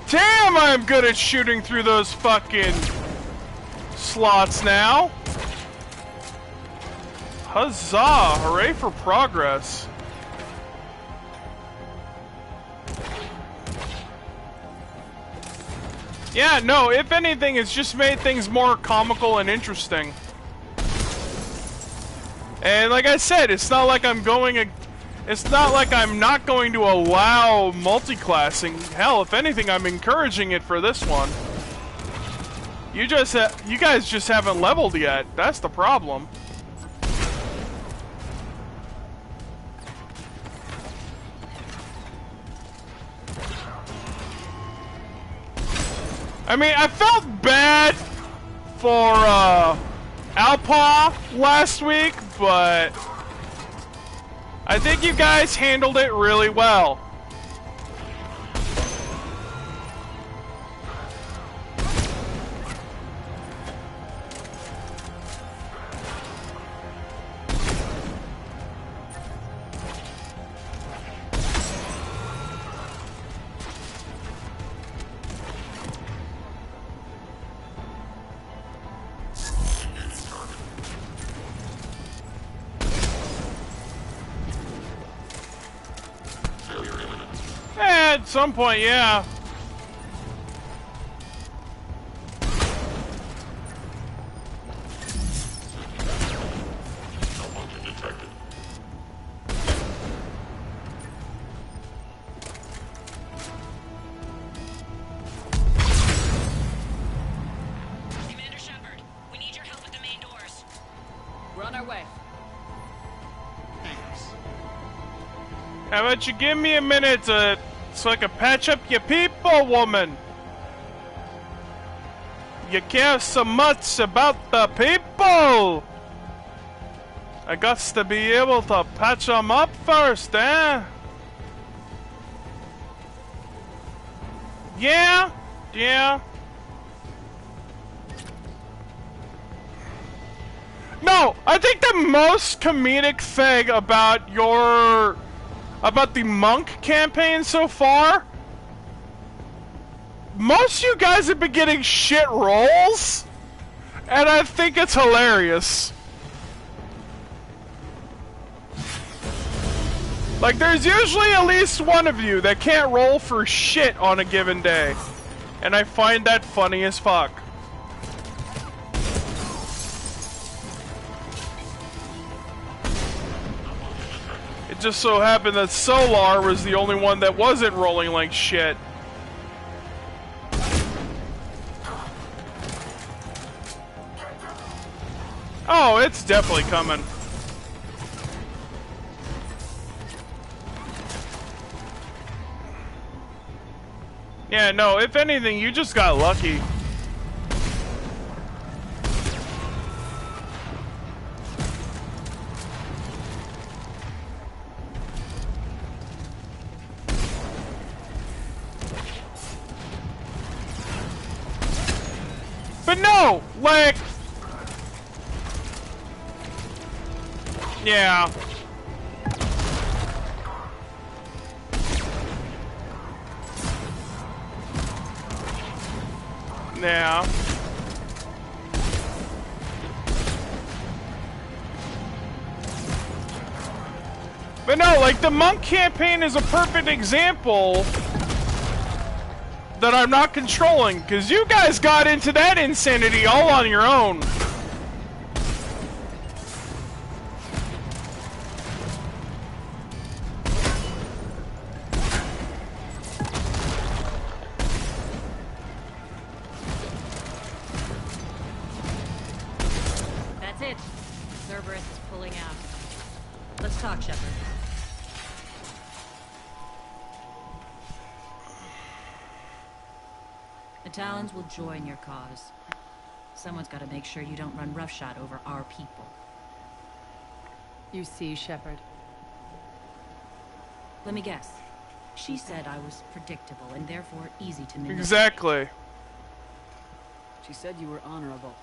Damn, I'm good at shooting through those fucking slots now. Huzzah! Hooray for progress. Yeah, no, if anything, it's just made things more comical and interesting. And like I said, it's not like I'm not going to allow multi-classing. Hell, if anything, I'm encouraging it for this one. You guys just haven't leveled yet. That's the problem. I mean, I felt bad for Alpa last week, but I think you guys handled it really well. At some point, yeah.
Commander Shepard, we need your help at the main doors.
We're on our way.
Thanks.
How about you give me a minute so I can patch up your people, woman? you care so much about the people. I got to be able to patch them up first, eh? Yeah, yeah. No, I think the most comedic thing about the monk campaign so far, most of you guys have been getting shit rolls, and I think it's hilarious. Like, there's usually at least one of you that can't roll for shit on a given day, and I find that funny as fuck. It just so happened that Solar was the only one that wasn't rolling like shit. Oh, it's definitely coming. Yeah, no, if anything, you just got lucky. But no, like... Yeah. Yeah. But no, like, the monk campaign is a perfect example that I'm not controlling, because you guys got into that insanity all on your own.
That's it. Cerberus is pulling out. Let's talk, Shepard. The Talons will join your cause. Someone's got to make sure you don't run roughshod over our people.
You see, Shepard.
Let me guess. She said I was predictable and therefore easy to manipulate.
Exactly.
She said you were honorable.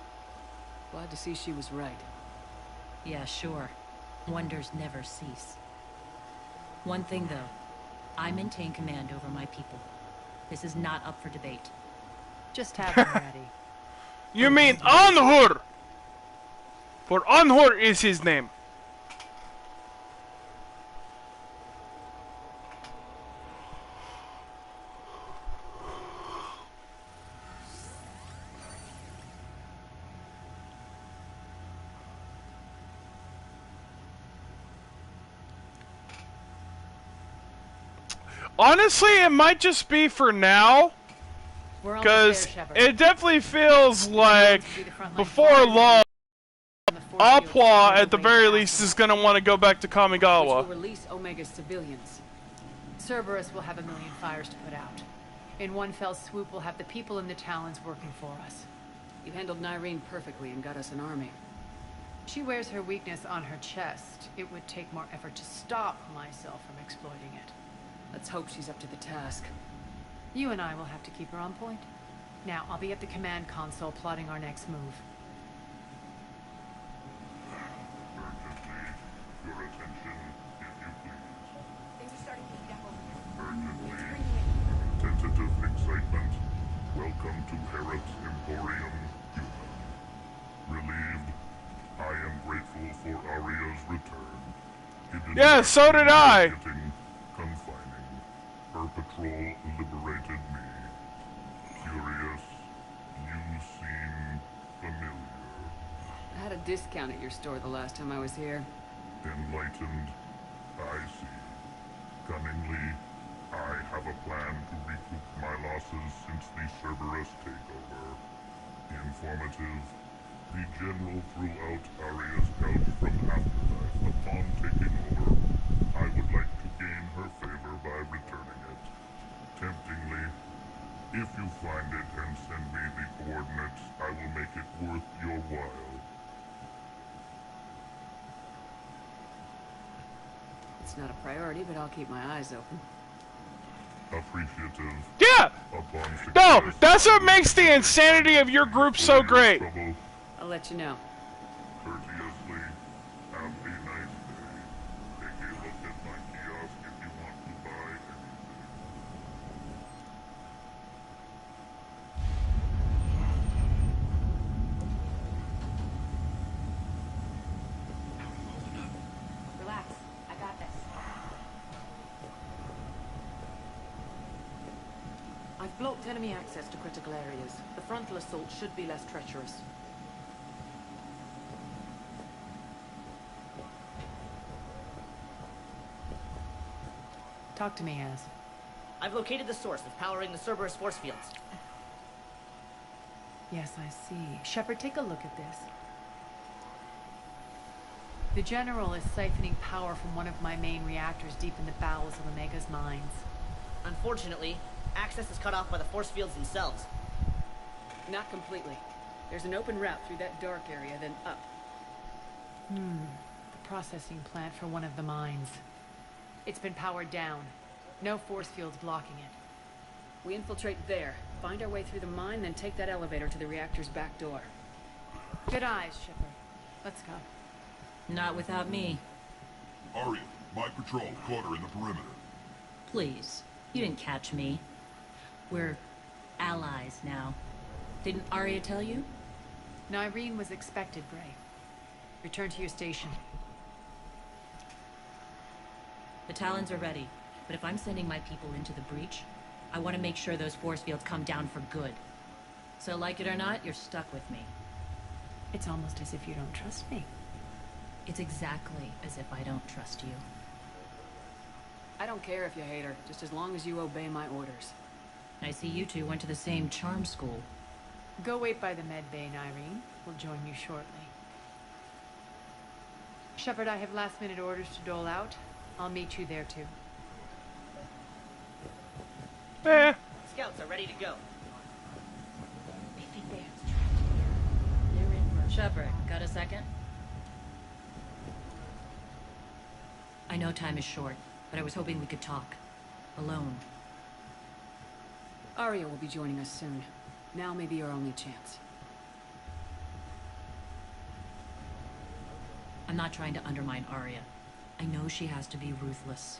Glad to see she was right.
Yeah, sure. Wonders never cease. One thing, though. I maintain command over my people. This is not up for debate.
Just have them ready.
You mean Anhur! For Anhur is his name. Honestly, it might just be for now. Because it definitely feels like before long, Apua at the very least is going to want to go back to Kamigawa.
Which will release Omega's civilians. Cerberus will have a million fires to put out. In one fell swoop, we'll have the people in the Talons working for us.
You handled Nyreen perfectly and got us an army.
She wears her weakness on her chest. It would take more effort to stop myself from exploiting it.
Let's hope she's up to the task.
You and I will have to keep her on point. Now, I'll be at the command console plotting our next move.
Urgently, your attention, if you please.
Things are starting to heat up over here.
Urgently, tentative excitement. Welcome to Herod's Emporium, Human. Relieved, I am grateful for Aria's return. Hidden
Yeah, so did I.
Confining. Her patrol liberated me. Curious, you seem familiar.
I had a discount at your store the last time I was here.
Enlightened, I see. Cunningly, I have a plan to recoup my losses since the Cerberus takeover. Informative, the General threw out Aria's couch from Afterlife. Upon taking over, I would like to gain her favor by returning it. Temptingly, If you find it and send me the coordinates, I will make it worth your while.
It's not a priority, but I'll keep my eyes open.
Appreciative.
Yeah!
Upon
No,
success,
that's what makes the insanity of your group so great.
I'll let you know.
Courteously, have a nice day. Take a look at my kiosk if you want to buy anything.
Relax. I got this.
I've blocked enemy access to critical areas. The frontal assault should be less treacherous.
Talk to me, Az.
I've located the source of powering the Cerberus force fields.
Yes, I see. Shepard, take a look at this. The General is siphoning power from one of my main reactors deep in the bowels of Omega's mines.
Unfortunately, access is cut off by the force fields themselves.
Not completely. There's an open route through that dark area, then up.
The processing plant for one of the mines. It's been powered down. No force fields blocking it.
We infiltrate there, find our way through the mine, then take that elevator to the reactor's back door.
Good eyes, Shepard. Let's go.
Not without me.
Arya, my patrol, quarter in the perimeter.
Please, you didn't catch me. We're allies now. Didn't Arya tell you?
Nyreen was expected, Bray. Return to your station.
The Talons are ready, but if I'm sending my people into the breach, I want to make sure those force fields come down for good. So like it or not, you're stuck with me.
It's almost as if you don't trust me.
It's exactly as if I don't trust you.
I don't care if you hate her, just as long as you obey my orders.
I see you two went to the same charm school.
Go wait by the med bay, Nyreen. We'll join you shortly. Shepard, I have last-minute orders to dole out. I'll meet you there, too.
Scouts are ready to go.
Shepard, got a second? I know time is short, but I was hoping we could talk. Alone.
Arya will be joining us soon. Now may be your only chance.
I'm not trying to undermine Arya. I know she has to be ruthless.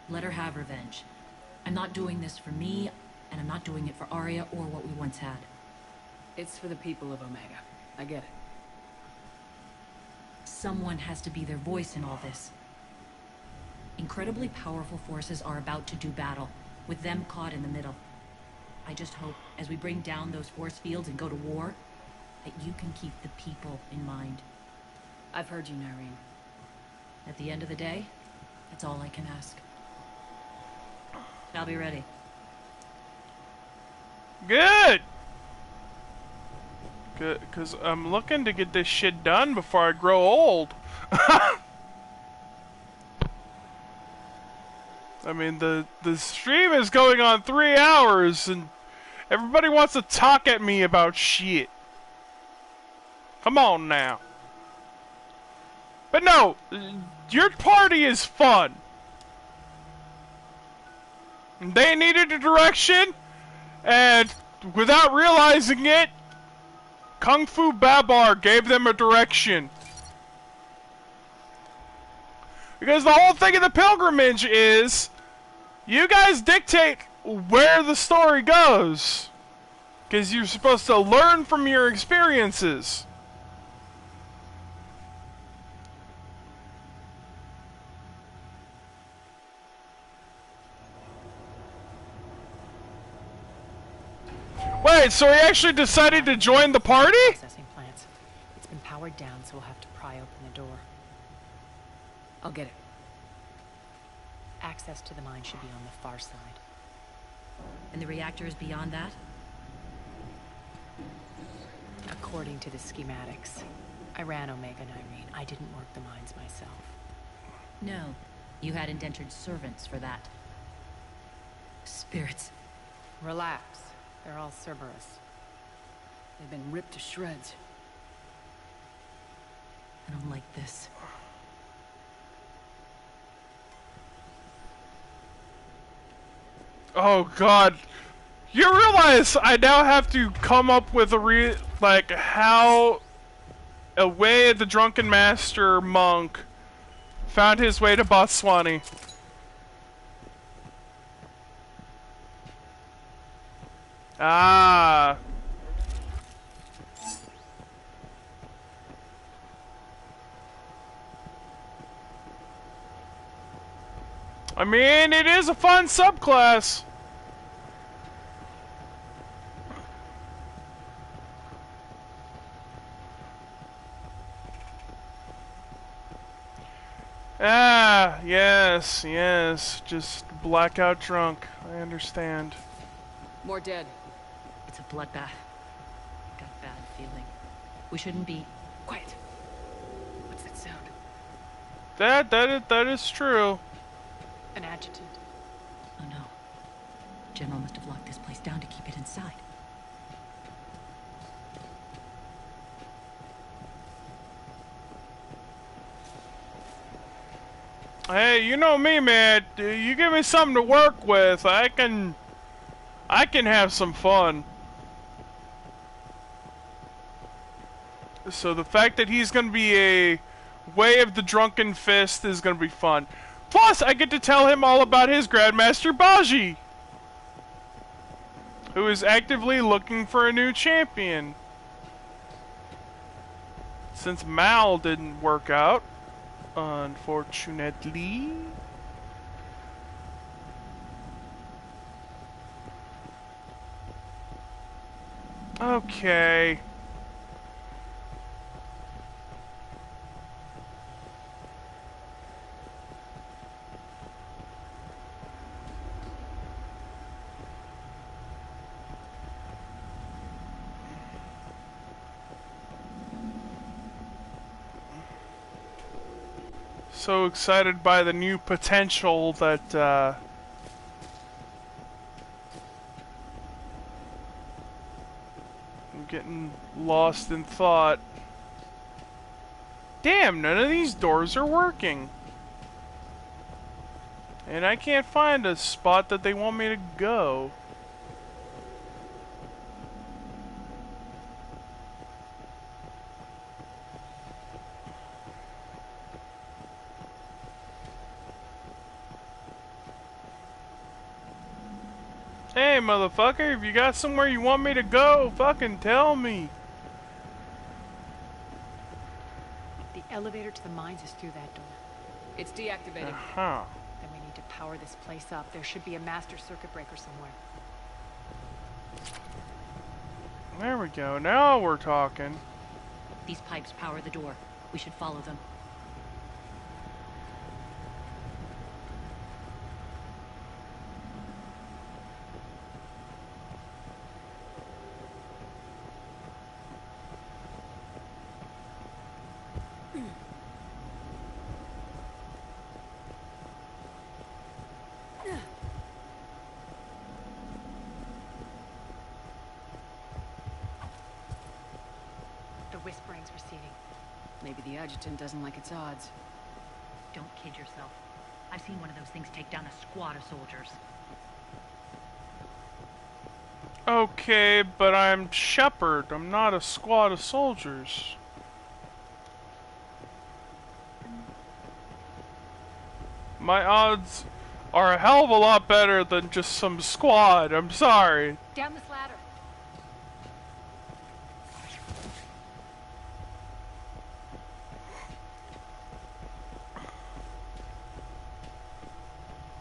Let her have revenge. I'm not doing this for me, and I'm not doing it for Arya or what we once had.
It's for the people of Omega. I get it.
Someone has to be their voice in all this. Incredibly powerful forces are about to do battle, with them caught in the middle. I just hope, as we bring down those force fields and go to war, that you can keep the people in mind.
I've heard you, Nyreen.
At the end of the day, that's all I can ask. I'll be ready.
Good! Good, because I'm looking to get this shit done before I grow old. I mean, the stream is going on 3 hours, and everybody wants to talk at me about shit. Come on now. But no, your party is fun. They needed a direction, and without realizing it, Kung Fu Babar gave them a direction. Because the whole thing of the pilgrimage is, you guys dictate where the story goes. Because you're supposed to learn from your experiences. Wait, so he actually decided to join the party?
Processing plants. It's been powered down, so we'll have to pry open the door.
I'll get it.
Access to the mine should be on the far side.
And the reactor is beyond that?
According to the schematics. I ran Omega, Nyreen. I didn't work the mines myself.
No. You had indentured servants for that. Spirits.
Relax. They're all Cerberus.
They've been ripped to shreds. I don't like this.
Oh god. You realize I now have to come up with a how a way the drunken master monk found his way to Botswana. Ah. I mean, it is a fun subclass. Ah, yes, yes. Just blackout drunk. I understand.
More dead.
It's a bloodbath. Got a bad feeling. We shouldn't be...
Quiet. What's that sound?
That is true.
An adjutant.
Oh no. General must have locked this place down to keep it inside.
Hey, you know me, man. You give me something to work with, I can have some fun. So the fact that he's gonna be a Way of the Drunken Fist is gonna be fun. Plus, I get to tell him all about his Grandmaster Baji, who is actively looking for a new champion. Since Mal didn't work out, unfortunately. Okay. So excited by the new potential that I'm getting lost in thought. Damn, none of these doors are working. And I can't find a spot that they want me to go. Hey, motherfucker, if you got somewhere you want me to go, fucking tell me.
The elevator to the mines is through that door.
It's deactivated.
Uh-huh.
Then we need to power this place up. There should be a master circuit breaker somewhere.
There we go. Now we're talking.
These pipes power the door. We should follow them.
Whispering's receding.
Maybe the adjutant doesn't like its odds.
Don't kid yourself. I've seen one of those things take down a squad of soldiers.
Okay, but I'm Shepard. I'm not a squad of soldiers. My odds are a hell of a lot better than just some squad. I'm sorry.
Down this ladder.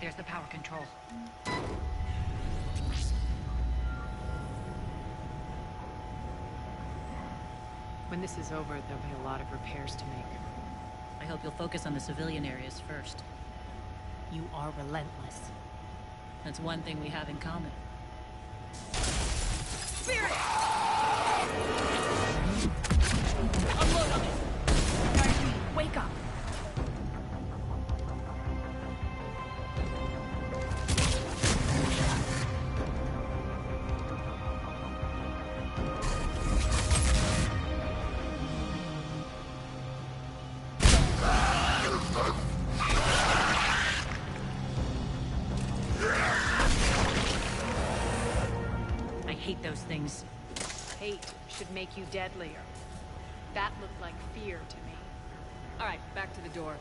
There's the power control.
When this is over, there'll be a lot of repairs to make.
I hope you'll focus on the civilian areas first.
You are relentless.
That's one thing we have in common.
Spirit! Unload on it! Wake up!
hate those things.
Hate should make you deadlier. That looked like fear to me.
All right, back to the door.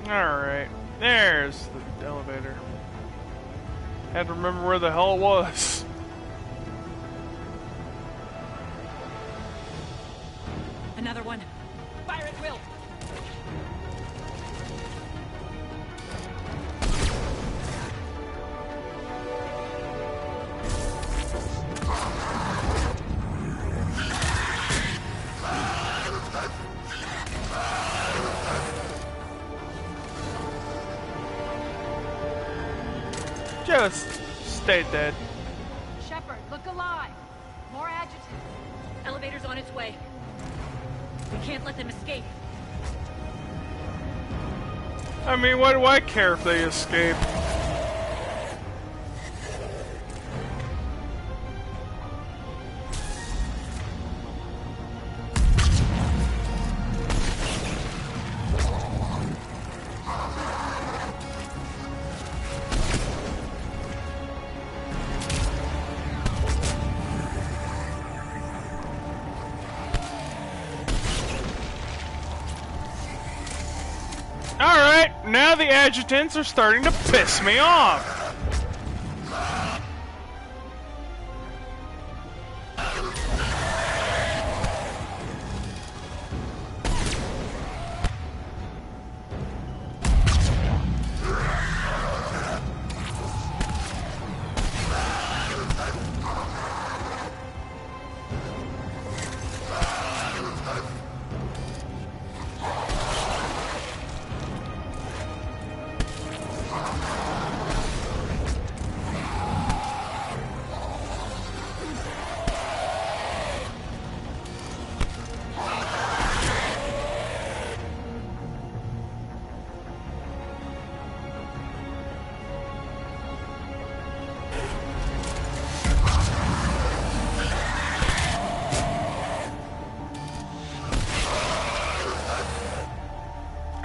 Alright, there's the elevator. Had to remember where the hell it was.
Another one.
Fire at will!
Just stay dead.
Shepard, look alive! More adjutants.
Elevator's on its way. We can't let them escape.
I mean, why do I care if they escape? Alright, now the adjutants are starting to piss me off.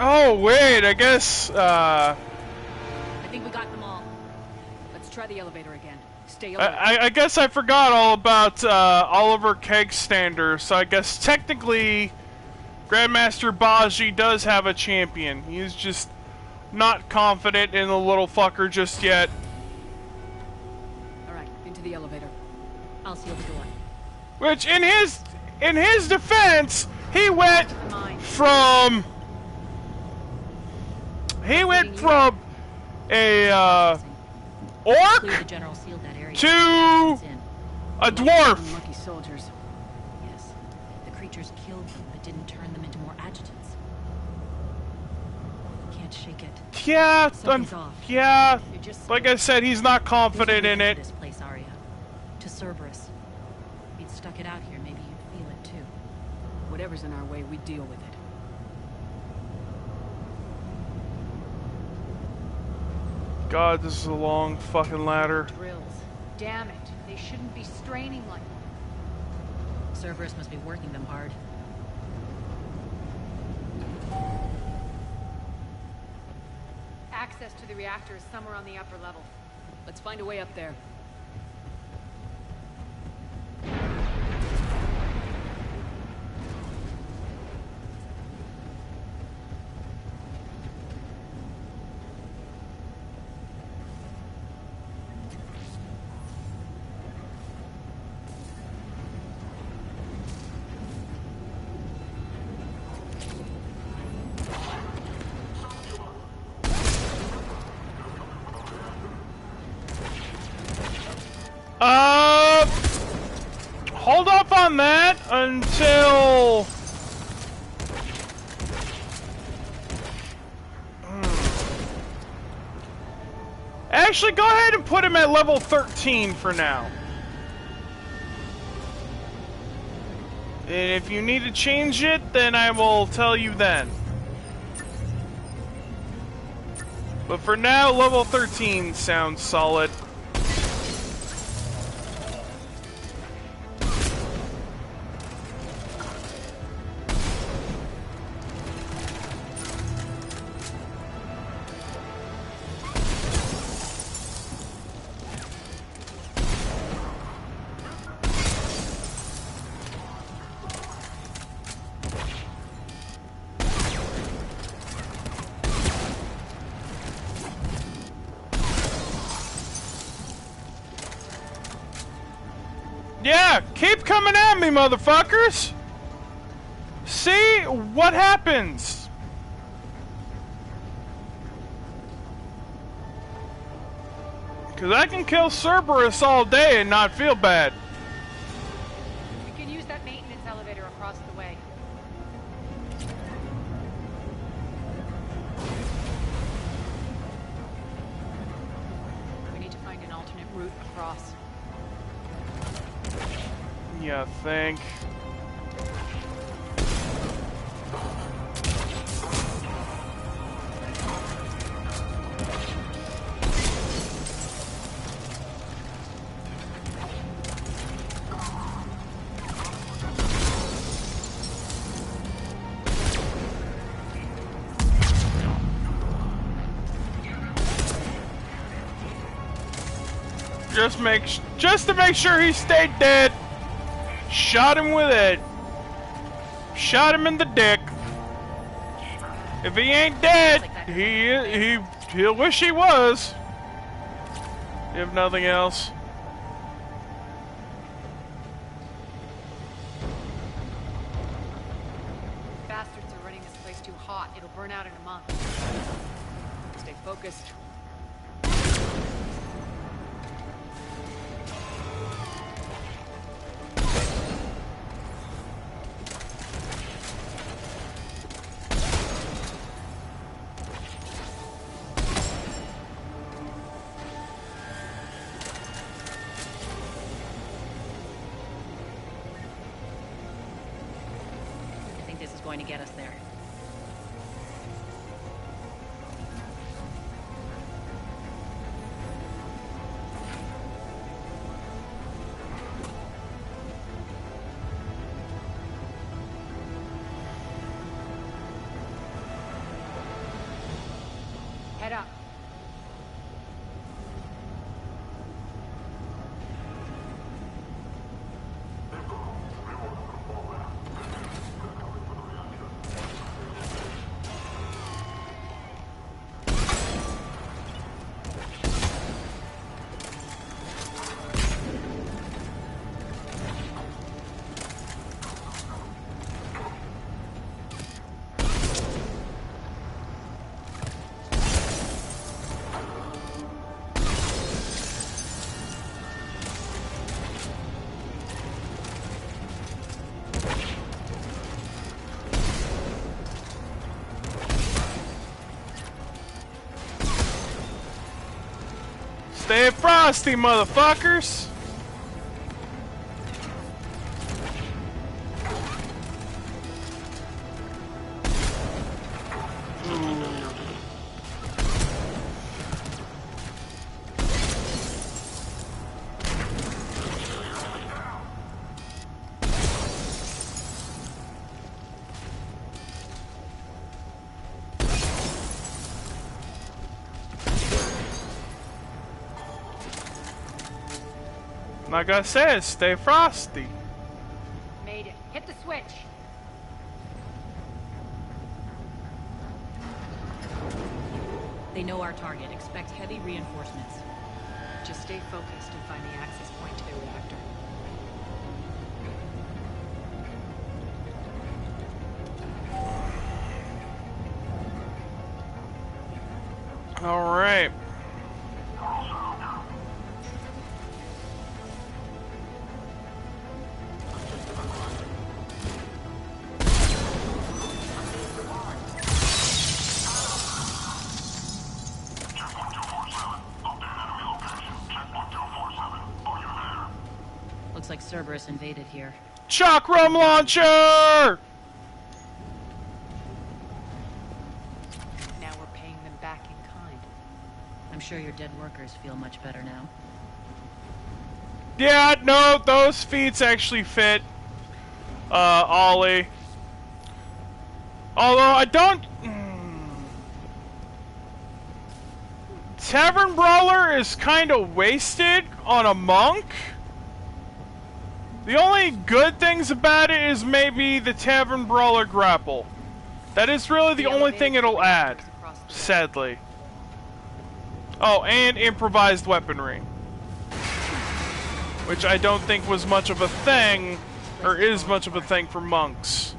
Oh wait, I guess
I think we got them all. Let's try the elevator again. Stay alert.
I guess I forgot all about Oliver Kegstander, so I guess technically Grandmaster Baji does have a champion. He's just not confident in the little fucker just yet.
Alright, into the elevator.
I'll seal the door.
Which in his defense, he went from a orc to a dwarf.
Lucky soldiers. Yes, the creatures killed them, but didn't turn them into more adjutants. Can't shake it.
Yeah, yeah.
Just
Like I said, he's not confident in it.
This place, Arya. To Cerberus. If you'd stuck it out here, maybe you'd feel it too.
Whatever's in our way, we deal with it.
God, this is a long fucking ladder.
Drills. Damn it. They shouldn't be straining like that.
Cerberus must be working them hard.
Access to the reactor is somewhere on the upper level.
Let's find a way up there.
Hold off on that until... Actually, go ahead and put him at level 13 for now. And if you need to change it, then I will tell you then. But for now, level 13 sounds solid. Yeah, keep coming at me, motherfuckers! See what happens! Cause I can kill Cerberus all day and not feel bad.
We can use that maintenance elevator across the way. We need to find an alternate route across.
Yeah, think. Just to make sure he stayed dead. Shot him with it. Shot him in the dick. If he ain't dead, he'll wish he was. If nothing else.
Bastards are running this place too hot. It'll burn out in a month. Stay focused.
Going to get us there.
Head up.
Stay frosty, motherfuckers! Like I said, stay frosty.
Made it. Hit the switch.
They know our target. Expect heavy reinforcements.
Just stay focused and find the access point to the reactor.
All right.
Looks like Cerberus invaded here.
Chakram launcher!
Now we're paying them back in kind.
I'm sure your dead workers feel much better now.
Yeah, no, those feats actually fit, Ollie. Although I don't... Tavern Brawler is kind of wasted on a monk. The only good things about it is maybe the Tavern Brawler grapple. That is really the only thing it'll add, sadly. Oh, and improvised weaponry. Which I don't think was much of a thing, or is much of a thing for monks.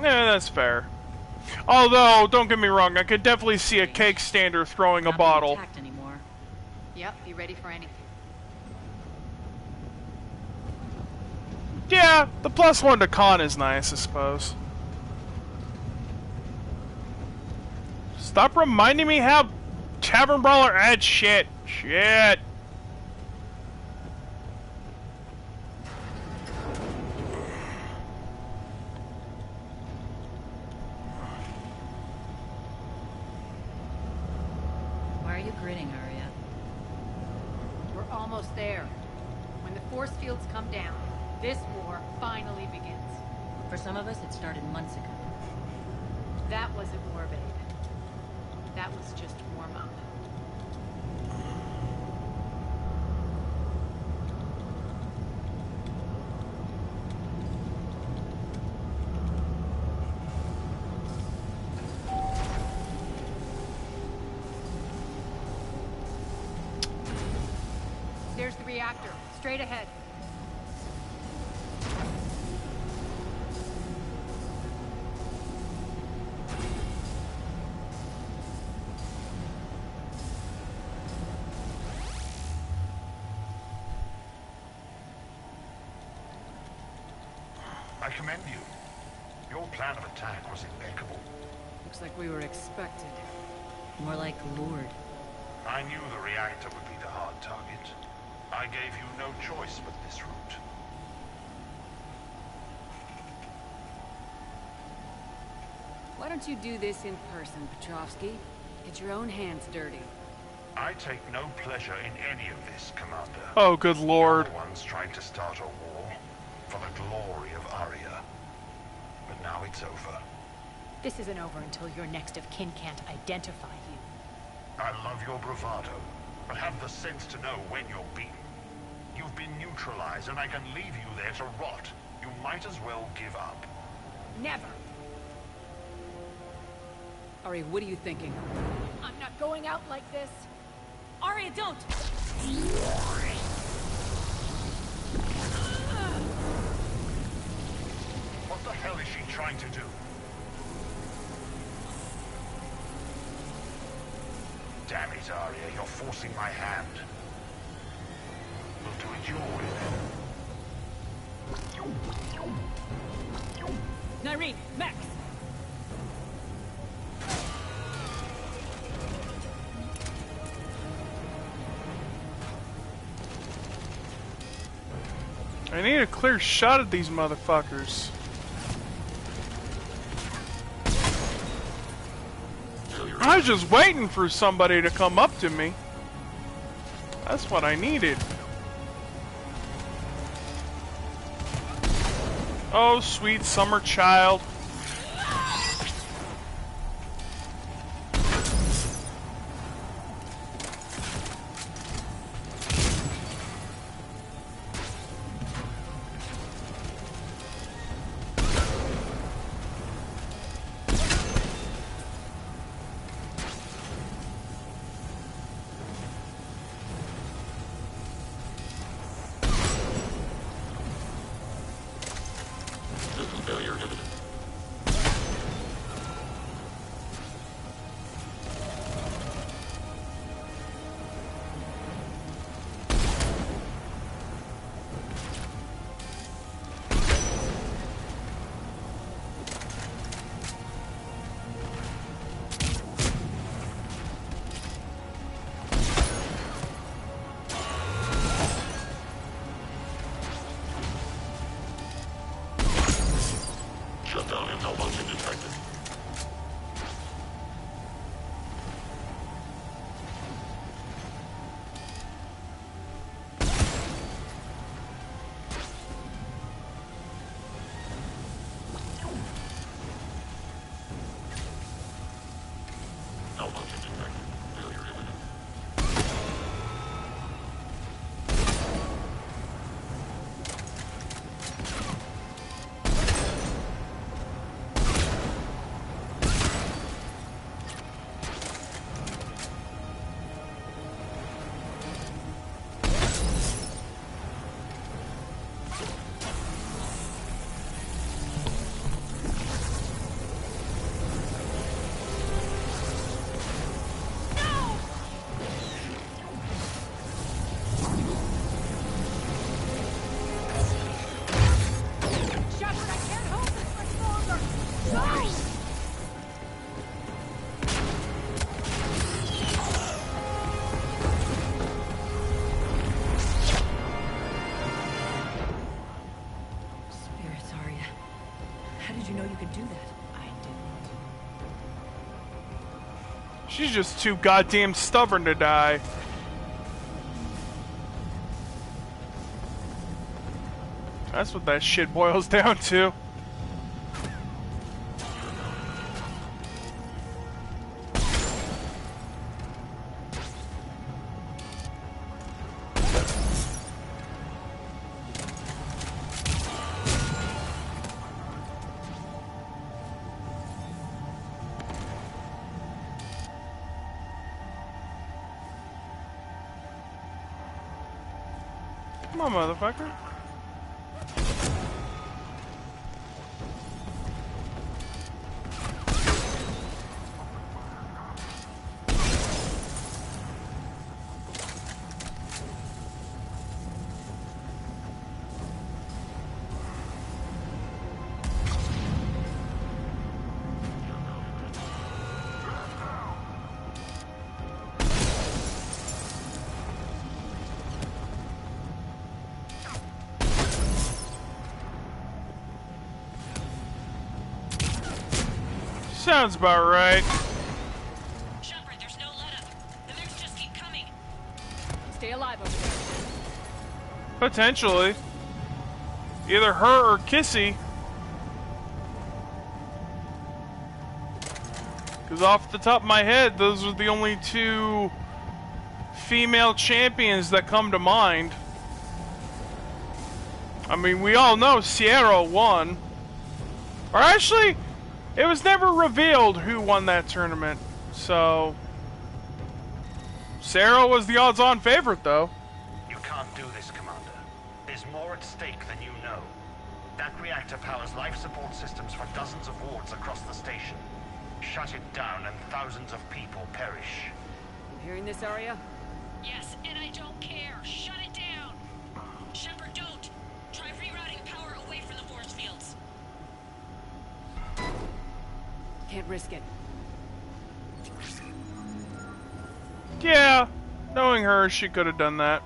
Yeah, that's fair. Although, don't get me wrong, I could definitely see a cake stander throwing a bottle.
Anymore.
Yep, be ready for anything.
Yeah, the +1 to con is nice, I suppose. Stop reminding me how Tavern Brawler adds shit. Shit.
Why are you grinning, Arya?
We're almost there. When the force fields come down, this war finally begins.
For some of us, it started months ago.
That wasn't war, babe. That was just warm up. There's the reactor, straight ahead.
I commend you. Your plan of attack was impeccable.
Looks like we were expected.
More like lured.
I knew the reactor would be the hard target. I gave you no choice but this route.
Why don't you do this in person, Petrovsky? Get your own hands dirty.
I take no pleasure in any of this, Commander.
Oh, good lord.
The ones trying to start a war for the glory of Arya. But now it's over.
This isn't over until your next of kin can't identify you.
I love your bravado, but have the sense to know when you're beaten. You've been neutralized, and I can leave you there to rot. You might as well give up.
Never!
Ari, what are you thinking?
I'm not going out like this.
Arya, don't!
What the hell is she trying to do? Damn it, Arya, you're forcing my hand. We'll do it your way then.
Nyreen, Max!
I need a clear shot at these motherfuckers. I was just waiting for somebody to come up to me. That's what I needed. Oh, sweet summer child.
Malfunction detected. Malfunction detected. Failure imminent.
Shepard, I can't hold this much longer! No!
Spirits, Arya. How did you know you could do that? I didn't.
She's just too goddamn stubborn to die. That's what that shit boils down to. Come on, motherfucker. Sounds about right.
Shepard, there's no let up. The mechs just keep coming. Stay alive over there.
Potentially. Either her or Kissy. Because off the top of my head, those are the only two female champions that come to mind. I mean, we all know Sierra won. Or actually, it was never revealed who won that tournament. So, Sarah was the odds-on favorite, though.
You can't do this, Commander. There's more at stake than you know. That reactor powers life support systems for dozens of wards across the station. Shut it down and thousands of people perish.
You hearing this, Arya?
Yes, and I don't care. Shut it down. Shepard, don't. Try rerouting power away from the force fields.
Can't risk it.
Yeah, knowing her, she could have done that.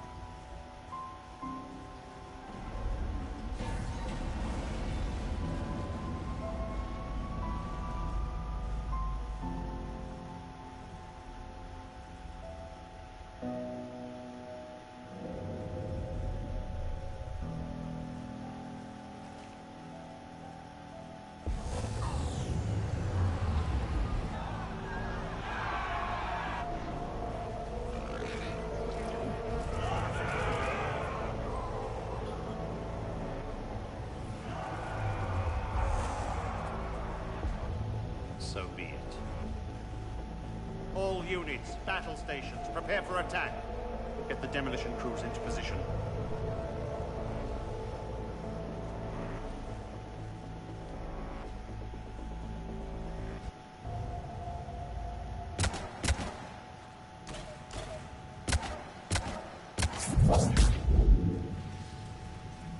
So be it. All units, battle stations, prepare for attack. Get the demolition crews into position.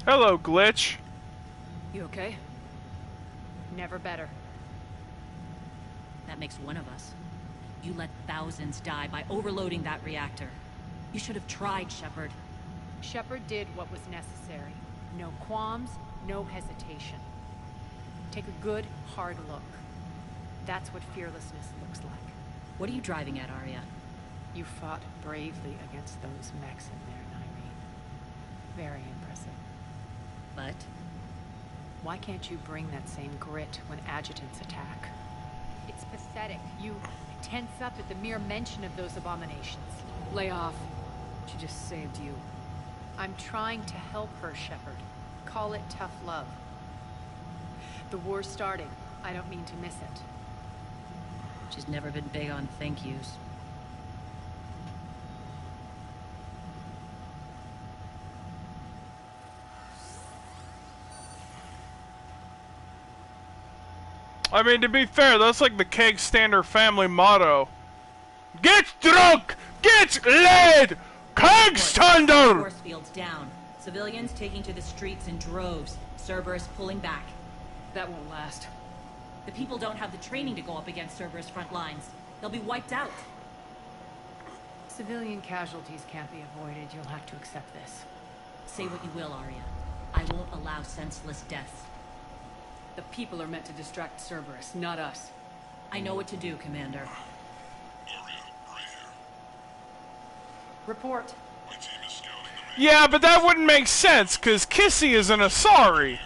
Hello, Glitch.
You okay? Never better.
That makes one of us. You let thousands die by overloading that reactor. You should have tried, Shepard.
Shepard did what was necessary. No qualms, no hesitation. Take a good, hard look. That's what fearlessness looks like.
What are you driving at, Arya?
You fought bravely against those mechs in there, Nyreen. Very impressive.
But?
Why can't you bring that same grit when adjutants attack? It's pathetic. You tense up at the mere mention of those abominations.
Lay off. She just saved you.
I'm trying to help her, Shepard. Call it tough love. The war's starting. I don't mean to miss it.
She's never been big on thank yous.
I mean, to be fair, that's like the Keg Standard family motto. Get drunk! Get laid! Keg Standard!
Force fields down. Civilians taking to the streets in droves. Cerberus pulling back.
That won't last.
The people don't have the training to go up against Cerberus front lines. They'll be wiped out.
Civilian casualties can't be avoided. You'll have to accept this.
Say what you will, Arya. I won't allow senseless deaths.
The people are meant to distract Cerberus, not us.
I know what to do, Commander.
Report.
Yeah, but that wouldn't make sense, because Kissy is an Asari.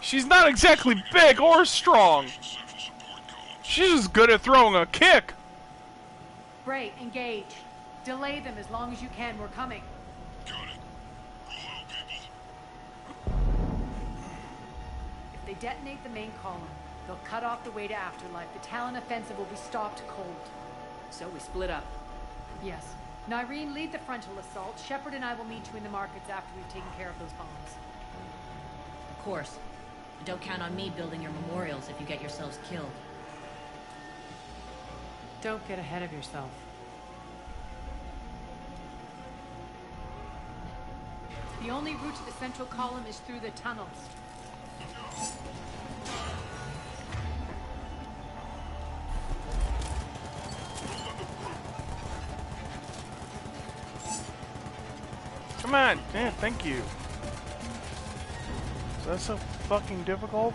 She's not exactly big or strong. She's just good at throwing a kick.
Bray, engage. Delay them as long as you can. We're coming. If they detonate the main column, they'll cut off the way to Afterlife. The Talon offensive will be stopped cold.
So we split up.
Yes. Nyreen, lead the frontal assault. Shepard and I will meet you in the markets after we've taken care of those bombs.
Of course. And don't count on me building your memorials if you get yourselves killed.
Don't get ahead of yourself. The only route to the central column is through the tunnels.
Come on, yeah, thank you. That's so fucking difficult.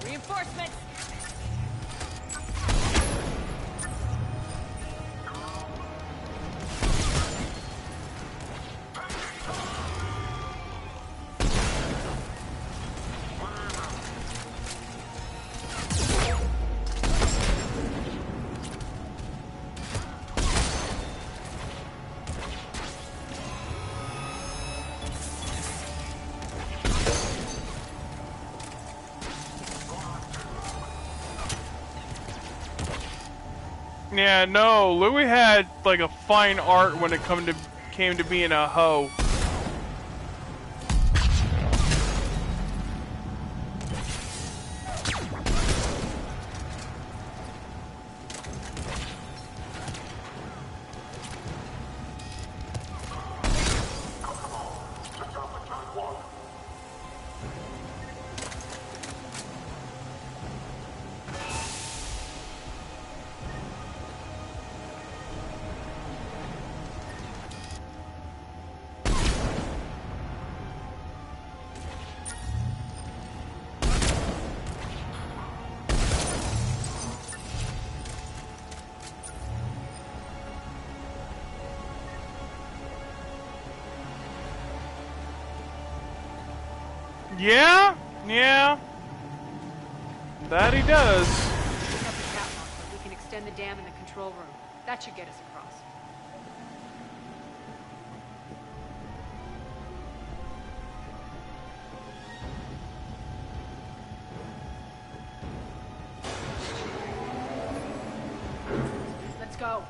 Reinforcements!
Yeah, no, Louis had like a fine art when it came to being a hoe. Yeah? Yeah. That he does.
Pick up the catwalk, but we can extend the dam in the control room. That should get us across. Let's go.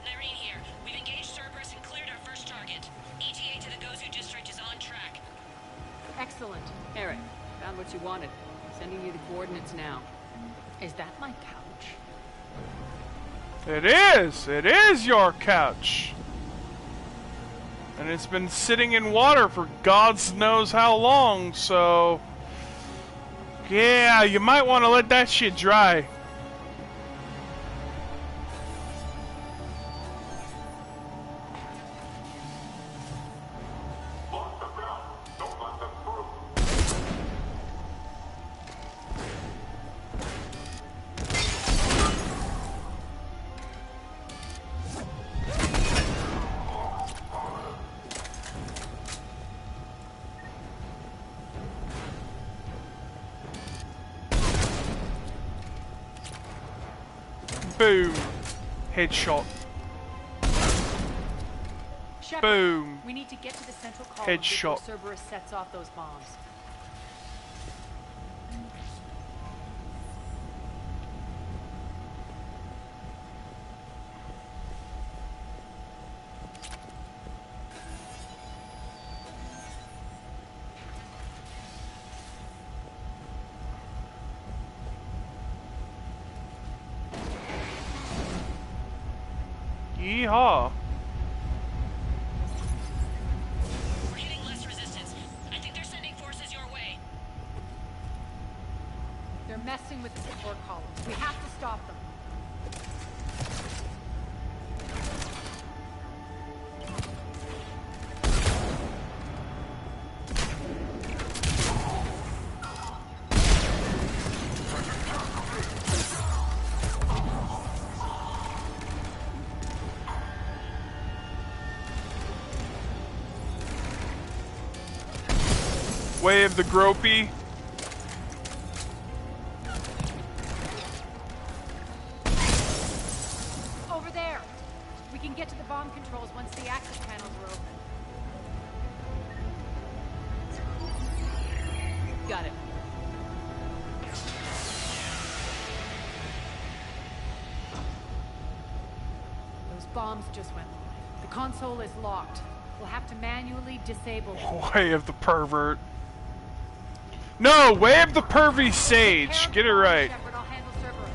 Lorene here. We've engaged Cerberus and cleared our first target. ETA to the Gozu district is on track.
Excellent. Eric, found what you wanted. Sending you the coordinates now. Is that my couch?
It is! It is your couch! And it's been sitting in water for God knows how long, so... yeah, you might want to let that shit dry. Boom. Headshot.
Shepard,
Boom.
we need to get to the central column
Headshot.
before Cerberus sets off those bombs.
Yeehaw.
We're hitting less resistance. I think they're sending forces your way.
They're messing with the support columns. We have to stop them.
Way of the gropey.
Over there! We can get to the bomb controls once the access panels are open.
Got it.
Those bombs just went live. The console is locked. We'll have to manually disable them.
Way of the pervert. No, way of the pervy sage. Get it right.
Shepard, I'll handle Cerberus.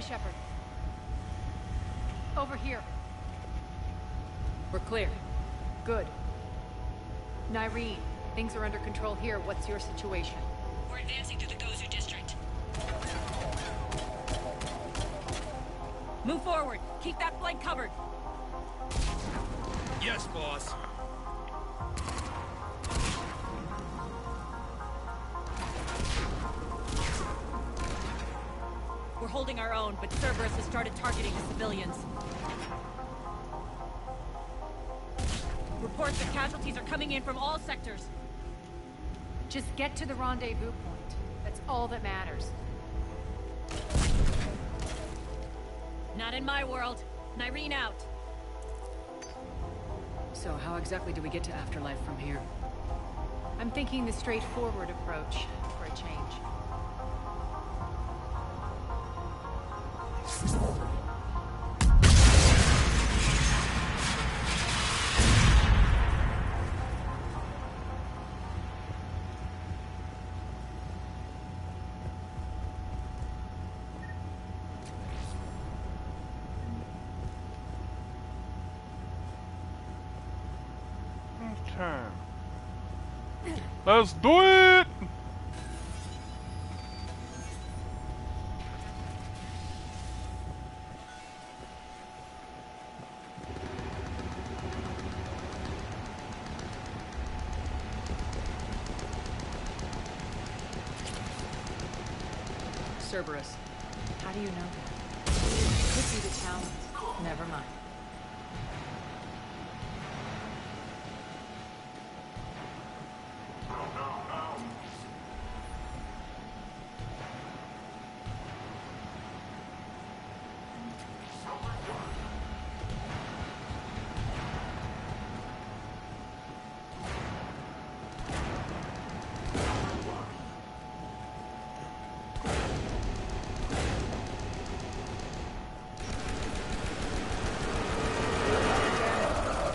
Shepard? Over here.
We're clear.
Good. Nyreen, things are under control here. What's your situation?
We're advancing through the Gozu district.
Move forward. Keep that flank covered.
Yes, boss.
We're holding our own, but Cerberus has started targeting the civilians. Reports that casualties are coming in from all sectors.
Just get to the rendezvous point. That's all that matters.
Not in my world. Nyreen out.
So how exactly do we get to Afterlife from here?
I'm thinking the straightforward approach for a change.
Okay. Let's do it!
Cerberus.
How do you know that? Could be the town. Never mind.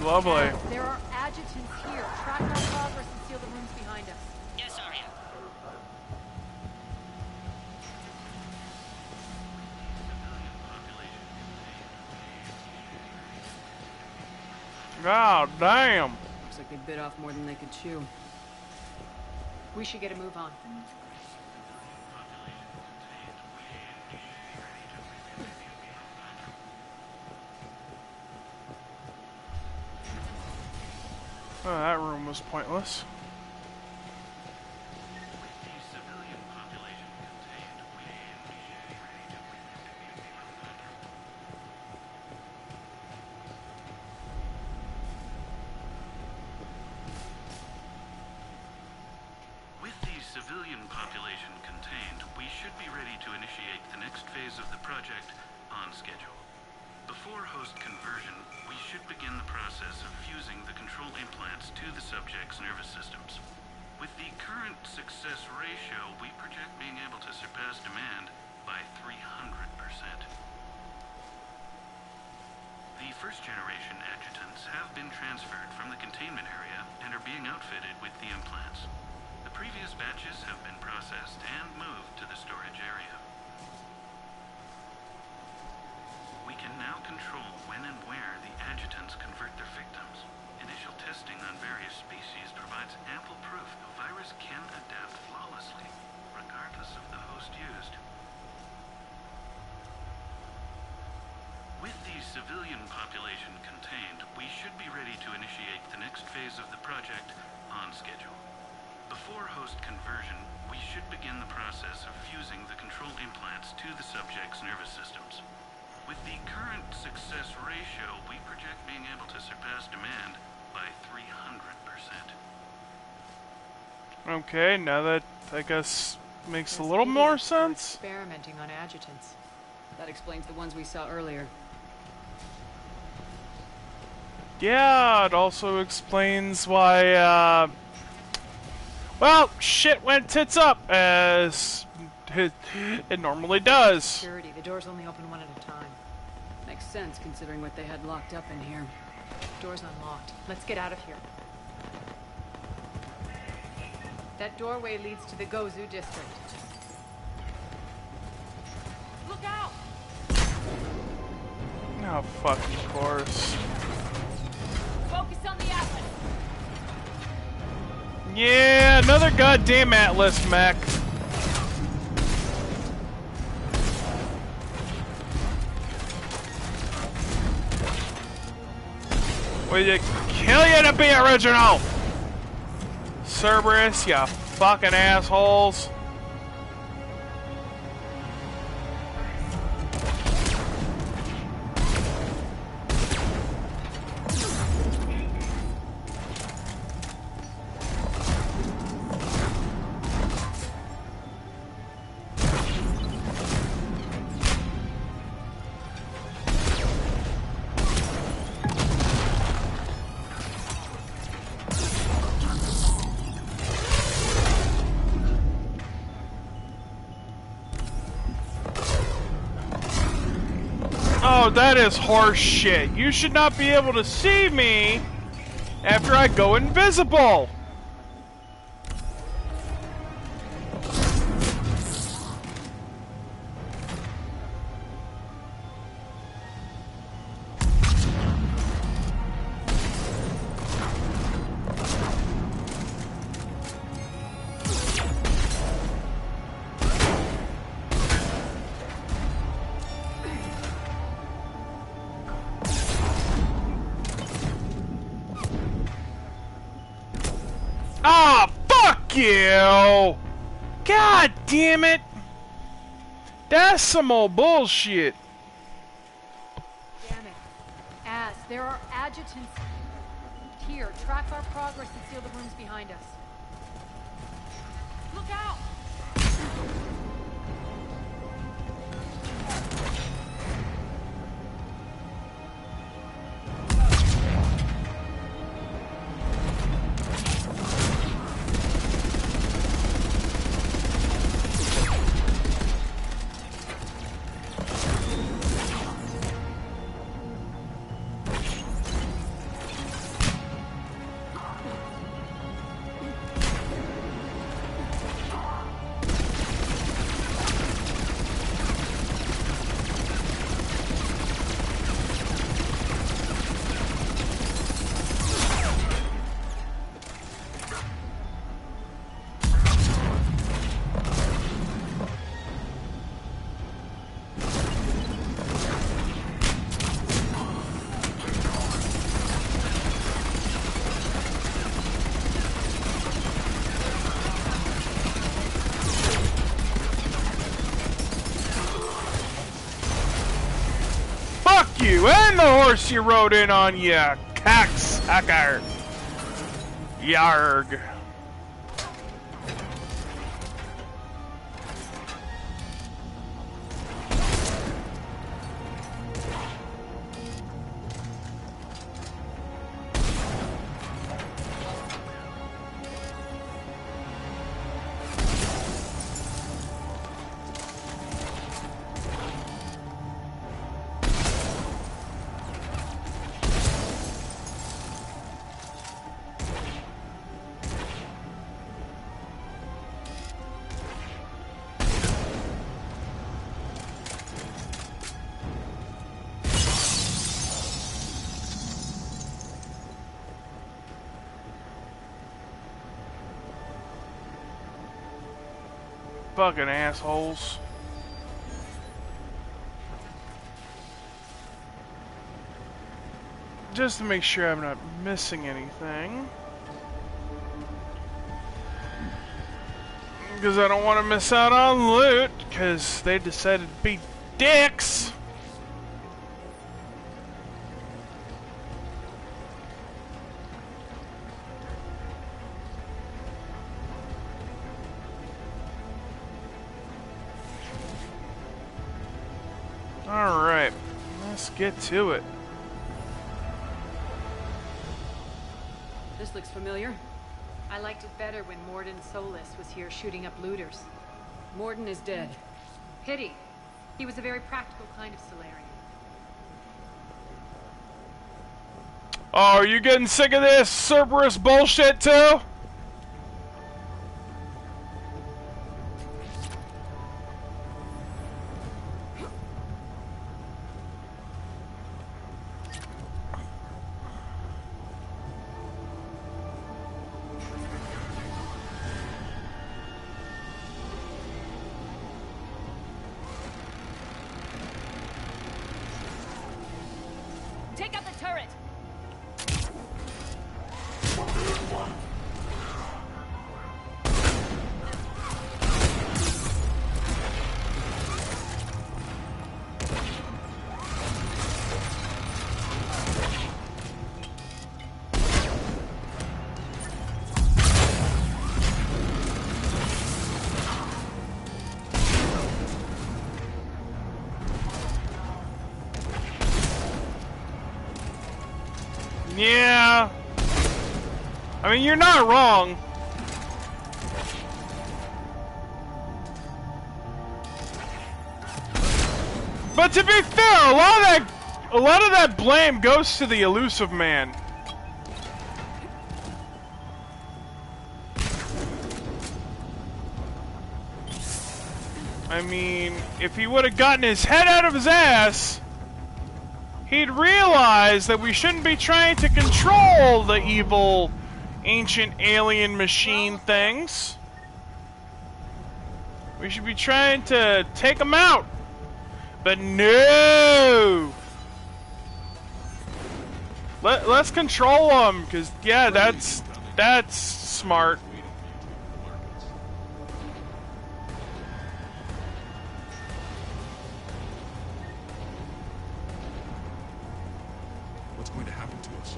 Lovely.
There are adjutants here. Track our progress and seal the rooms behind us.
Yes, Arya.
God damn.
Looks like they bit off more than they could chew.
We should get a move on.
Oh, that room was pointless.
With the civilian population contained, we should be ready to initiate the next phase of the project on schedule. Before host conversion, we should begin the process of fusing the control implants to the subject's nervous systems. With the current success ratio, we project being able to surpass demand by 300%. The first generation adjutants have been transferred from the containment area and are being outfitted with the implants. The previous batches have been processed and moved to the storage area. We can now control when and where the adjutants convert their victims. Initial testing on various species provides ample proof the virus can adapt flawlessly, regardless of the host used. With the civilian population contained, we should be ready to initiate the next phase of the project on schedule. Before host conversion, we should begin the process of fusing the control implants to the subject's nervous systems. With the current success ratio, we project being able to surpass demand by 300%.
Okay, now that, I guess, makes a little more sense.
Experimenting on adjutants.
That explains the ones we saw earlier.
Yeah, it also explains why, well, shit went tits up, as it normally does.
Security. The doors only open one at a time.
Makes sense, considering what they had locked up in here.
Door's unlocked. Let's get out of here. That doorway leads to the Gozu district.
Look out!
Oh, fucking course.
Focus on the Atlas.
Yeah, another goddamn Atlas mech. Will you kill you to be original? Cerberus, you fucking assholes. Oh, that is horse shit. You should not be able to see me after I go invisible. Ah, fuck you! God damn it! That's some old bullshit.
Damn it. Az, there are adjutants here. Track our progress and seal the rooms behind us. Look out!
You and the horse you rode in on, you cocksucker. Yarg. Fucking assholes. Just to make sure I'm not missing anything. Because I don't want to miss out on loot, because they decided to be dicks. Alright, let's get to it.
This looks familiar.
I liked it better when Morden Solis was here shooting up looters.
Morden is dead.
Pity. He was a very practical kind of Solarian.
Oh, are you getting sick of this Cerberus bullshit too? Yeah. I mean, you're not wrong. But to be fair, a lot of that blame goes to the elusive man. I mean, if he would have gotten his head out of his ass, he'd realize that we shouldn't be trying to control the evil, ancient alien machine things. We should be trying to take them out. But no! Let's control them, because, yeah, that's smart.
What's going to happen to us?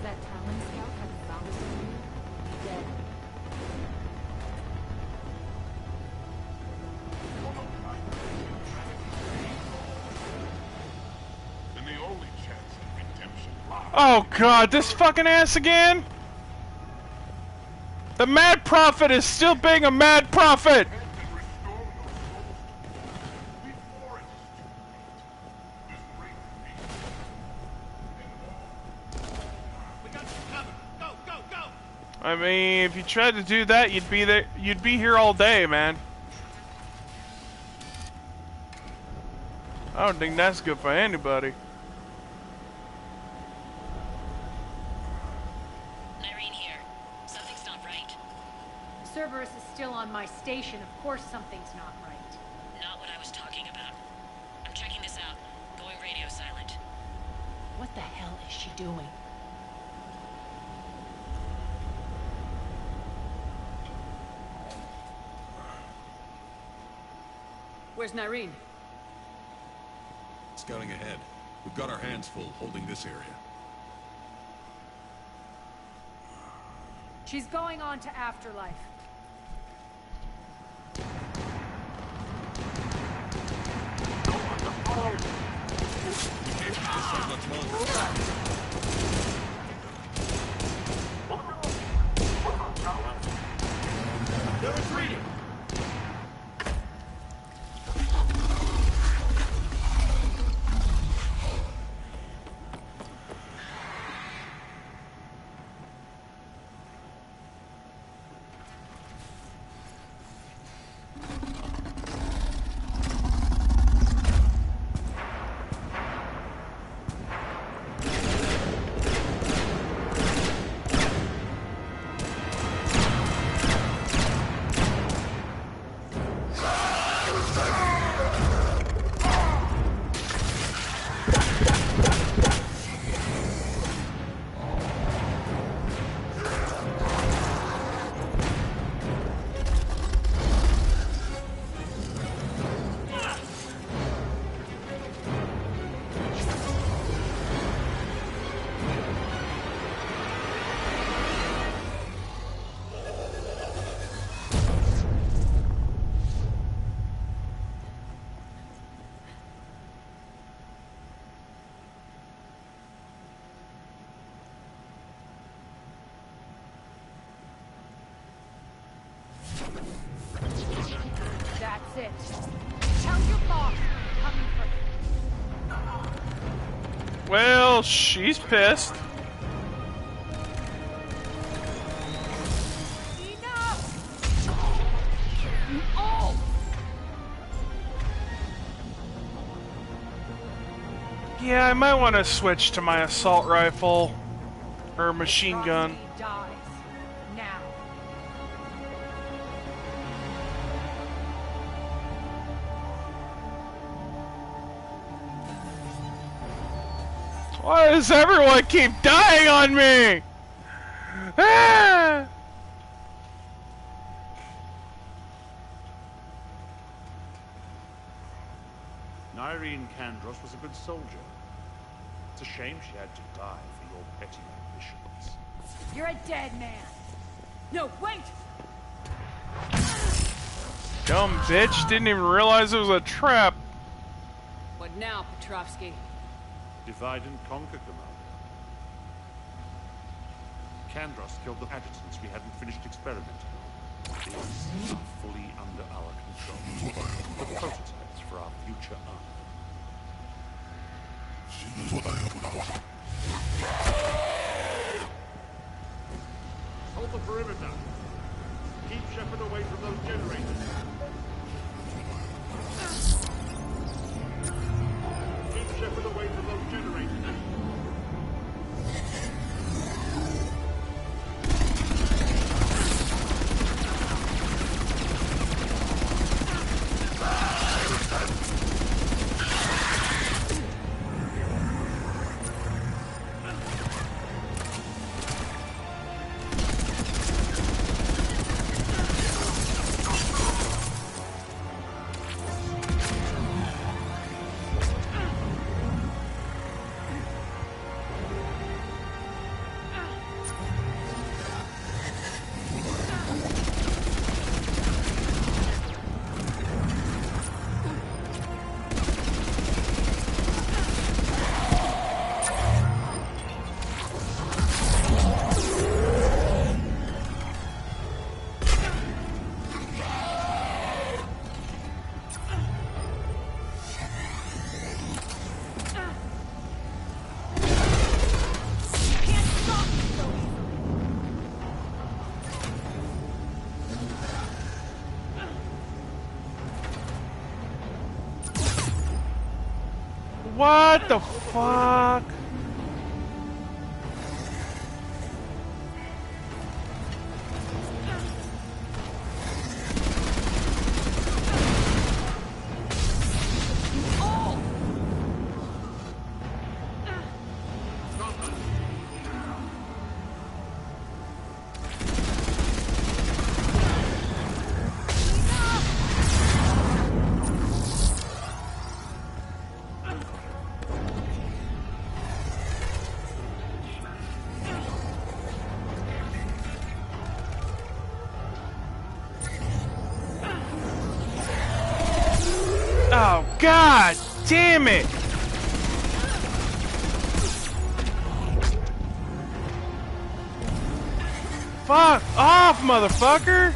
That Talon scout hasn't found us yet. Dead.
And the only chance at redemption lies.
Oh god, this fucking ass again? The Mad Prophet is still being a Mad Prophet! I mean, if you tried to do that, you'd be here all day, man. I don't think that's good for anybody.
Irene here. Something's not right.
Cerberus is still on my station. Of course something's not right.
Not what I was talking about. I'm checking this out. Going radio silent.
What the hell is she doing?
Where's Nyreen?
Scouting ahead. We've got our hands full holding this area.
She's going on to Afterlife.
They're retreating.
That's it. Tell your boss I'm coming for him.
Well, she's pissed.
Enough! Oh!
Yeah, I might want to switch to my assault rifle or machine gun.
Dies. Now.
Why does everyone keep dying on me? Ah!
Nyreen Kandros was a good soldier. It's a shame she had to die for your petty ambitions.
You're a dead man. No, wait!
Dumb bitch, didn't even realize it was a trap.
What now, Petrovsky?
Divide and conquer, Commander. Kandros killed the adjutants we hadn't finished experimenting on. These are fully under our control. The prototypes for our future army. Hold the perimeter. Keep Shepard away from those generators. Keep Shepard away from those generators.
What the fuck? Oh, God damn it! Fuck off, motherfucker!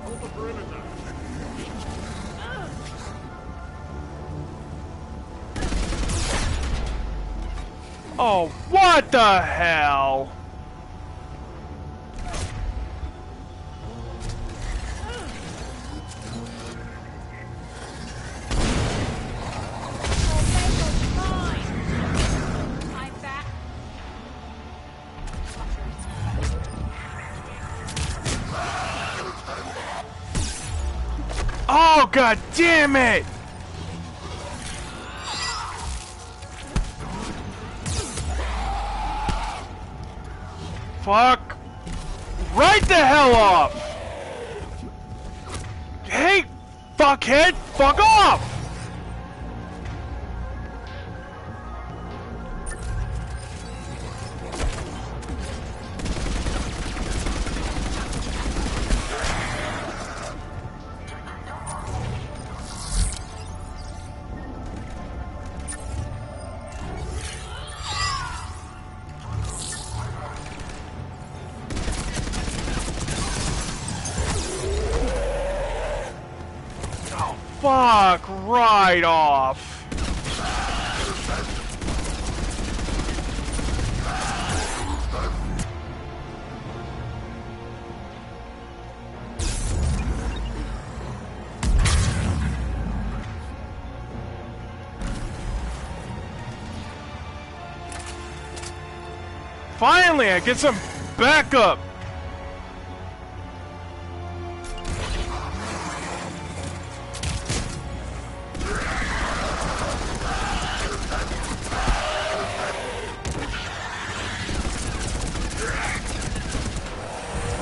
Hold the perimeter.
Oh, what the hell? Oh, God damn it! Fuck! Right the hell off! Hey, fuckhead! Fuck off! Fuck right off. Finally, I get some backup.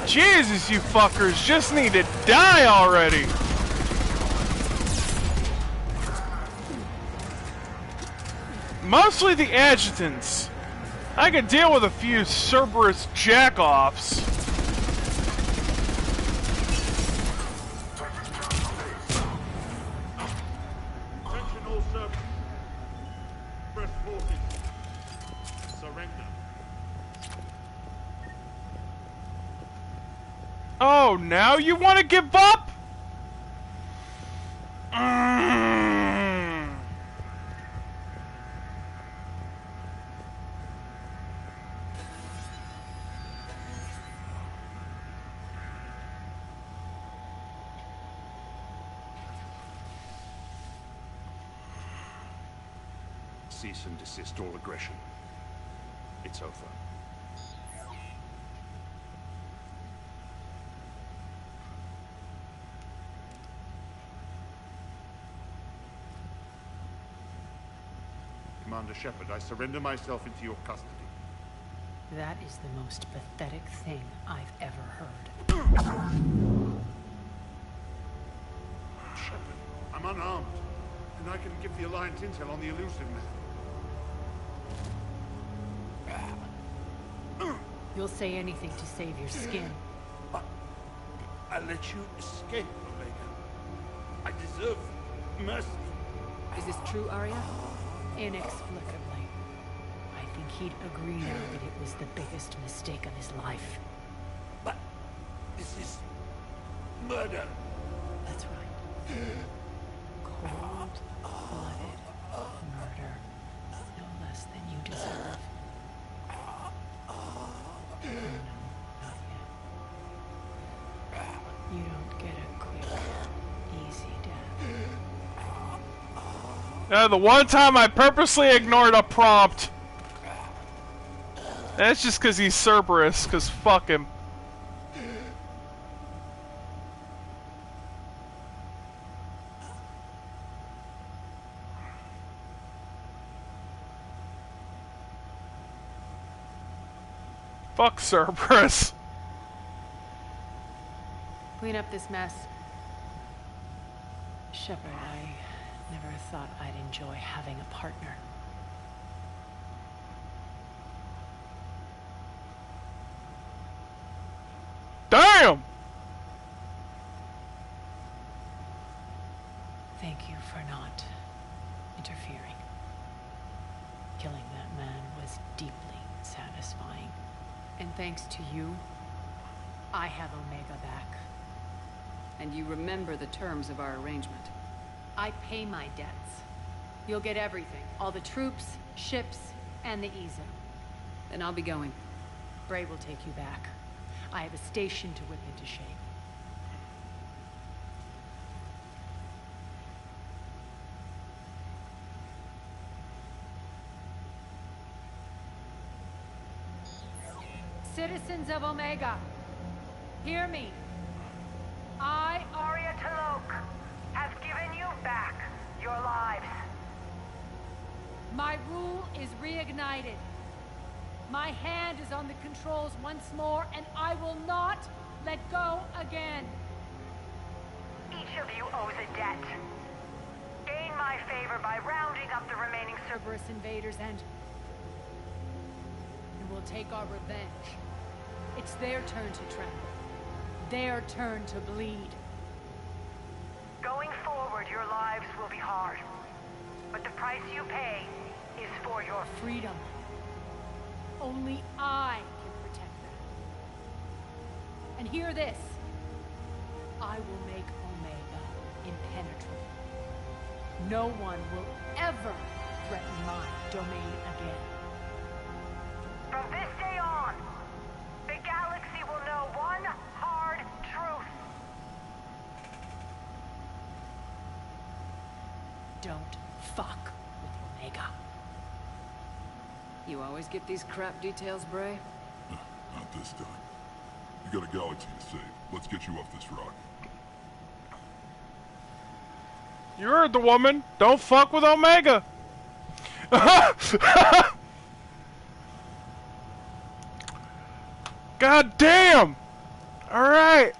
Jesus, you fuckers just need to die already! Mostly the adjutants. I could deal with a few Cerberus jackoffs.
Attention all servants. Press forces. Surrender.
Oh, now you want to give up?
Cease and desist all aggression. It's over. Commander Shepard, I surrender myself into your custody.
That is the most pathetic thing I've ever heard.
Shepard, I'm unarmed, and I can give the Alliance intel on the elusive man.
You'll say anything to save your skin.
I let you escape, Omega. I deserve mercy.
Is this true, Arya? Inexplicably. I think he'd agree now that it was the biggest mistake of his life.
But this is murder.
That's right. Cold-blooded murder. No less than you deserve. No, not yet. You don't get a quick, easy death.
The one time I purposely ignored a prompt. That's just because he's Cerberus, because fuck him. Fuck Cerberus.
Clean up this mess. Shepard, I never thought I'd enjoy having a partner.
Damn!
Thank you for not interfering. Killing that man was deeply satisfying. And thanks to you, I have Omega back.
And you remember the terms of our arrangement.
I pay my debts. You'll get everything. All the troops, ships, and the Ezo.
Then I'll be going.
Bray will take you back. I have a station to whip into shape. Citizens of Omega, hear me.
I, Arya Talok, have given you back your lives.
My rule is reignited. My hand is on the controls once more, and I will not let go again.
Each of you owes a debt. Gain my favor by rounding up the remaining
Cerberus invaders and we'll take our revenge. It's their turn to tremble. Their turn to bleed.
Going forward, your lives will be hard. But the price you pay is for your
freedom. Only I can protect that. And hear this. I will make Omega impenetrable. No one will ever threaten my domain again.
From this day on, the galaxy will know one hard truth.
Don't fuck with Omega.
You always get these crap details, Bray?
Not this time. You got a galaxy to save. Let's get you off this rock.
You heard the woman. Don't fuck with Omega. God damn! Alright.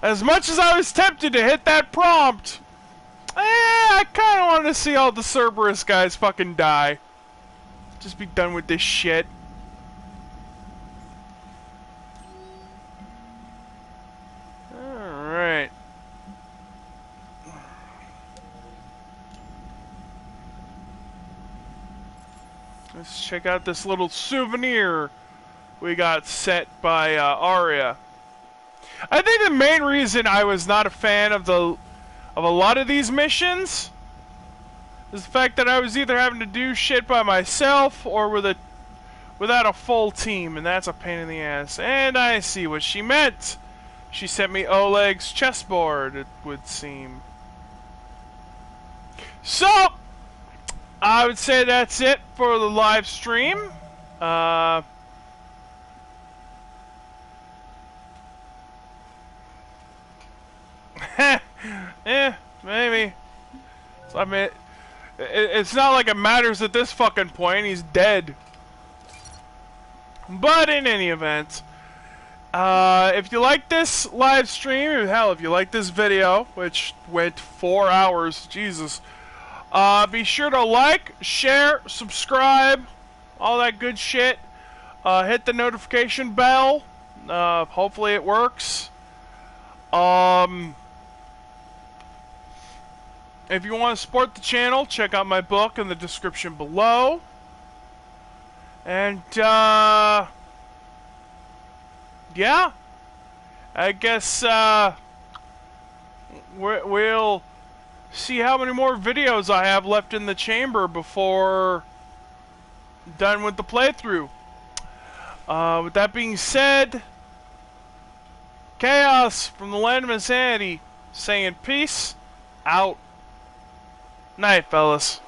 As much as I was tempted to hit that prompt, I kind of want to see all the Cerberus guys fucking die. Just be done with this shit. Alright. Let's check out this little souvenir we got sent by Aria. I think the main reason I was not a fan of a lot of these missions is the fact that I was either having to do shit by myself or without a full team, and that's a pain in the ass. And I see what she meant. She sent me Oleg's chessboard, it would seem. So, I would say that's it for the live stream. Maybe. So, I mean, it's not like it matters at this fucking point. He's dead. But in any event, if you like this live stream, or hell, if you like this video, which went 4 hours, Jesus, be sure to like, share, subscribe, all that good shit. Hit the notification bell. Hopefully it works. If you want to support the channel, check out my book in the description below. And, yeah. I guess, we'll see how many more videos I have left in the chamber before done with the playthrough. With that being said, Chaos from the Land of Insanity saying peace out. Night, fellas.